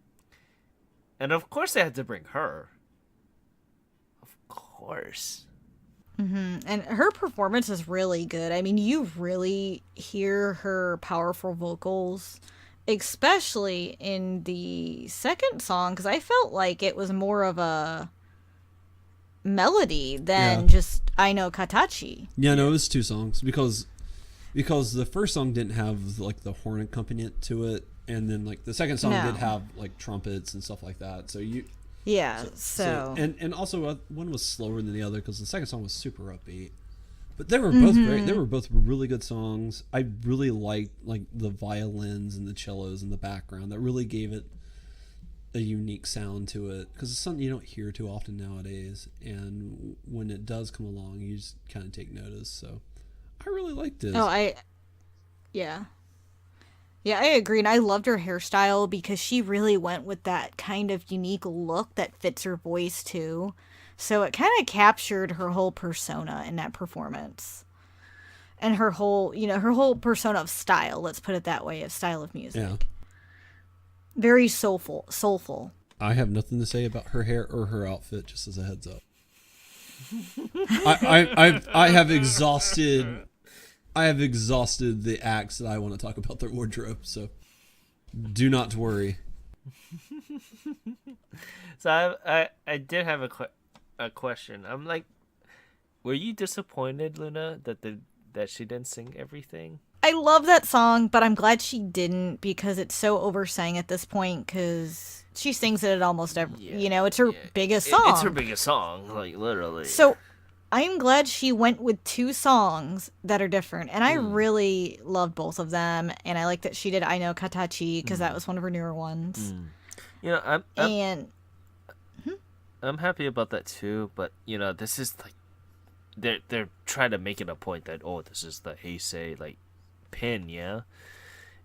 Speaker 1: And of course they had to bring her. Of course.
Speaker 3: And her performance is really good. I mean, you really hear her powerful vocals, especially in the second song, because I felt like it was more of a melody
Speaker 2: Yeah.
Speaker 3: than just I know Katachi.
Speaker 2: Yeah, no, it was two songs because the first song didn't have like the horn accompaniment to it, and then like the second song did
Speaker 3: No.
Speaker 2: have like trumpets and stuff like that. So you
Speaker 3: Yeah,
Speaker 2: so
Speaker 3: so.
Speaker 2: and also one was slower than the other because the second song was super upbeat. But they were both great. They were both really good songs. I really liked like the violins and the cellos in the background. That really gave it a unique sound to it because it's something you don't hear too often nowadays. And when it does come along, you just kind of take notice. So I really liked this.
Speaker 3: Oh, yeah. Yeah, I agree. And I loved her hairstyle because she really went with that kind of unique look that fits her voice too. So it kind of captured her whole persona in that performance. And her whole, her whole persona of style, let's put it that way, of style of music.
Speaker 2: Yeah.
Speaker 3: Very soulful.
Speaker 2: I have nothing to say about her hair or her outfit. Just as a heads up, I have exhausted. I have exhausted the acts that I want to talk about their wardrobe. So do not worry.
Speaker 1: So I did have a question. I'm like, were you disappointed, Luna, that she didn't sing everything?
Speaker 3: I love that song, but I'm glad she didn't because it's so oversang at this point because she sings it at almost every, it's her biggest song.
Speaker 1: It's her biggest song, like literally.
Speaker 3: So I'm glad she went with two songs that are different, and I really loved both of them. And I like that she did "I Know Katachi" because that was one of her newer ones.
Speaker 1: I'm happy about that too. But this is like they're trying to make it a point that this is the Heisei like pin, yeah.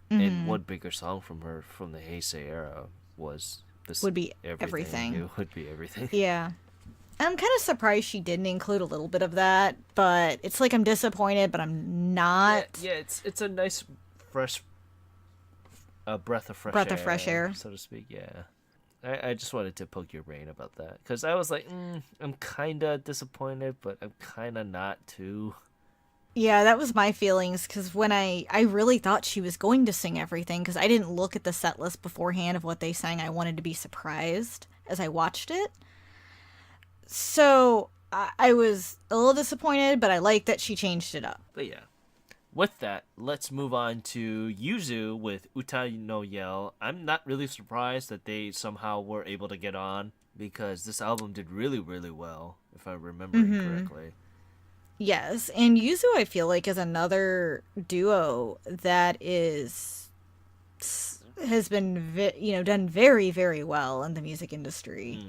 Speaker 1: And one bigger song from her from the Heisei era was this
Speaker 3: Would be everything.
Speaker 1: It would be everything.
Speaker 3: Yeah. I'm kind of surprised she didn't include a little bit of that, but it's like I'm disappointed, but I'm not.
Speaker 1: Yeah, it's a nice fresh breath of fresh air, so to speak. Yeah. I just wanted to poke your brain about that because I was like, I'm kind of disappointed, but I'm kind of not too.
Speaker 3: Yeah, that was my feelings because when I really thought she was going to sing everything because I didn't look at the set list beforehand of what they sang. I wanted to be surprised as I watched it. So I was a little disappointed, but I like that she changed it up.
Speaker 1: But yeah. With that, let's move on to Yuzu with Uta no Yell. I'm not really surprised that they somehow were able to get on because this album did really, really well, if I'm remembering correctly.
Speaker 3: Yes, and Yuzu I feel like is another duo that has been done very, very well in the music industry.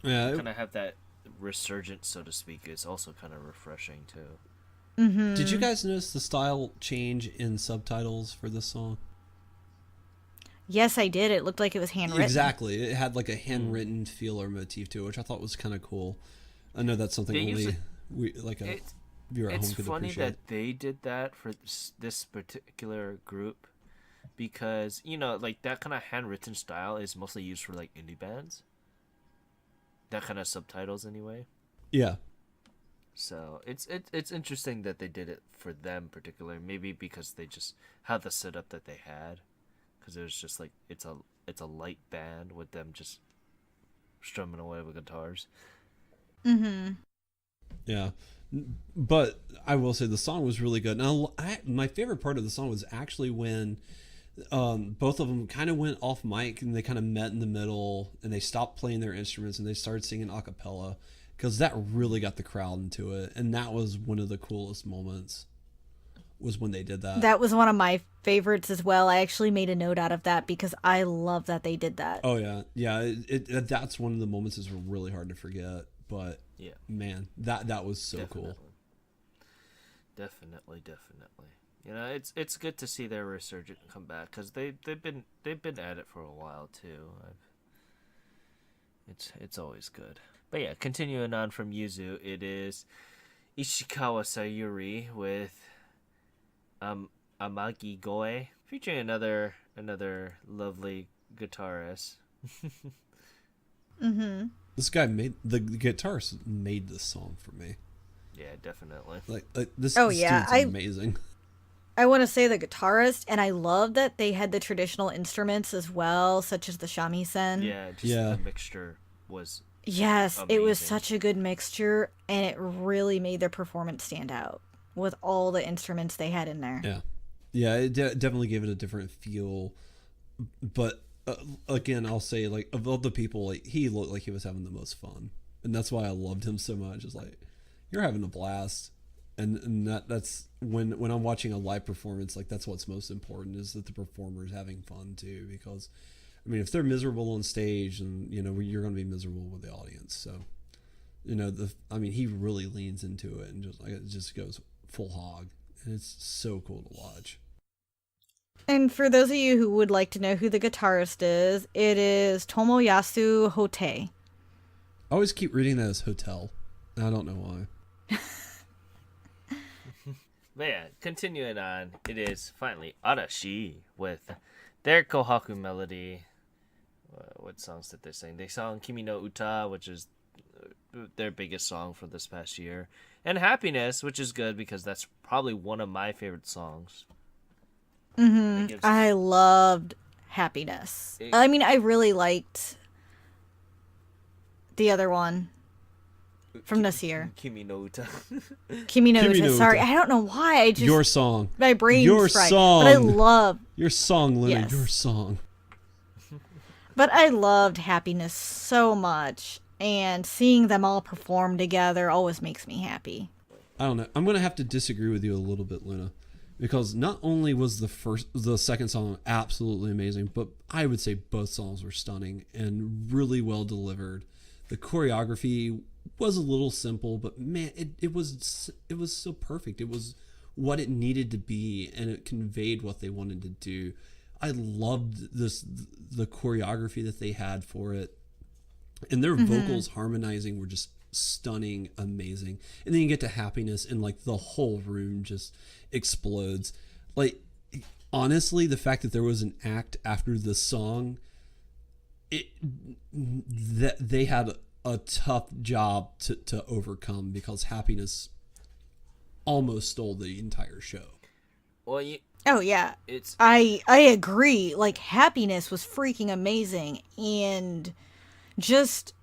Speaker 2: Yeah,
Speaker 1: Kind of have that resurgence, so to speak. It's also kind of refreshing too.
Speaker 2: Did you guys notice the style change in subtitles for this song?
Speaker 3: Yes, I did. It looked like it was handwritten.
Speaker 2: Exactly. It had like a handwritten feel or motif to it, which I thought was kind of cool. I know that's something only a viewer at home could appreciate.
Speaker 1: It's funny that they did that for this particular group because, like that kind of handwritten style is mostly used for like indie bands. That kind of subtitles anyway.
Speaker 2: Yeah.
Speaker 1: So it's interesting that they did it for them particularly. Maybe because they just had the setup that they had, because it was just like it's a light band with them just strumming away with guitars.
Speaker 2: Yeah, but I will say the song was really good. Now, my favorite part of the song was actually when both of them kind of went off mic and they kind of met in the middle and they stopped playing their instruments and they started singing a cappella. Because that really got the crowd into it. And that was one of the coolest moments, was when they did that.
Speaker 3: That was one of my favorites as well. I actually made a note out of that because I love that they did that.
Speaker 2: Oh, yeah. Yeah, that's one of the moments that's really hard to forget. But,
Speaker 1: yeah, man,
Speaker 2: that was so cool.
Speaker 1: Definitely. It's good to see their resurgence come back because they've been at it for a while, too. It's always good. But yeah, continuing on from Yuzu, it is Ishikawa Sayuri with Amagi Goe, featuring another lovely guitarist.
Speaker 3: Mm-hmm.
Speaker 2: This guy made the guitarist made this song for me.
Speaker 1: Yeah, definitely.
Speaker 2: Like this,
Speaker 3: Oh
Speaker 2: this
Speaker 3: yeah,
Speaker 2: dude's amazing.
Speaker 3: I want to say the guitarist, and I love that they had the traditional instruments as well, such as the shamisen.
Speaker 1: Yeah, just
Speaker 2: Yeah.
Speaker 1: the mixture was
Speaker 3: Yes, it was
Speaker 1: amazing.
Speaker 3: such a good mixture, and it really made their performance stand out with all the instruments they had in there.
Speaker 2: Yeah, yeah, it definitely gave it a different feel. But again, I'll say like of all the people, like he looked like he was having the most fun, and that's why I loved him so much. It's like you're having a blast, and that's when I'm watching a live performance, like that's what's most important is that the performer's having fun too. Because I mean, if they're miserable on stage, and you're going to be miserable with the audience. So I mean, he really leans into it and just like it just goes full hog, and it's so cool to watch.
Speaker 3: And for those of you who would like to know who the guitarist is, it is Tomoyasu Hote.
Speaker 2: I always keep reading that as hotel. I don't know why.
Speaker 1: But yeah, continuing on, it is finally Arashi with their Kohaku melody. What songs did they sing? They sang Kimi no Uta, which is their biggest song for this past year, and Happiness, which is good because that's probably one of my favorite songs.
Speaker 3: Mm-hmm. I loved Happiness. I mean, I really liked the other one from this year.
Speaker 1: Kimi no Uta.
Speaker 3: Kimi no
Speaker 2: Kimi
Speaker 3: Uta.
Speaker 2: no
Speaker 3: Sorry,
Speaker 2: Uta.
Speaker 3: I don't know why. I just
Speaker 2: Your song.
Speaker 3: my brain's
Speaker 2: Your
Speaker 3: fried.
Speaker 2: song.
Speaker 3: But I love.
Speaker 2: Your song, Luna.
Speaker 3: Yes.
Speaker 2: Your song.
Speaker 3: But I loved Happiness so much, and seeing them all perform together always makes me happy.
Speaker 2: I don't know. I'm gonna have to disagree with you a little bit, Luna, because not only was the second song absolutely amazing, but I would say both songs were stunning and really well delivered. The choreography was a little simple, but man, it was so perfect. It was what it needed to be, and it conveyed what they wanted to do. I loved the choreography that they had for it, and their vocals harmonizing were just stunning, amazing. And then you get to Happiness, and like the whole room just explodes. Like honestly, the fact that there was an act after the song, that they had a tough job to overcome, because Happiness almost stole the entire show.
Speaker 1: Well,
Speaker 3: Oh yeah,
Speaker 1: it's
Speaker 3: I agree. Like Happiness was freaking amazing, and just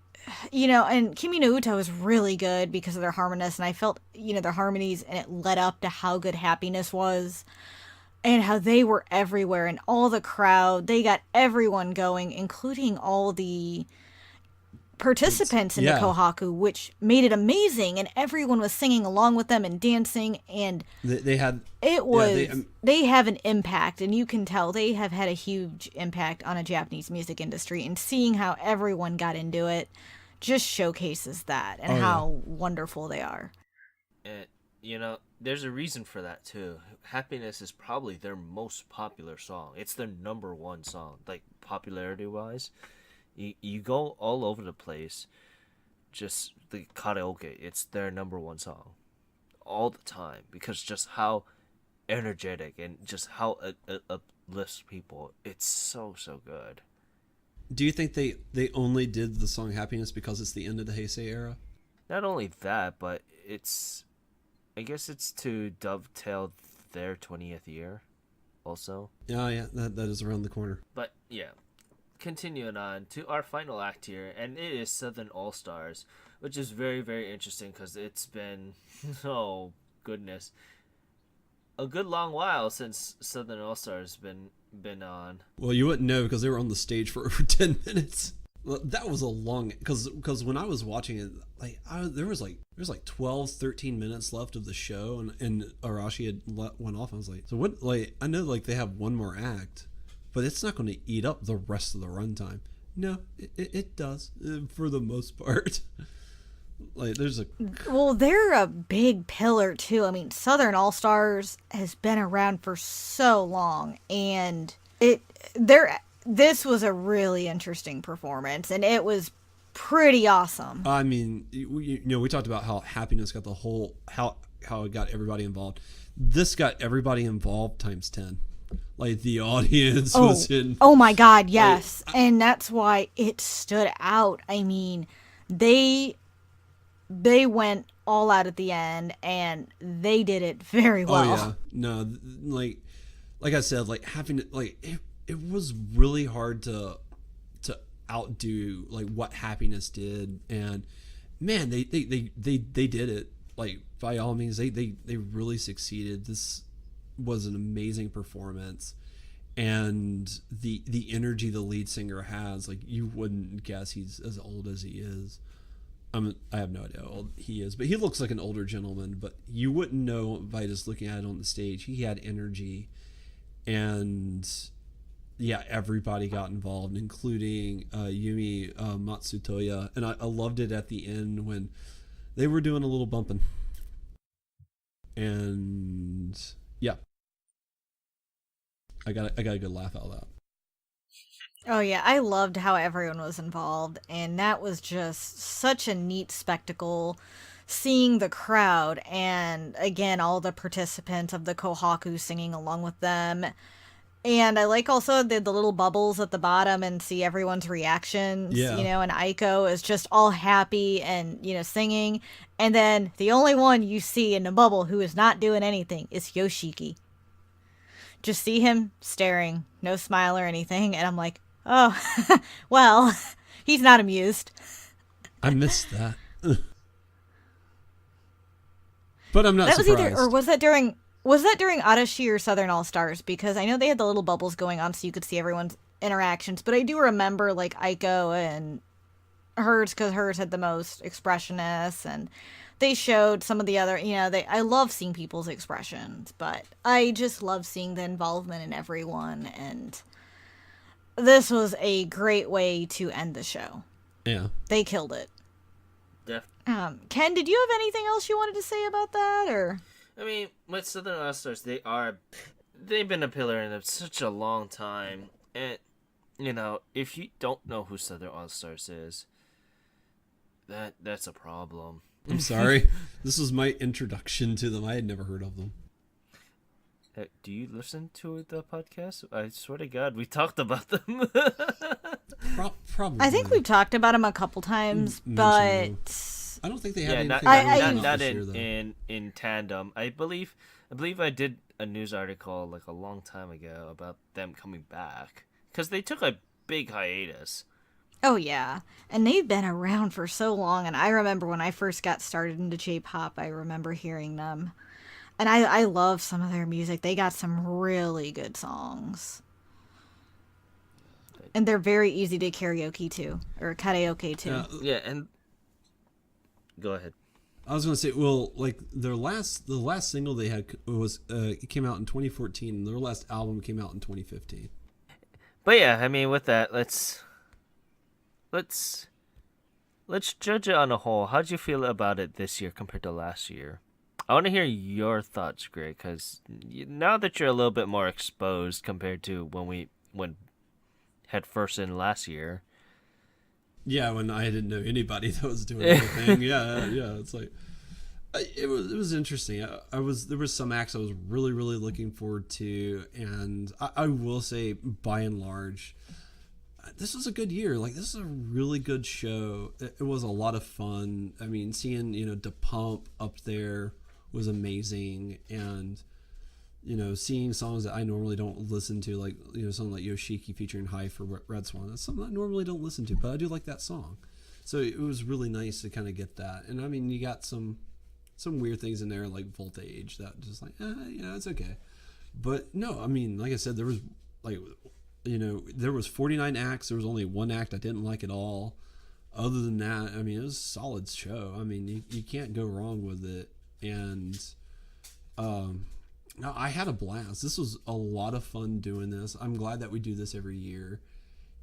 Speaker 3: and Kimi no Uta was really good because of their harmonies, and I felt their harmonies, and it led up to how good Happiness was, and how they were everywhere, and all the crowd, they got everyone going, including all the participants in
Speaker 2: Yeah.
Speaker 3: the Kohaku, which made it amazing, and everyone was singing along with them and dancing, and
Speaker 2: They had
Speaker 3: it was
Speaker 2: Yeah,
Speaker 3: they have an impact, and you can tell they have had a huge impact on a Japanese music industry, and seeing how everyone got into it just showcases that and
Speaker 2: Oh, yeah.
Speaker 3: how wonderful they are.
Speaker 1: and there's a reason for that too. Happiness is probably their most popular song. It's their number one song, like popularity wise. You go all over the place, just the karaoke. It's their number one song, all the time, because just how energetic and just how it uplifts people. It's so good.
Speaker 2: Do you think they only did the song Happiness because it's the end of the Heisei era?
Speaker 1: Not only that, but I guess it's to dovetail their 20th year, also.
Speaker 2: Yeah, that is around the corner.
Speaker 1: But yeah, continuing on to our final act here, and it is Southern All Stars, which is very, very interesting because it's been, oh goodness, a good long while since Southern All Stars been on.
Speaker 2: Well, you wouldn't know because they were on the stage for over 10 minutes. Well, that was a long, because when I was watching it, like there was like 12, 13 minutes left of the show, and Arashi had went off. I was like, so what? Like I know like they have one more act, but it's not going to eat up the rest of the runtime. No, it does for the most part. Like there's a
Speaker 3: Well, they're a big pillar too. I mean, Southern All Stars has been around for so long, and this was a really interesting performance, and it was pretty awesome.
Speaker 2: I mean, we talked about how Happiness got the whole how it got everybody involved. This got everybody involved times 10. Like the audience
Speaker 3: Oh,
Speaker 2: was in.
Speaker 3: oh my God, yes. And that's why it stood out. I mean, they went all out at the end, and they did it very
Speaker 2: Oh
Speaker 3: well.
Speaker 2: yeah, no, like I said, like having to, like it was really hard to outdo like what Happiness did, and man, they did it. Like by all means, they really succeeded. This was an amazing performance, and the energy the lead singer has, like you wouldn't guess he's as old as he is. I have no idea how old he is, but he looks like an older gentleman. But you wouldn't know by just looking at it on the stage. He had energy, and yeah, everybody got involved, including Yumi Matsutoya, and I loved it at the end when they were doing a little bumping, and yeah, I got a good laugh out of that.
Speaker 3: Oh yeah, I loved how everyone was involved, and that was just such a neat spectacle. Seeing the crowd, and again, all the participants of the Kohaku singing along with them. And I like also the little bubbles at the bottom and see everyone's reactions,
Speaker 2: Yeah,
Speaker 3: and Aiko is just all happy and, singing. And then the only one you see in the bubble who is not doing anything is Yoshiki. Just see him staring, no smile or anything. And I'm like, oh, well, he's not amused.
Speaker 2: I missed that, but I'm not
Speaker 3: That was
Speaker 2: surprised.
Speaker 3: either, or was that during Arashi or Southern All Stars? Because I know they had the little bubbles going on so you could see everyone's interactions. But I do remember like Aiko and hers, because hers had the most expressionists, and they showed some of the other, I love seeing people's expressions, but I just love seeing the involvement in everyone, and this was a great way to end the show.
Speaker 2: Yeah.
Speaker 3: They killed it.
Speaker 1: Def-
Speaker 3: Ken, did you have anything else you wanted to say about that, or?
Speaker 1: I mean, with Southern All Stars, they've been a pillar in such a long time, and if you don't know who Southern All Stars is, that's a problem.
Speaker 2: I'm sorry. This was my introduction to them. I had never heard of them.
Speaker 1: Do you listen to the podcast? I swear to God, we talked about them.
Speaker 2: Probably.
Speaker 3: I think we've talked about them a couple times, but
Speaker 2: I don't think they have
Speaker 1: not
Speaker 2: anything.
Speaker 1: not
Speaker 2: this year, though.
Speaker 1: in tandem. I believe I did a news article like a long time ago about them coming back because they took a big hiatus.
Speaker 3: oh yeah, and they've been around for so long. And I remember when I first got started into J-pop, I remember hearing them, and I love some of their music. They got some really good songs, and they're very easy to karaoke to, or karaoke to.
Speaker 1: Yeah, and go ahead.
Speaker 2: I was going to say, well, like the last single they had was it came out in 2014, and their last album came out in 2015.
Speaker 1: But yeah, I mean, with that, let's judge it on a whole. How'd you feel about it this year compared to last year? I want to hear your thoughts, Greg, because now that you're a little bit more exposed compared to when we went head first in last year.
Speaker 2: Yeah, when I didn't know anybody that was doing anything. Yeah. It's like it was interesting. There was some acts I was really looking forward to, and I will say, by and large, this was a good year. Like, this is a really good show. It was a lot of fun. I mean, seeing Da Pump up there was amazing, and seeing songs that I normally don't listen to, like something like Yoshiki featuring Hive for Red Swan. That's something I normally don't listen to, but I do like that song. So it was really nice to kind of get that. And I mean, you got some weird things in there like Voltage that just like it's okay. But no, I mean, like I said, there was there was 49 acts. There was only one act I didn't like at all. Other than that, I mean, it was a solid show. I mean, you can't go wrong with it. And no, I had a blast. This was a lot of fun doing this. I'm glad that we do this every year.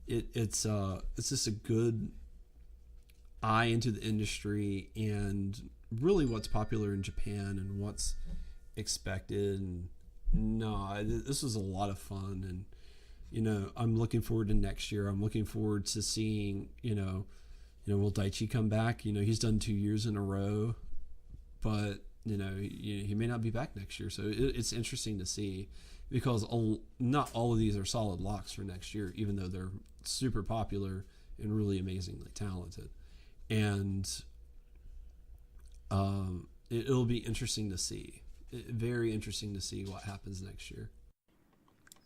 Speaker 2: It's just a good eye into the industry and really what's popular in Japan and what's expected. And no, this was a lot of fun. And I'm looking forward to next year. I'm looking forward to seeing will Daichi come back? He's done 2 years in a row, but he may not be back next year. So it's interesting to see. because not all of these are solid locks for next year, even though they're super popular and really amazingly talented. And it'll be interesting to see. Very interesting to see what happens next year.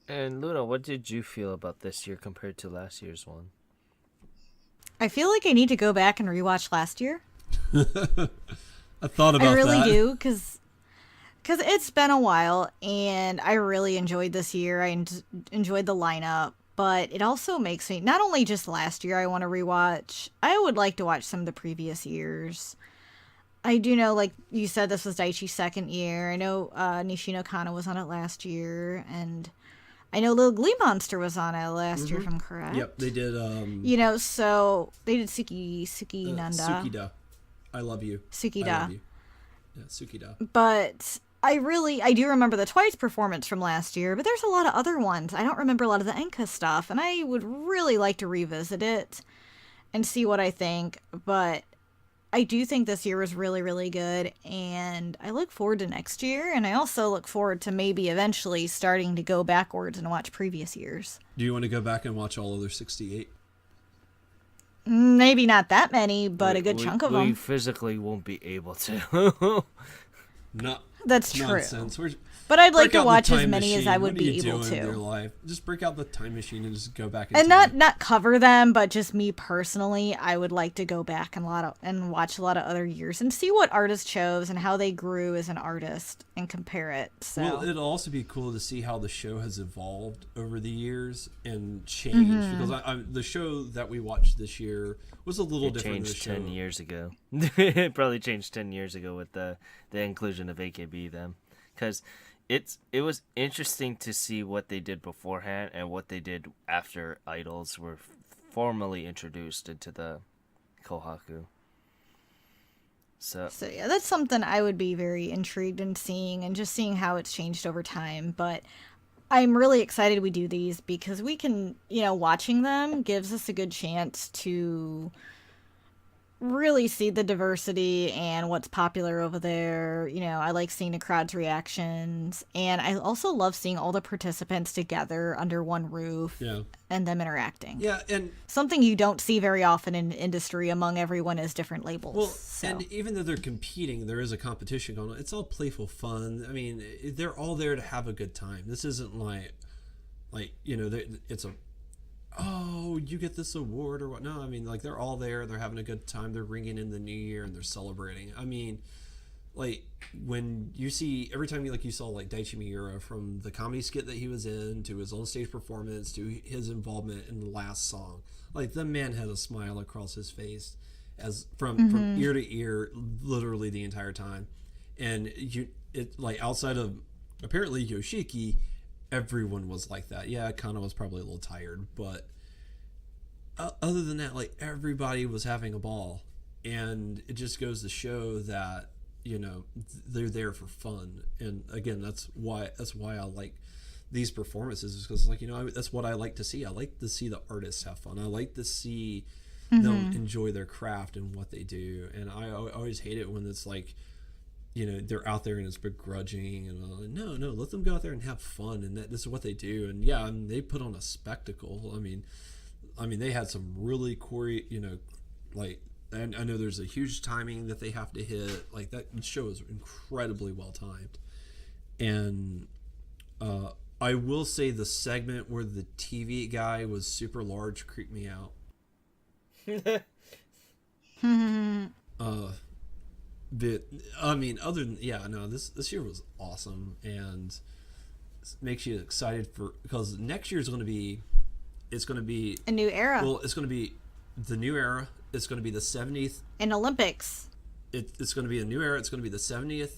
Speaker 1: And Luna, what did you feel about this year compared to last year's one?
Speaker 3: I feel like I need to go back and rewatch last year.
Speaker 2: I thought about that.
Speaker 3: I really do, because it's been a while, and I really enjoyed this year. I enjoyed the lineup, but it also makes me, not only just last year I want to rewatch, I would like to watch some of the previous years. I do know, like you said, this was Daichi's second year. I know Nishino Kano was on it last year, and I know Little Glee Monster was on it last year, if I'm correct.
Speaker 2: Yep, they did.
Speaker 3: So they did Suki Nanda.
Speaker 2: Tsukida. I love you.
Speaker 3: Tsukida.
Speaker 2: I love you. Yeah, Tsukida.
Speaker 3: But I do remember the Twice performance from last year, but there's a lot of other ones. I don't remember a lot of the Enka stuff, and I would really like to revisit it and see what I think. But I do think this year was really, really good, and I look forward to next year, and I also look forward to maybe eventually starting to go backwards and watch previous years.
Speaker 2: Do you want to go back and watch all other 68?
Speaker 3: Maybe not that many, but a good chunk of them.
Speaker 1: We physically won't be able to.
Speaker 2: No,
Speaker 3: That's true.
Speaker 2: nonsense.
Speaker 3: But I'd like
Speaker 2: Break out
Speaker 3: to
Speaker 2: the
Speaker 3: watch as
Speaker 2: time
Speaker 3: many as
Speaker 2: machine.
Speaker 3: I would
Speaker 2: What are
Speaker 3: be
Speaker 2: you
Speaker 3: able
Speaker 2: doing in your
Speaker 3: to.
Speaker 2: life? Just break out the time machine and just go back in
Speaker 3: And
Speaker 2: time.
Speaker 3: not cover them, but just me personally, I would like to go back and watch a lot of other years and see what artists chose and how they grew as an artist and compare it. So
Speaker 2: Well, it'll also be cool to see how the show has evolved over the years and changed. Because the show that we watched this year was a little
Speaker 1: It
Speaker 2: different.
Speaker 1: changed
Speaker 2: than the
Speaker 1: 10
Speaker 2: show.
Speaker 1: years ago. It probably changed 10 years ago with the inclusion of AKB then. Because it was interesting to see what they did beforehand and what they did after idols were formally introduced into the Kohaku. So
Speaker 3: yeah, that's something I would be very intrigued in seeing and just seeing how it's changed over time. But I'm really excited we do these because we can, watching them gives us a good chance to really see the diversity and what's popular over there. I like seeing the crowd's reactions, and I also love seeing all the participants together under one roof and them interacting.
Speaker 2: Yeah, and
Speaker 3: Something you don't see very often in industry among everyone is different labels.
Speaker 2: well,
Speaker 3: so.
Speaker 2: and even though they're competing, there is a competition going on. It's all playful fun. I mean, they're all there to have a good time. This isn't like it's a you get this award or what. No, I mean, like, they're all there, they're having a good time, they're ringing in the new year and they're celebrating. I mean, like, when you see every time you saw like Daichi Miura, from the comedy skit that he was in to his on stage performance to his involvement in the last song, like, the man had a smile across his face as from ear to ear literally the entire time. And outside of apparently Yoshiki, everyone was like that. Yeah, Kano was probably a little tired, but other than that, like, everybody was having a ball. And it just goes to show that, they're there for fun. And again, that's why I like these performances, is because, like, that's what I like to see. I like to see the artists have fun. I like to see them enjoy their craft and what they do. And I always hate it when it's like, they're out there and it's begrudging and no, let them go out there and have fun, and this is what they do. And yeah, I mean, they put on a spectacle. I mean, they had some really and I know there's a huge timing that they have to hit. Like, that show is incredibly well timed. And I will say the segment where the TV guy was super large creeped me out. But I mean, other than this year was awesome, and it makes you excited because next year is going to be
Speaker 3: a new era.
Speaker 2: Well, it's going to be the new era. It's going to be the 70th
Speaker 3: in Olympics.
Speaker 2: It's going to be a new era. It's going to be the 70th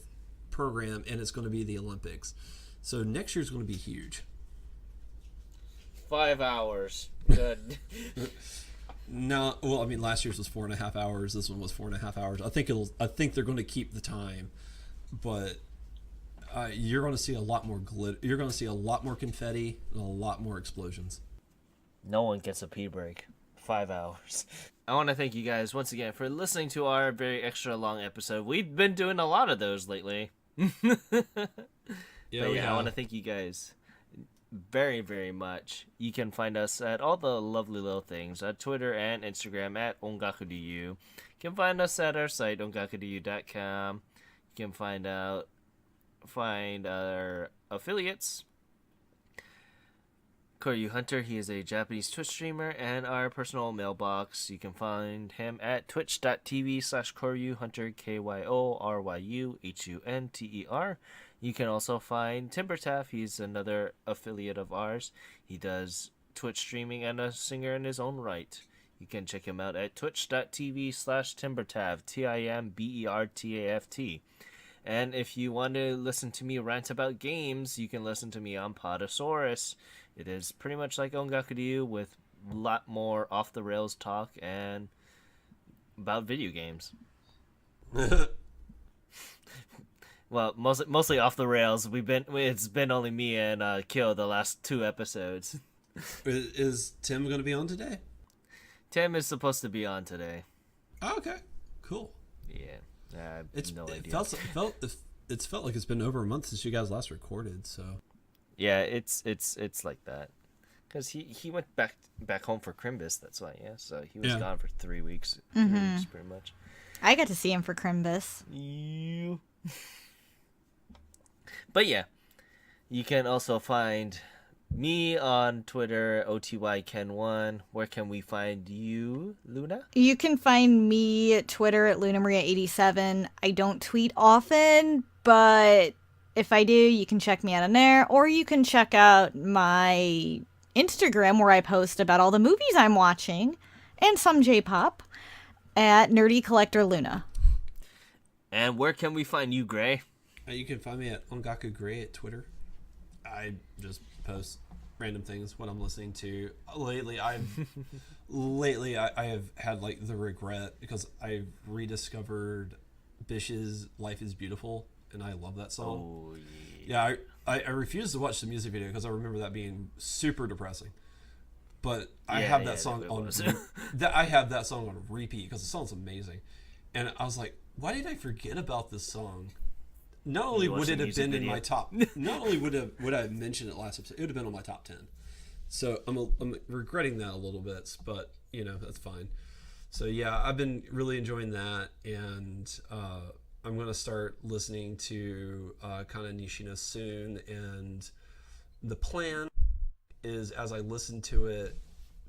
Speaker 2: program, and it's going to be the Olympics. So next year is going to be huge.
Speaker 1: 5 hours. Good.
Speaker 2: No, well, I mean, last year's was 4.5 hours. This one was 4.5 hours. I think they're going to keep the time, but you're going to see a lot more glitter. You're going to see a lot more confetti and a lot more explosions.
Speaker 1: No one gets a pee break. 5 hours. I want to thank you guys once again for listening to our very extra long episode. We've been doing a lot of those lately.
Speaker 2: Yeah,
Speaker 1: I want to thank you guys. very, very much. You can find us at all the lovely little things at Twitter and Instagram at ongakudu. You can find us at our site ongakudu.com. You can find our affiliates. Koryu Hunter, he is a Japanese Twitch streamer, and our personal mailbox, you can find him at twitch.tv/Koryu Hunter, KYORYUHUNTER. You can also find Timbertaff, he's another affiliate of ours. He does Twitch streaming and a singer in his own right. You can check him out at twitch.tv/Timbertaft, TIMBERTAFT. And if you want to listen to me rant about games, you can listen to me on Podosaurus. It is pretty much like Ongakudu with a lot more off the rails talk and about video games. Well, mostly off the rails. It's been only me and Kyo the last 2 episodes.
Speaker 2: Is Tim going to be on today?
Speaker 1: Tim is supposed to be on today.
Speaker 2: Oh, okay, cool.
Speaker 1: Yeah, I have no idea.
Speaker 2: It's felt like it's been over a month since you guys last recorded. So
Speaker 1: yeah, it's like that. Because he went back home for Crimbus, that's why, yeah. So he was gone for 3 weeks. 3 weeks, pretty much.
Speaker 3: I got to see him for Crimbus.
Speaker 1: You. But yeah, you can also find me on Twitter, OTYKen1. Where can we find you, Luna?
Speaker 3: You can find me at Twitter at LunaMaria87. I don't tweet often, but if I do, you can check me out on there. Or you can check out my Instagram where I post about all the movies I'm watching and some J-pop at Nerdy Collector Luna.
Speaker 1: And where can we find you, Gray?
Speaker 2: you can find me at Ongaku Gray at Twitter. I just post random things, what I'm listening to. Lately, I have had like the regret because I've rediscovered Bish's "Life Is Beautiful" and I love that song.
Speaker 1: Oh
Speaker 2: yeah. I refuse to watch the music video because I remember that being super depressing. But I have that song on I have that song on repeat because the song's amazing. And I was like, why did I forget about this song? Not only would it have been in my top, not only would I have mentioned it last episode, it would have been on my top 10. So I'm regretting that a little bit, but that's fine. So yeah, I've been really enjoying that, and I'm gonna start listening to Kana Nishina soon. And the plan is, as I listen to it,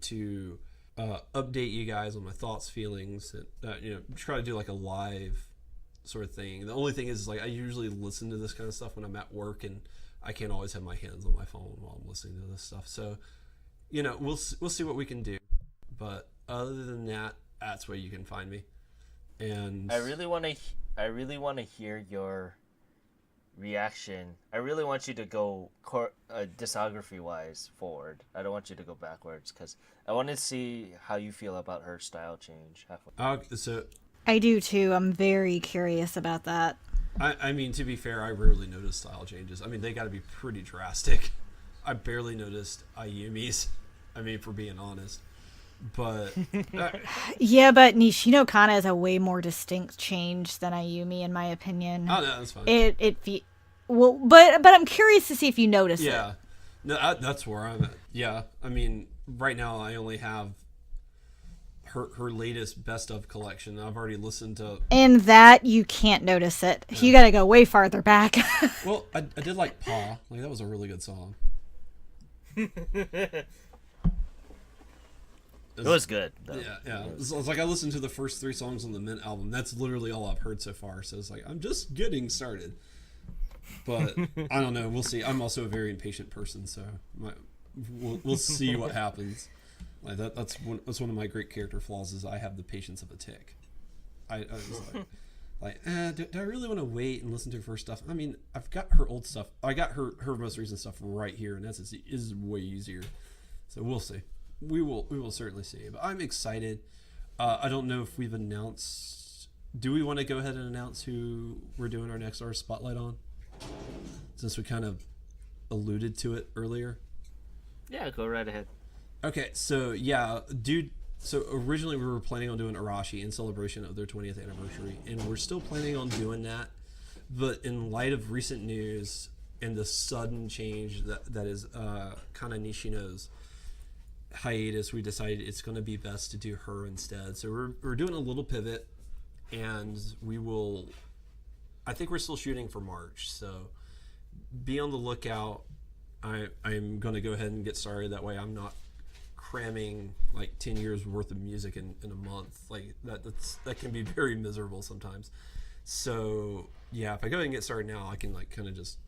Speaker 2: to update you guys on my thoughts, feelings, and try to do like a live sort of thing. The only thing is, like, I usually listen to this kind of stuff when I'm at work, and I can't always have my hands on my phone while I'm listening to this stuff. So, we'll see what we can do. But other than that, that's where you can find me. And
Speaker 1: I really want to hear your reaction. I really want you to go discography wise forward. I don't want you to go backwards because I want to see how you feel about her style change halfway.
Speaker 2: So
Speaker 3: I do too. I'm very curious about that.
Speaker 2: I mean, to be fair, I rarely notice style changes. I mean, they got to be pretty drastic. I barely noticed Ayumi's. I mean, for being honest. But
Speaker 3: yeah, but Nishino Kana is a way more distinct change than Ayumi, in my opinion.
Speaker 2: Oh, no, that's fine.
Speaker 3: But I'm curious to see if you notice it.
Speaker 2: Yeah, no, that's where I'm at. Yeah, I mean, right now I only have her latest best of collection. I've already listened to.
Speaker 3: And that you can't notice it. Yeah. You got to go way farther back.
Speaker 2: Well, I did like Pa. Like, that was a really good song.
Speaker 1: It was good, though.
Speaker 2: Yeah. It's like I listened to the first 3 songs on the Mint album. That's literally all I've heard so far. So it's like, I'm just getting started. But I don't know. We'll see. I'm also a very impatient person, so we'll see what happens. Like that's one of my great character flaws is I have the patience of a tick. I was do I really want to wait and listen to her first stuff? I mean, I've got her old stuff. I got her most recent stuff right here, and that's is way easier. So we'll see. We will certainly see. But I'm excited. I don't know if we've announced. Do we want to go ahead and announce who we're doing our next artist spotlight on? Since we kind of alluded to it earlier.
Speaker 1: Yeah, go right ahead.
Speaker 2: Okay, so yeah, dude. So originally we were planning on doing Arashi in celebration of their 20th anniversary, and we're still planning on doing that. But in light of recent news, and the sudden change that is Kana Nishino's hiatus, we decided it's going to be best to do her instead. So we're doing a little pivot, and we will. I think we're still shooting for March, so be on the lookout. I'm going to go ahead and get started. That way, I'm not cramming like 10 years worth of music in a month. Like that can be very miserable sometimes. So yeah, if I go ahead and get started now, I can like kind of just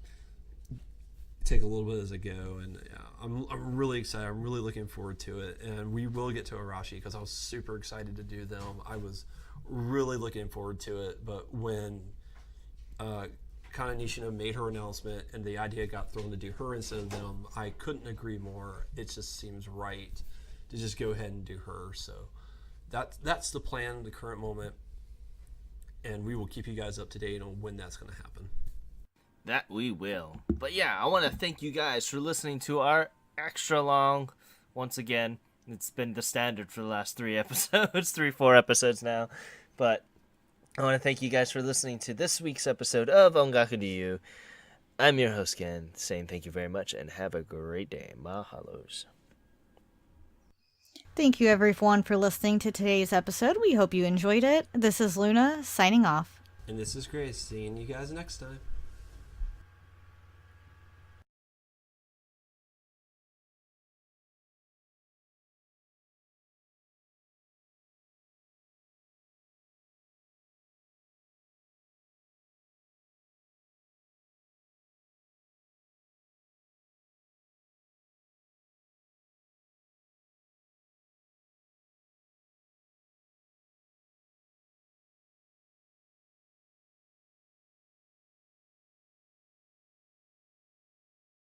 Speaker 2: take a little bit as I go, and yeah, I'm really excited. I'm really looking forward to it, and we will get to Arashi because I was super excited to do them. I was really looking forward to it, but when Kana Nishino made her announcement and the idea got thrown to do her instead of them, I couldn't agree more. It just seems right to just go ahead and do her. So that's the plan, the current moment, and we will keep you guys up to date on when that's going to happen.
Speaker 1: That we will. But yeah, I want to thank you guys for listening to our extra long. Once again, it's been the standard for the last 3 episodes, 4 episodes now. But I want to thank you guys for listening to this week's episode of Ongaku Ryu. I'm your host, Ken, saying thank you very much and have a great day. Mahalos.
Speaker 3: Thank you, everyone, for listening to today's episode. We hope you enjoyed it. This is Luna, signing off.
Speaker 2: And this is Grace. Seeing you guys next time.